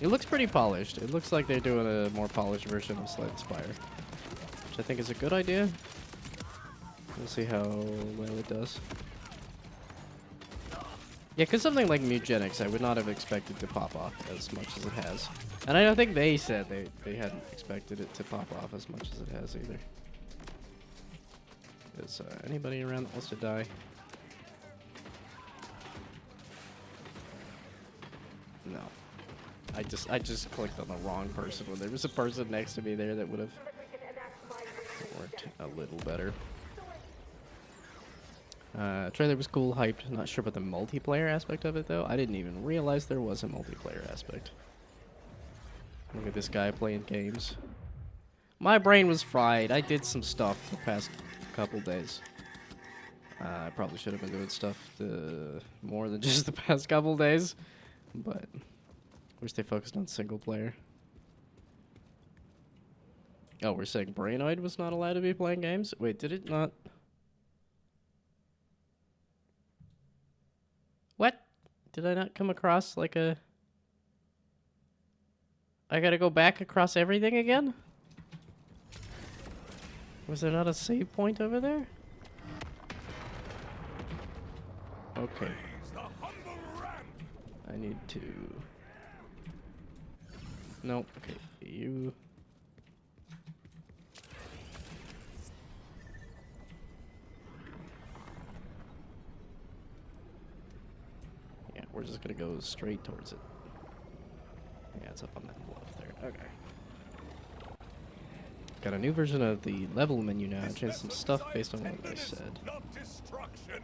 It looks pretty polished. It looks like they're doing a more polished version of Slay the Spire, which I think is a good idea. We'll see how well it does. Yeah, because something like Mutagenics, I would not have expected to pop off as much as it has. And I don't think they said they hadn't expected it to pop off as much as it has either. Is anybody around that wants to die? No. I just clicked on the wrong person when there was a person next to me there that would have worked a little better. Trailer was cool, hyped. Not sure about the multiplayer aspect of it though. I didn't even realize there was a multiplayer aspect. Look at this guy playing games. My brain was fried. I did some stuff the past couple days. I probably should have been doing stuff more than just the past couple days, but wish they focused on single player. Oh, we're saying Brainoid was not allowed to be playing games? Wait, did it not? What? Did I not come across like a... I gotta go back across everything again? Was there not a save point over there? Okay. I need to... Nope. Okay, you... Yeah, we're just gonna go straight towards it. Yeah, it's up on that bluff there. Okay. Got a new version of the level menu now. Changed some stuff based on what I said.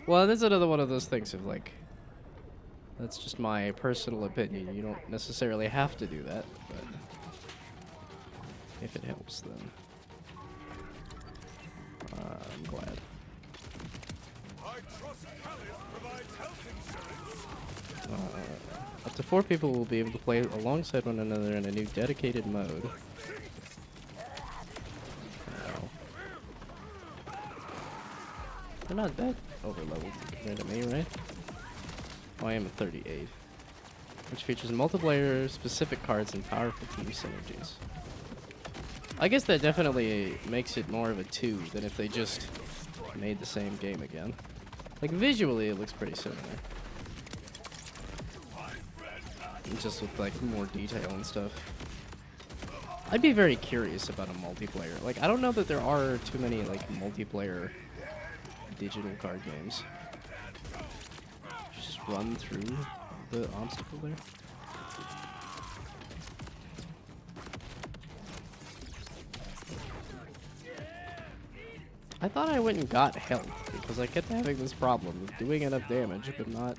Well, this is another one of those things of like... That's just my personal opinion. You don't necessarily have to do that, but... If it helps, then... I'm glad. Up to 4 people will be able to play alongside one another in a new dedicated mode. Wow. They're not that over-leveled compared to me, right? Oh, I am at 38. Which features multiplayer-specific cards and powerful team synergies. I guess that definitely makes it more of a 2 than if they just made the same game again. Like, visually, it looks pretty similar. Just with, like, more detail and stuff. I'd be very curious about a multiplayer. Like, I don't know that there are too many, like, multiplayer digital card games. Just run through the obstacle there. I thought I went and got health because I kept having this problem of doing enough damage but not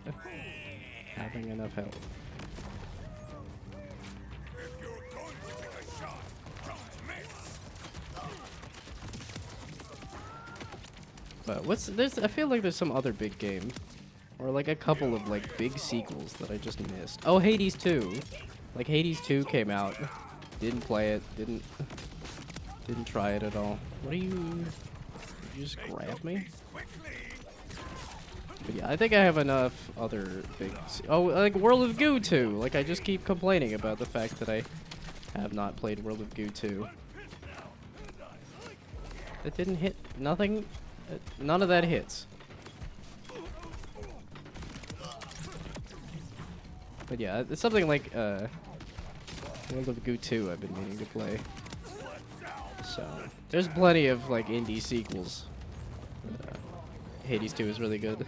having enough health. But I feel like there's some other big game. Or like a couple of like big sequels that I just missed. Oh, Hades 2. Like Hades 2 came out. Didn't play it. Didn't try it at all. What are you... Did you just grab me? But yeah, I think I have enough other big... Oh, like World of Goo 2. Like I just keep complaining about the fact that I have not played World of Goo 2. It didn't hit. Nothing... None of that hits. But yeah, it's something like World of Goo 2 I've been meaning to play. So there's plenty of like indie sequels. Hades 2 is really good.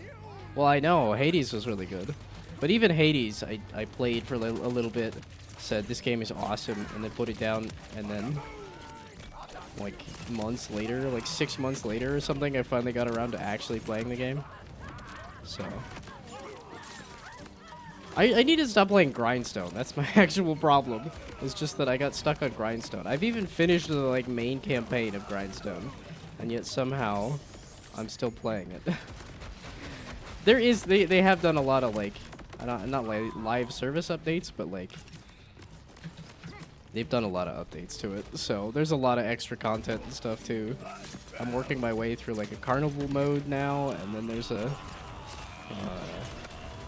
Well, I know Hades was really good, but even Hades I played for a little bit, said this game is awesome, and then put it down, and then like months later, like 6 months later or something, I finally got around to actually playing the game. So I need to stop playing Grindstone. That's my actual problem. It's just that I got stuck on Grindstone. I've even finished the like main campaign of Grindstone, and yet somehow I'm still playing it. They have done a lot of like not like live service updates, but like they've done a lot of updates to it. So there's a lot of extra content and stuff too. I'm working my way through like a carnival mode now, and then there's a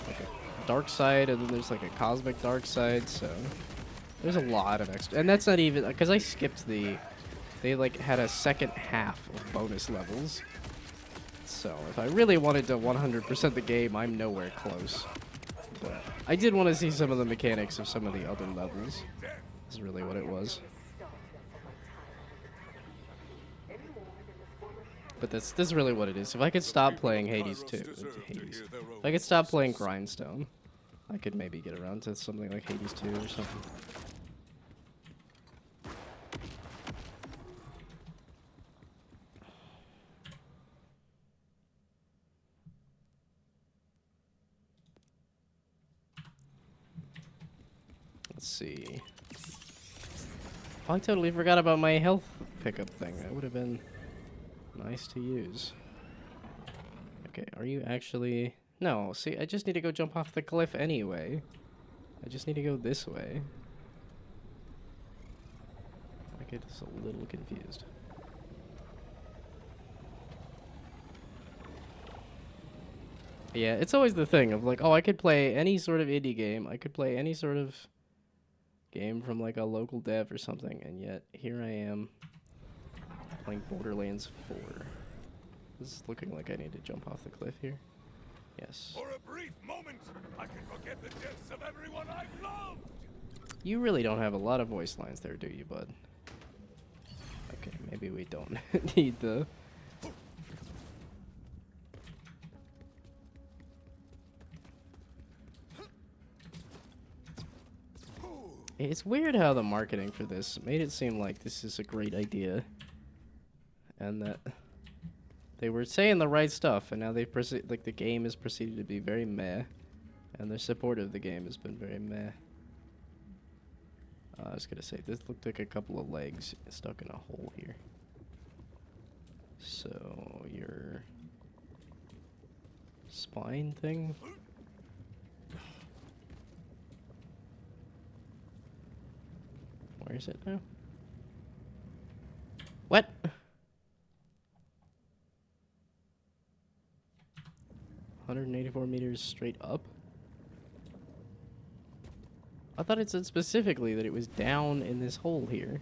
like a dark side, and then there's like a cosmic dark side. So there's a lot of extra, and that's not even because I skipped they like had a second half of bonus levels. So if I really wanted to 100% the game, I'm nowhere close. But I did want to see some of the mechanics of some of the other levels. Is really what it was. But this is really what it is. If I could stop playing Hades 2, if I could stop playing Grindstone, I could maybe get around to something like Hades 2 or something. Let's see. Oh, I totally forgot about my health pickup thing. That would have been nice to use. Okay, are you actually... No, see, I just need to go jump off the cliff anyway. I just need to go this way. I get just a little confused. Yeah, it's always the thing of like, oh, I could play any sort of indie game. I could play any sort of game from like a local dev or something, and yet here I am playing Borderlands 4. This is looking like I need to jump off the cliff here. Yes. For a brief moment, I can forget the deaths of everyone I've loved. You really don't have a lot of voice lines there, do you, bud? Okay, maybe we don't need the... It's weird how the marketing for this made it seem like this is a great idea, and that they were saying the right stuff, and now they like the game has proceeded to be very meh, and their support of the game has been very meh. I was gonna say this looked like a couple of legs stuck in a hole here. So you're spine thing. Where is it now? What? 184 meters straight up? I thought it said specifically that it was down in this hole here.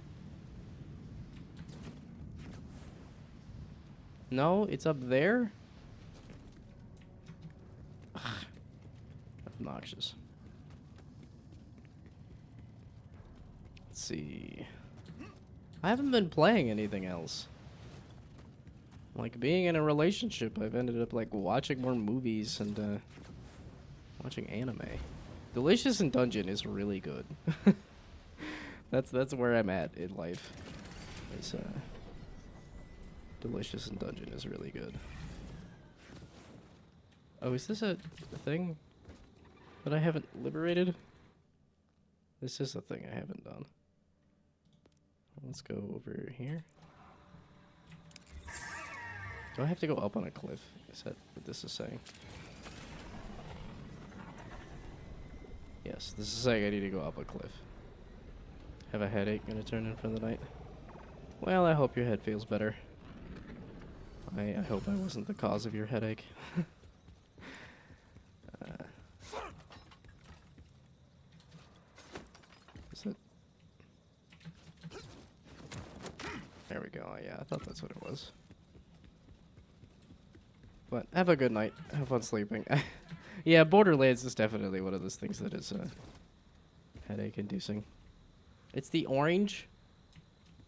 No, it's up there? Ugh. Obnoxious. Let's see. I haven't been playing anything else. Like, being in a relationship, I've ended up, like, watching more movies and, watching anime. Delicious in Dungeon is really good. That's where I'm at in life. Is, Delicious in Dungeon is really good. Oh, is this a thing that I haven't liberated? This is a thing I haven't done. Let's go over here. Do I have to go up on a cliff? Is that what this is saying? Yes, this is saying I need to go up a cliff. Have a headache, gonna turn in for the night? Well, I hope your head feels better. I hope I wasn't the cause of your headache. Is it? There we go. Yeah, I thought that's what it was. But have a good night. Have fun sleeping. Yeah, Borderlands is definitely one of those things that is headache-inducing. It's the orange?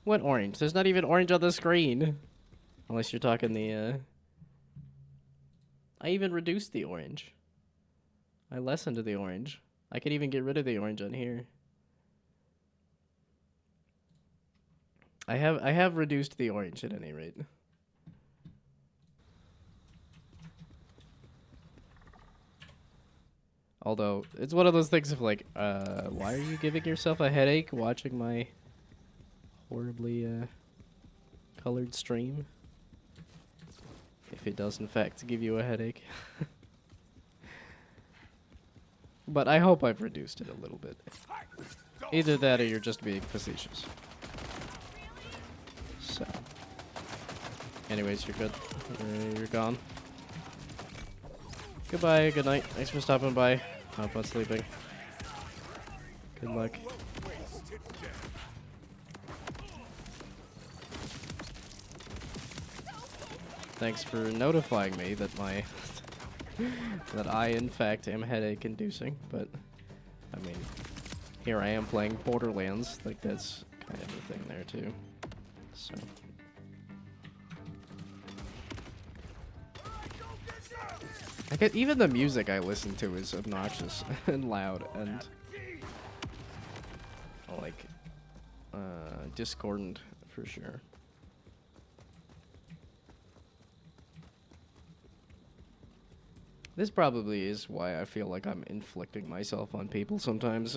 What orange? There's not even orange on the screen. Unless you're talking the, I even reduced the orange. I lessened the orange. I could even get rid of the orange on here. I have reduced the orange at any rate. Although, it's one of those things of like, why are you giving yourself a headache watching my horribly, colored stream? If it does in fact give you a headache. But I hope I've reduced it a little bit. Either that or you're just being facetious. So. Anyways, you're good. You're gone. Goodbye, good night. Thanks for stopping by. Have fun sleeping. Good luck. Thanks for notifying me that my that I in fact am headache inducing, but I mean here I am playing Borderlands, like that's kind of a thing there too. So I get even the music I listen to is obnoxious and loud and like discordant for sure. This probably is why I feel like I'm inflicting myself on people sometimes.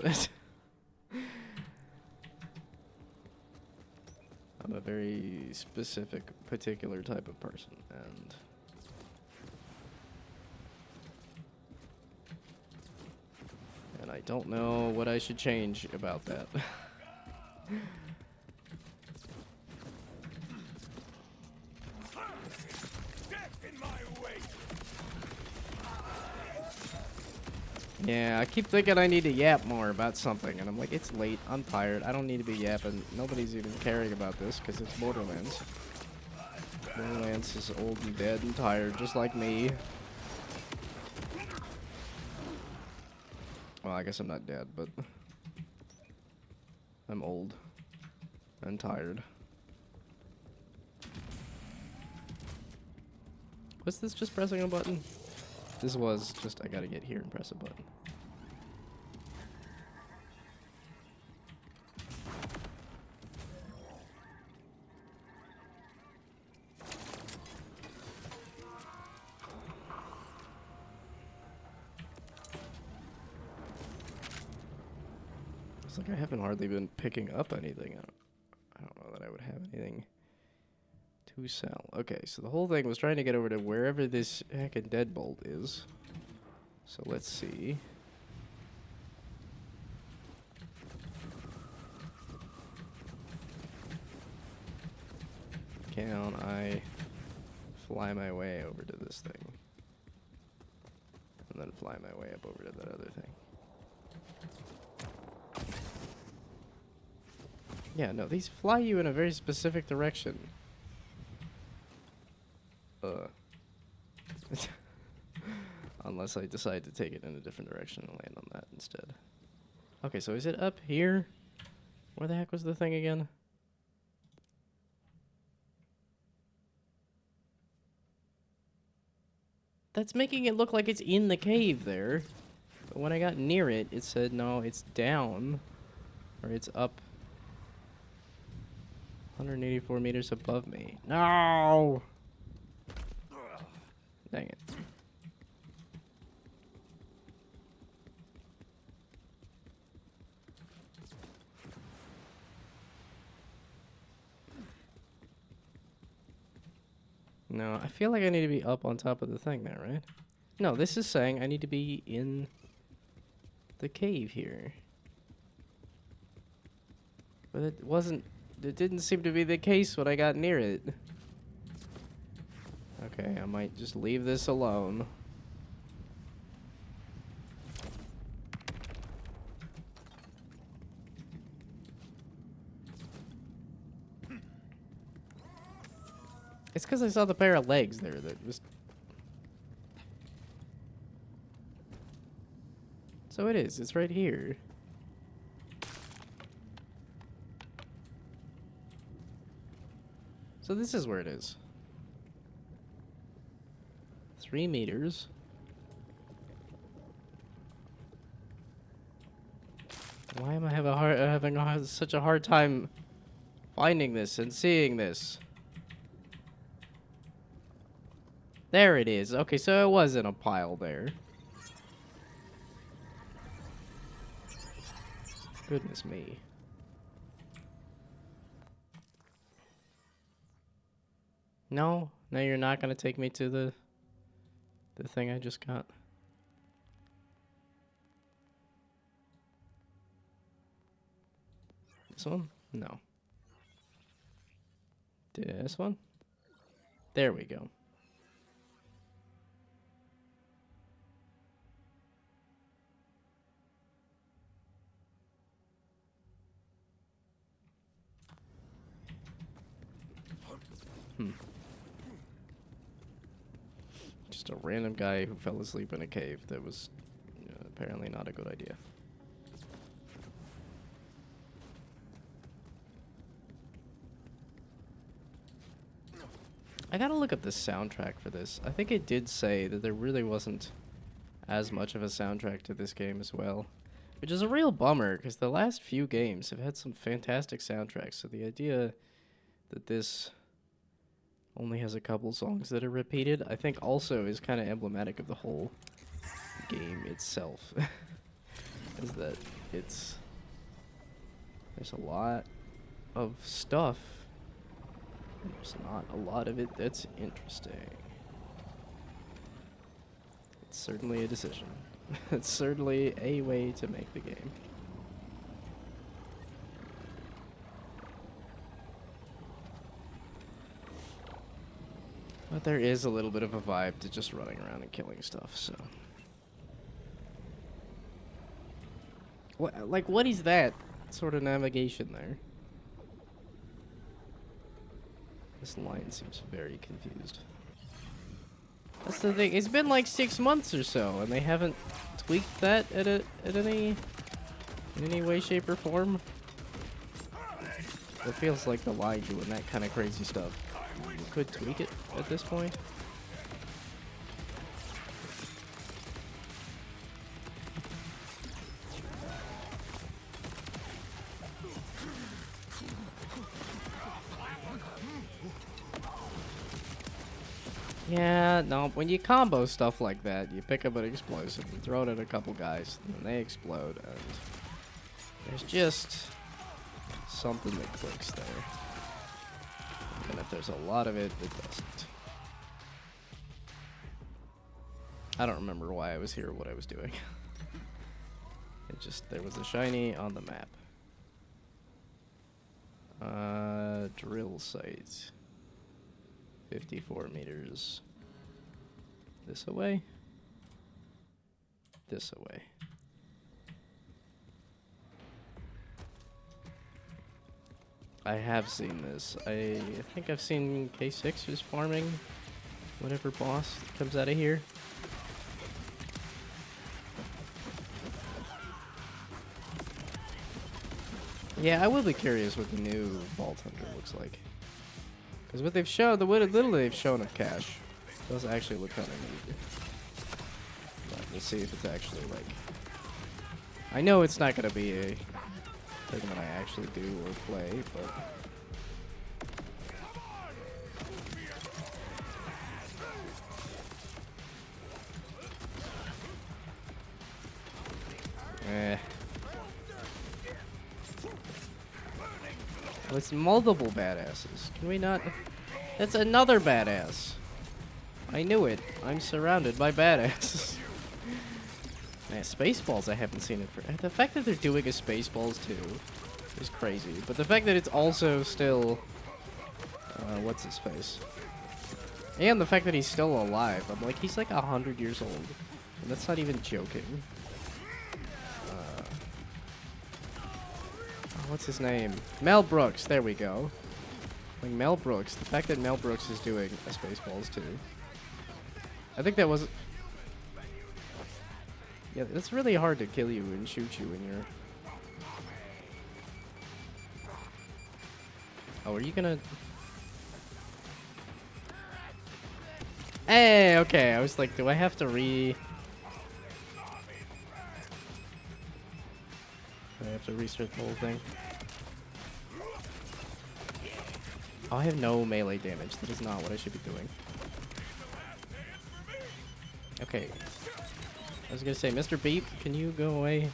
I'm a very specific, particular type of person, and I don't know what I should change about that. Yeah, I keep thinking I need to yap more about something, and I'm like, it's late, I'm tired, I don't need to be yapping. Nobody's even caring about this, because it's Borderlands. Borderlands is old and dead and tired, just like me. Well, I guess I'm not dead, but I'm old and tired. Was this just pressing a button? This was just, I gotta get here and press a button. It's like I haven't hardly been picking up anything. I don't know that I would have anything to To sell. Okay, so the whole thing was trying to get over to wherever this heckin' deadbolt is. So let's see. Can I fly my way over to this thing? And then fly my way up over to that other thing. Yeah, no, these fly you in a very specific direction. Unless I decide to take it in a different direction and land on that instead. Okay, so is it up here? Where the heck was the thing again? That's making it look like it's in the cave there. But when I got near it, it said, no, it's down. Or it's up 184 meters above me. No! Dang it. No, I feel like I need to be up on top of the thing there, right? No, this is saying I need to be in the cave here. But it wasn't... It didn't seem to be the case when I got near it. Okay, I might just leave this alone. It's because I saw the pair of legs there that was... So it is. It's right here. So this is where it is. 3 meters. Why am I having such a hard time finding this and seeing this? There it is. Okay, so it was in a pile there. Goodness me. No, you're not gonna take me to the thing I just got. This one? No. This one? There we go. Just a random guy who fell asleep in a cave. That was apparently not a good idea. I gotta look up the soundtrack for this. I think it did say that there really wasn't as much of a soundtrack to this game as well. Which is a real bummer, because the last few games have had some fantastic soundtracks. So the idea that this only has a couple songs that are repeated, I think also is kind of emblematic of the whole game itself. Is that there's a lot of stuff. There's not a lot of it that's interesting. It's certainly a decision. It's certainly a way to make the game. But there is a little bit of a vibe to just running around and killing stuff, so. What is that sort of navigation there? This line seems very confused. That's the thing. It's been like 6 months or so, and they haven't tweaked that in any way, shape, or form. It feels like the line doing that kind of crazy stuff. You could tweak it at this point. Yeah, no, when you combo stuff like that, you pick up an explosive and throw it at a couple guys, and they explode, and there's just something that clicks there. And if there's a lot of it that doesn't. I don't remember why I was here or what I was doing. It just, there was a shiny on the map. Drill site. 54 meters. This away? This away. I have seen this. I think I've seen K6 who's farming whatever boss comes out of here. Yeah, I will be curious what the new Vault Hunter looks like. Because what they've shown, the little they've shown of Cash, does actually look kind of neat. But we'll see if it's actually like... I know it's not going to be a thing that I actually do or play, but... Well, it's multiple badasses. Can we not? That's another badass. I knew it. I'm surrounded by badasses. Man, Spaceballs I haven't seen it for. The fact that they're doing a Spaceballs too is crazy. But the fact that it's also still... what's his face? And the fact that he's still alive. I'm like, he's like 100 years old. And that's not even joking. What's his name? Mel Brooks. There we go. Like Mel Brooks. The fact that Mel Brooks is doing a Spaceballs too. I think that was... Yeah, it's really hard to kill you and shoot you when you're... Oh, are you gonna... Hey, okay. I was like, do I have to Do I have to restart the whole thing? Oh, I have no melee damage. That is not what I should be doing. Okay. I was gonna say, Mr. Beep, can you go away?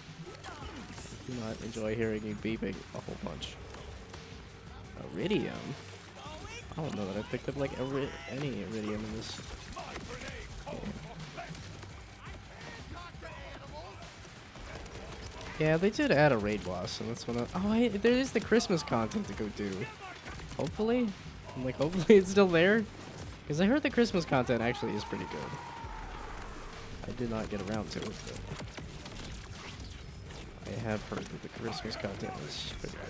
I do not enjoy hearing you beeping a whole bunch. Iridium? I don't know that I picked up like any iridium in this game. Yeah, they did add a raid boss, so that's what I... Oh, there is the Christmas content to go do. Hopefully? I'm like, hopefully it's still there? Because I heard the Christmas content actually is pretty good. I did not get around to it, but... I have heard that the Christmas content is pretty good.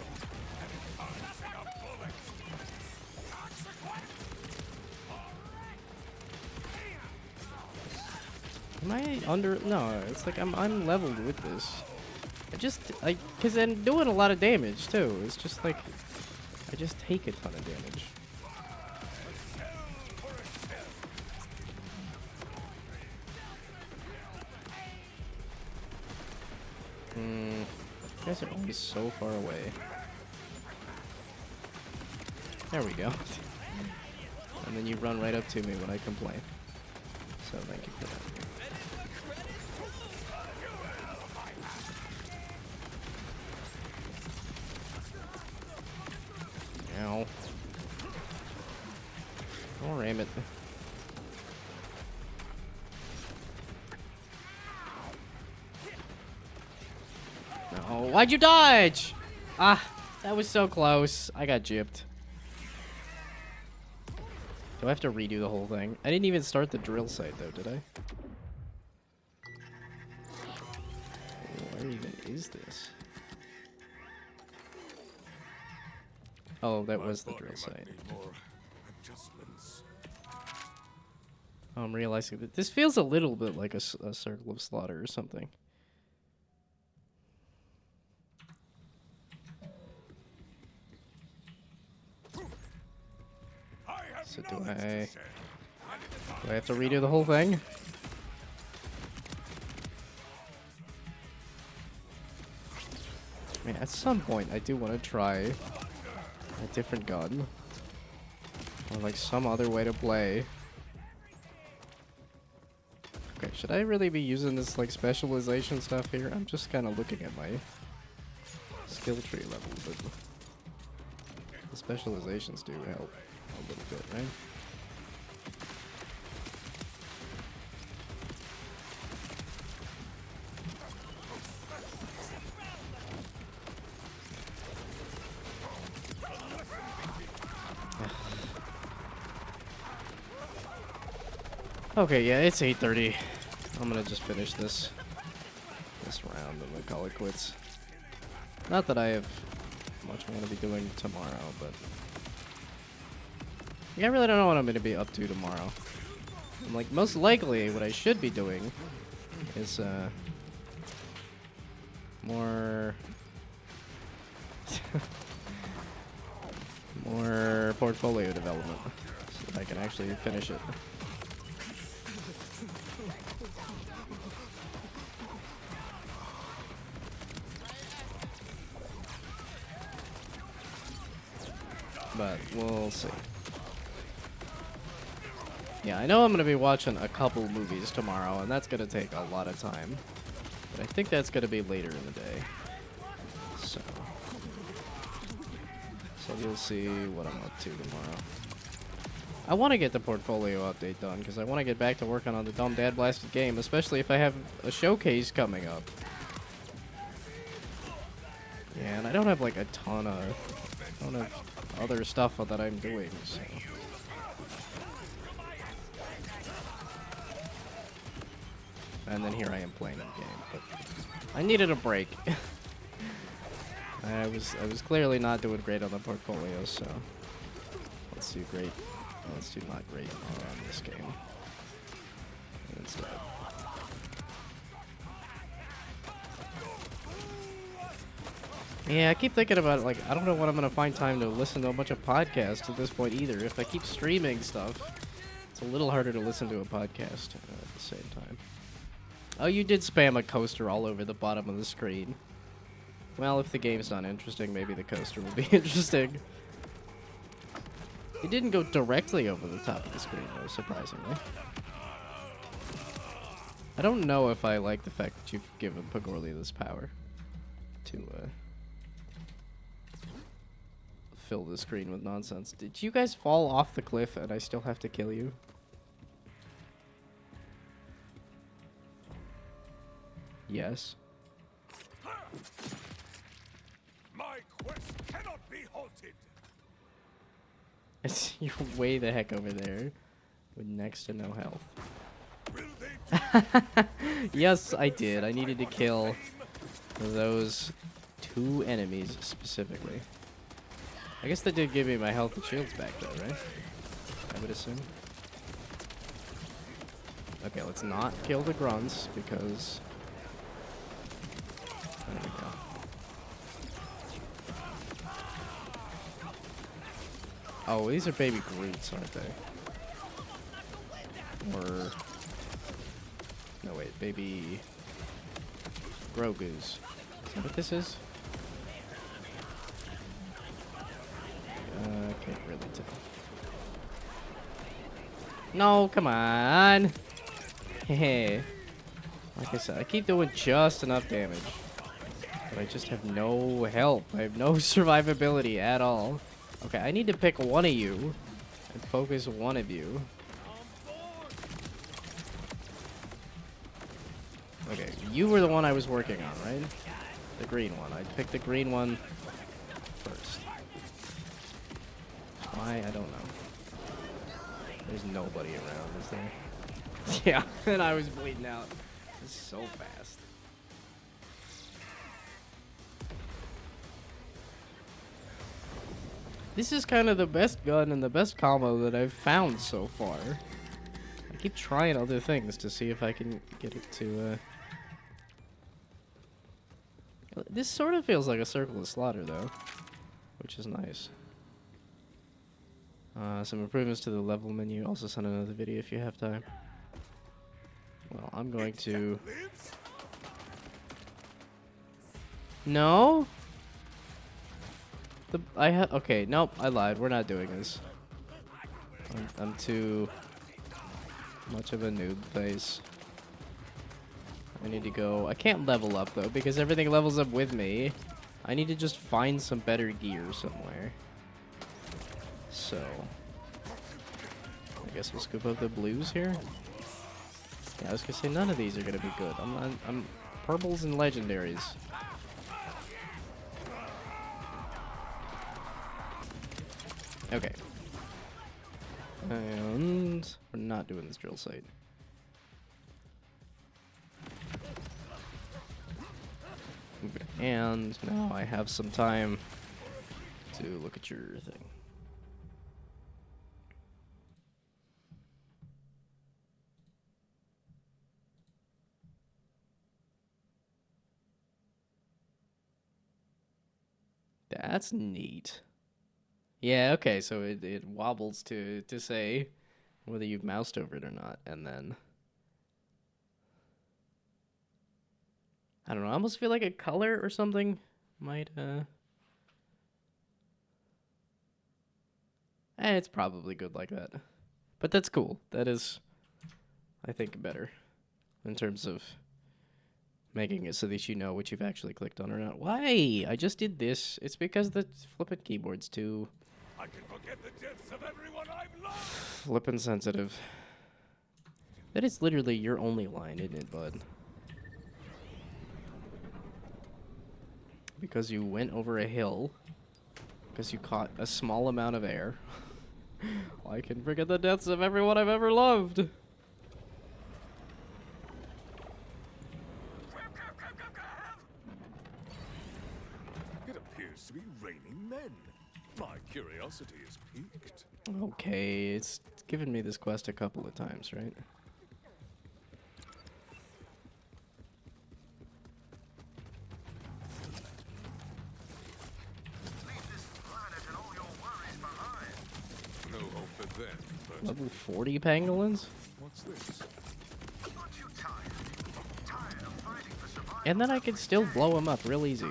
Am I under... No, it's like I'm leveled with this. Because I'm doing a lot of damage, too. It's just like, I just take a ton of damage. You guys are always so far away. There we go. And then you run right up to me when I complain. So thank you for that. Ow. Oh, ram it. No, why'd you dodge? Ah, that was so close. I got gypped. Do I have to redo the whole thing? I didn't even start the drill site though, did I? Where even is this? Oh, that was the drill site. Oh, I'm realizing that this feels a little bit like a circle of slaughter or something. So do I have to redo the whole thing? I mean, at some point, I do want to try a different gun. Or like some other way to play. Okay, should I really be using this like specialization stuff here? I'm just kind of looking at my skill tree level, but the specializations do help. a little bit, right? Okay, yeah, it's 8:30. I'm gonna just finish this round and then call it quits. Not that I have much I'm gonna be doing tomorrow, but yeah, I really don't know what I'm gonna be up to tomorrow. I'm like, most likely what I should be doing is more more portfolio development so that I can actually finish it. But we'll see. Yeah, I know I'm going to be watching a couple movies tomorrow, and that's going to take a lot of time. But I think that's going to be later in the day. So we'll see what I'm up to tomorrow. I want to get the portfolio update done, because I want to get back to working on the Dumb Dad Blasted game, especially if I have a showcase coming up. Yeah, and I don't have like a ton of other stuff that I'm doing, so. And then here I am playing the game, but I needed a break. I was clearly not doing great on the portfolio, so let's do great. Let's do not great on this game instead. Yeah, I keep thinking about it, like, I don't know when I'm going to find time to listen to a bunch of podcasts at this point either. If I keep streaming stuff, it's a little harder to listen to a podcast at the same time. Oh, you did spam a coaster all over the bottom of the screen. Well, if the game's not interesting, maybe the coaster will be interesting. It didn't go directly over the top of the screen, though, surprisingly. I don't know if I like the fact that you've given Pagorli this power to, fill the screen with nonsense. Did you guys fall off the cliff and I still have to kill you? Yes. My quest cannot be halted. You're way the heck over there with next to no health. Will they Yes, I did. I needed to kill those 2 enemies specifically. I guess that did give me my health and shields back though, right? I would assume. Okay, let's not kill the grunts because... There we go. Oh, these are baby Groots, aren't they? Or... No, wait, baby... Grogu's. Is that what this is? I can't really tell. No, come on! Hey. Like I said, I keep doing just enough damage. But I just have no help. I have no survivability at all. Okay, I need to pick one of you and focus one of you. Okay, you were the one I was working on, right? The green one. I picked the green one first. Why? I don't know. There's nobody around, is there? Yeah, and I was bleeding out. It's so fast. This is kind of the best gun and the best combo that I've found so far. I keep trying other things to see if I can get it to, This sort of feels like a Circle of Slaughter, though, which is nice. Some improvements to the level menu. Also send another video if you have time. Well, I'm going to... No? Okay, nope, I lied. We're not doing this. I'm too much of a noob face. I need to go... I can't level up, though, because everything levels up with me. I need to just find some better gear somewhere. So, guess we'll scoop up the blues here. Yeah, I was gonna say none of these are gonna be good. I'm purples and legendaries. Okay. And we're not doing this drill site. Okay. And now I have some time to look at your thing. That's neat. Yeah, okay, so it wobbles to say whether you've moused over it or not, and then I don't know, I almost feel like a color or something might it's probably good like that. But that's cool. That is, I think, better in terms of making it so that you know what you've actually clicked on or not. Why? I just did this. It's because the flippin' keyboard's too I can forget the deaths of everyone I've loved. flippin' sensitive. That is literally your only line, isn't it, bud? Because you went over a hill. Because you caught a small amount of air. I can forget the deaths of everyone I've ever loved. It appears to be raining men. My curiosity is piqued. Okay, it's given me this quest a couple of times, right? No hope for them, but Level 40 pangolins? what's this? And then I could still blow them up real easy.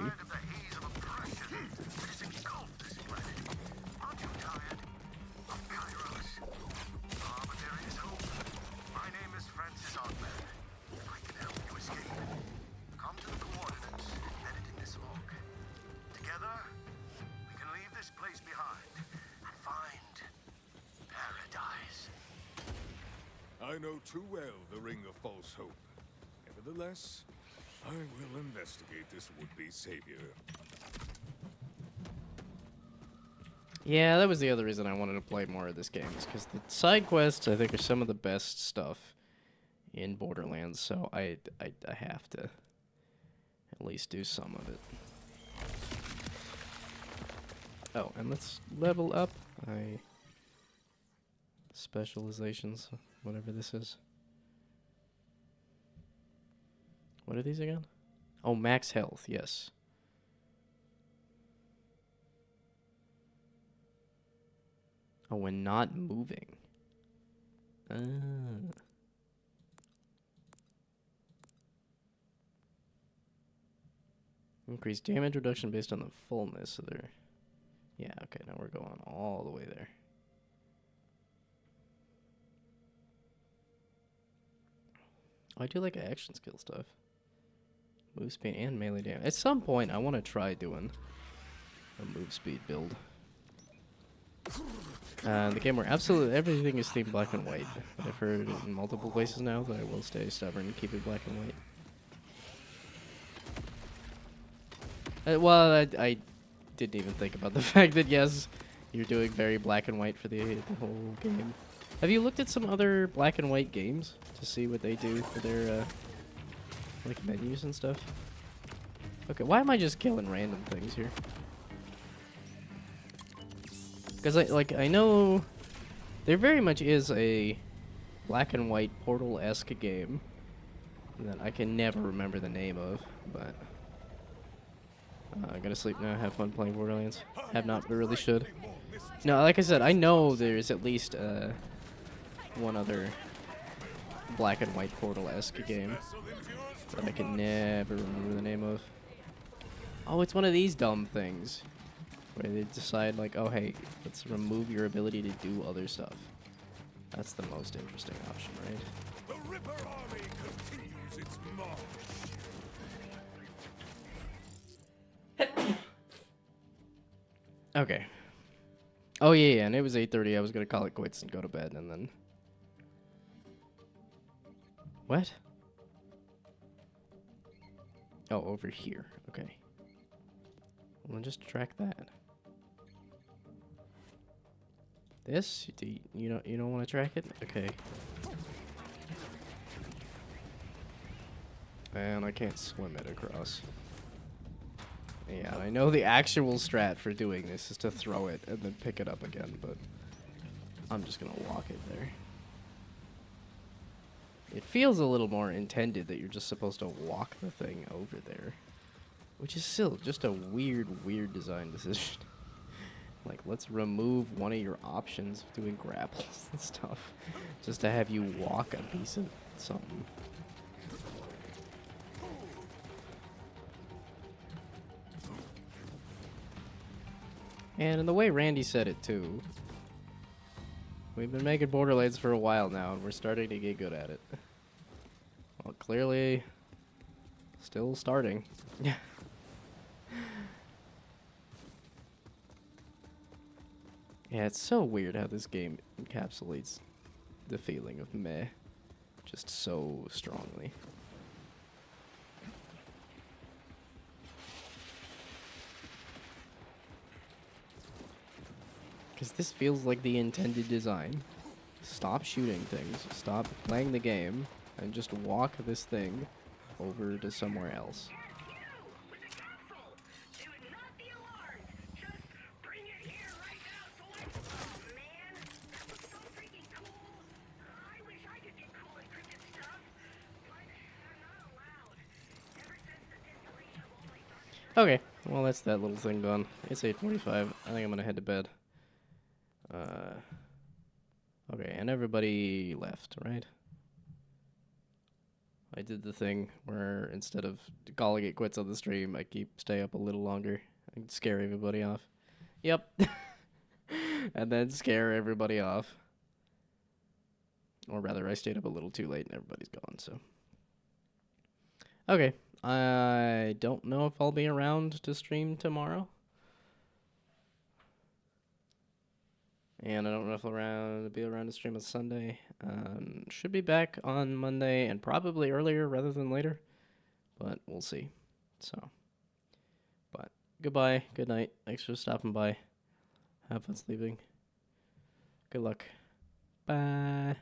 I know too well the ring of false hope. Nevertheless, I will investigate this would-be savior. Yeah, that was the other reason I wanted to play more of this game, is because the side quests, I think, are some of the best stuff in Borderlands, so I have to at least do some of it. Oh, and let's level up. Specializations, whatever this is. What are these again? Oh, max health, yes. Oh, when not moving. Ah. Increased damage reduction based on the fullness of their... Yeah, okay, now we're going all the way there. Oh, I do like action skill stuff. Move speed and melee damage. At some point, I want to try doing a move speed build. The game where absolutely everything is themed black and white. I've heard it in multiple places now, but I will stay stubborn and keep it black and white. Well, I didn't even think about the fact that, yes, you're doing very black and white for the whole game. Have you looked at some other black and white games to see what they do for their, like, menus and stuff? Okay, why am I just killing random things here? Because, I know there very much is a black and white Portal-esque game that I can never remember the name of, but... I gotta sleep now, have fun playing Borderlands. Have not, but really should. No, like I said, I know there's at least, one other black and white Portal-esque game that I can never remember the name of. Oh, it's one of these dumb things where they decide, like, oh, hey, let's remove your ability to do other stuff. That's the most interesting option, right? The Ripper Army continues its march. Okay. Oh, yeah, and it was 8:30. I was gonna call it quits and go to bed, and then What? Oh, over here. Okay. Well, then just track that. This? You don't want to track it? Okay. And I can't swim it across. Yeah, I know the actual strat for doing this is to throw it and then pick it up again, but I'm just gonna walk it there. It feels a little more intended that you're just supposed to walk the thing over there. Which is still just a weird design decision. Like, let's remove one of your options of doing grapples and stuff. Just to have you walk a piece of something. And in the way Randy said it, too. We've been making Borderlands for a while now, and we're starting to get good at it. Well, clearly, still starting. Yeah. Yeah, it's so weird how this game encapsulates the feeling of meh just so strongly. Because this feels like the intended design. Stop shooting things, stop playing the game, and just walk this thing over to somewhere else. Okay, well that's that little thing done. It's 8:45. I think I'm gonna head to bed. Okay, and everybody left, right? I did the thing where instead of calling it quits on the stream, I stay up a little longer and scare everybody off. Yep. And then scare everybody off. Or rather, I stayed up a little too late and everybody's gone, so. Okay, I don't know if I'll be around to stream tomorrow. And I don't know if I'll be around to stream on Sunday. Should be back on Monday and probably earlier rather than later. But we'll see. So. But goodbye. Good night. Thanks for stopping by. Have fun sleeping. Good luck. Bye.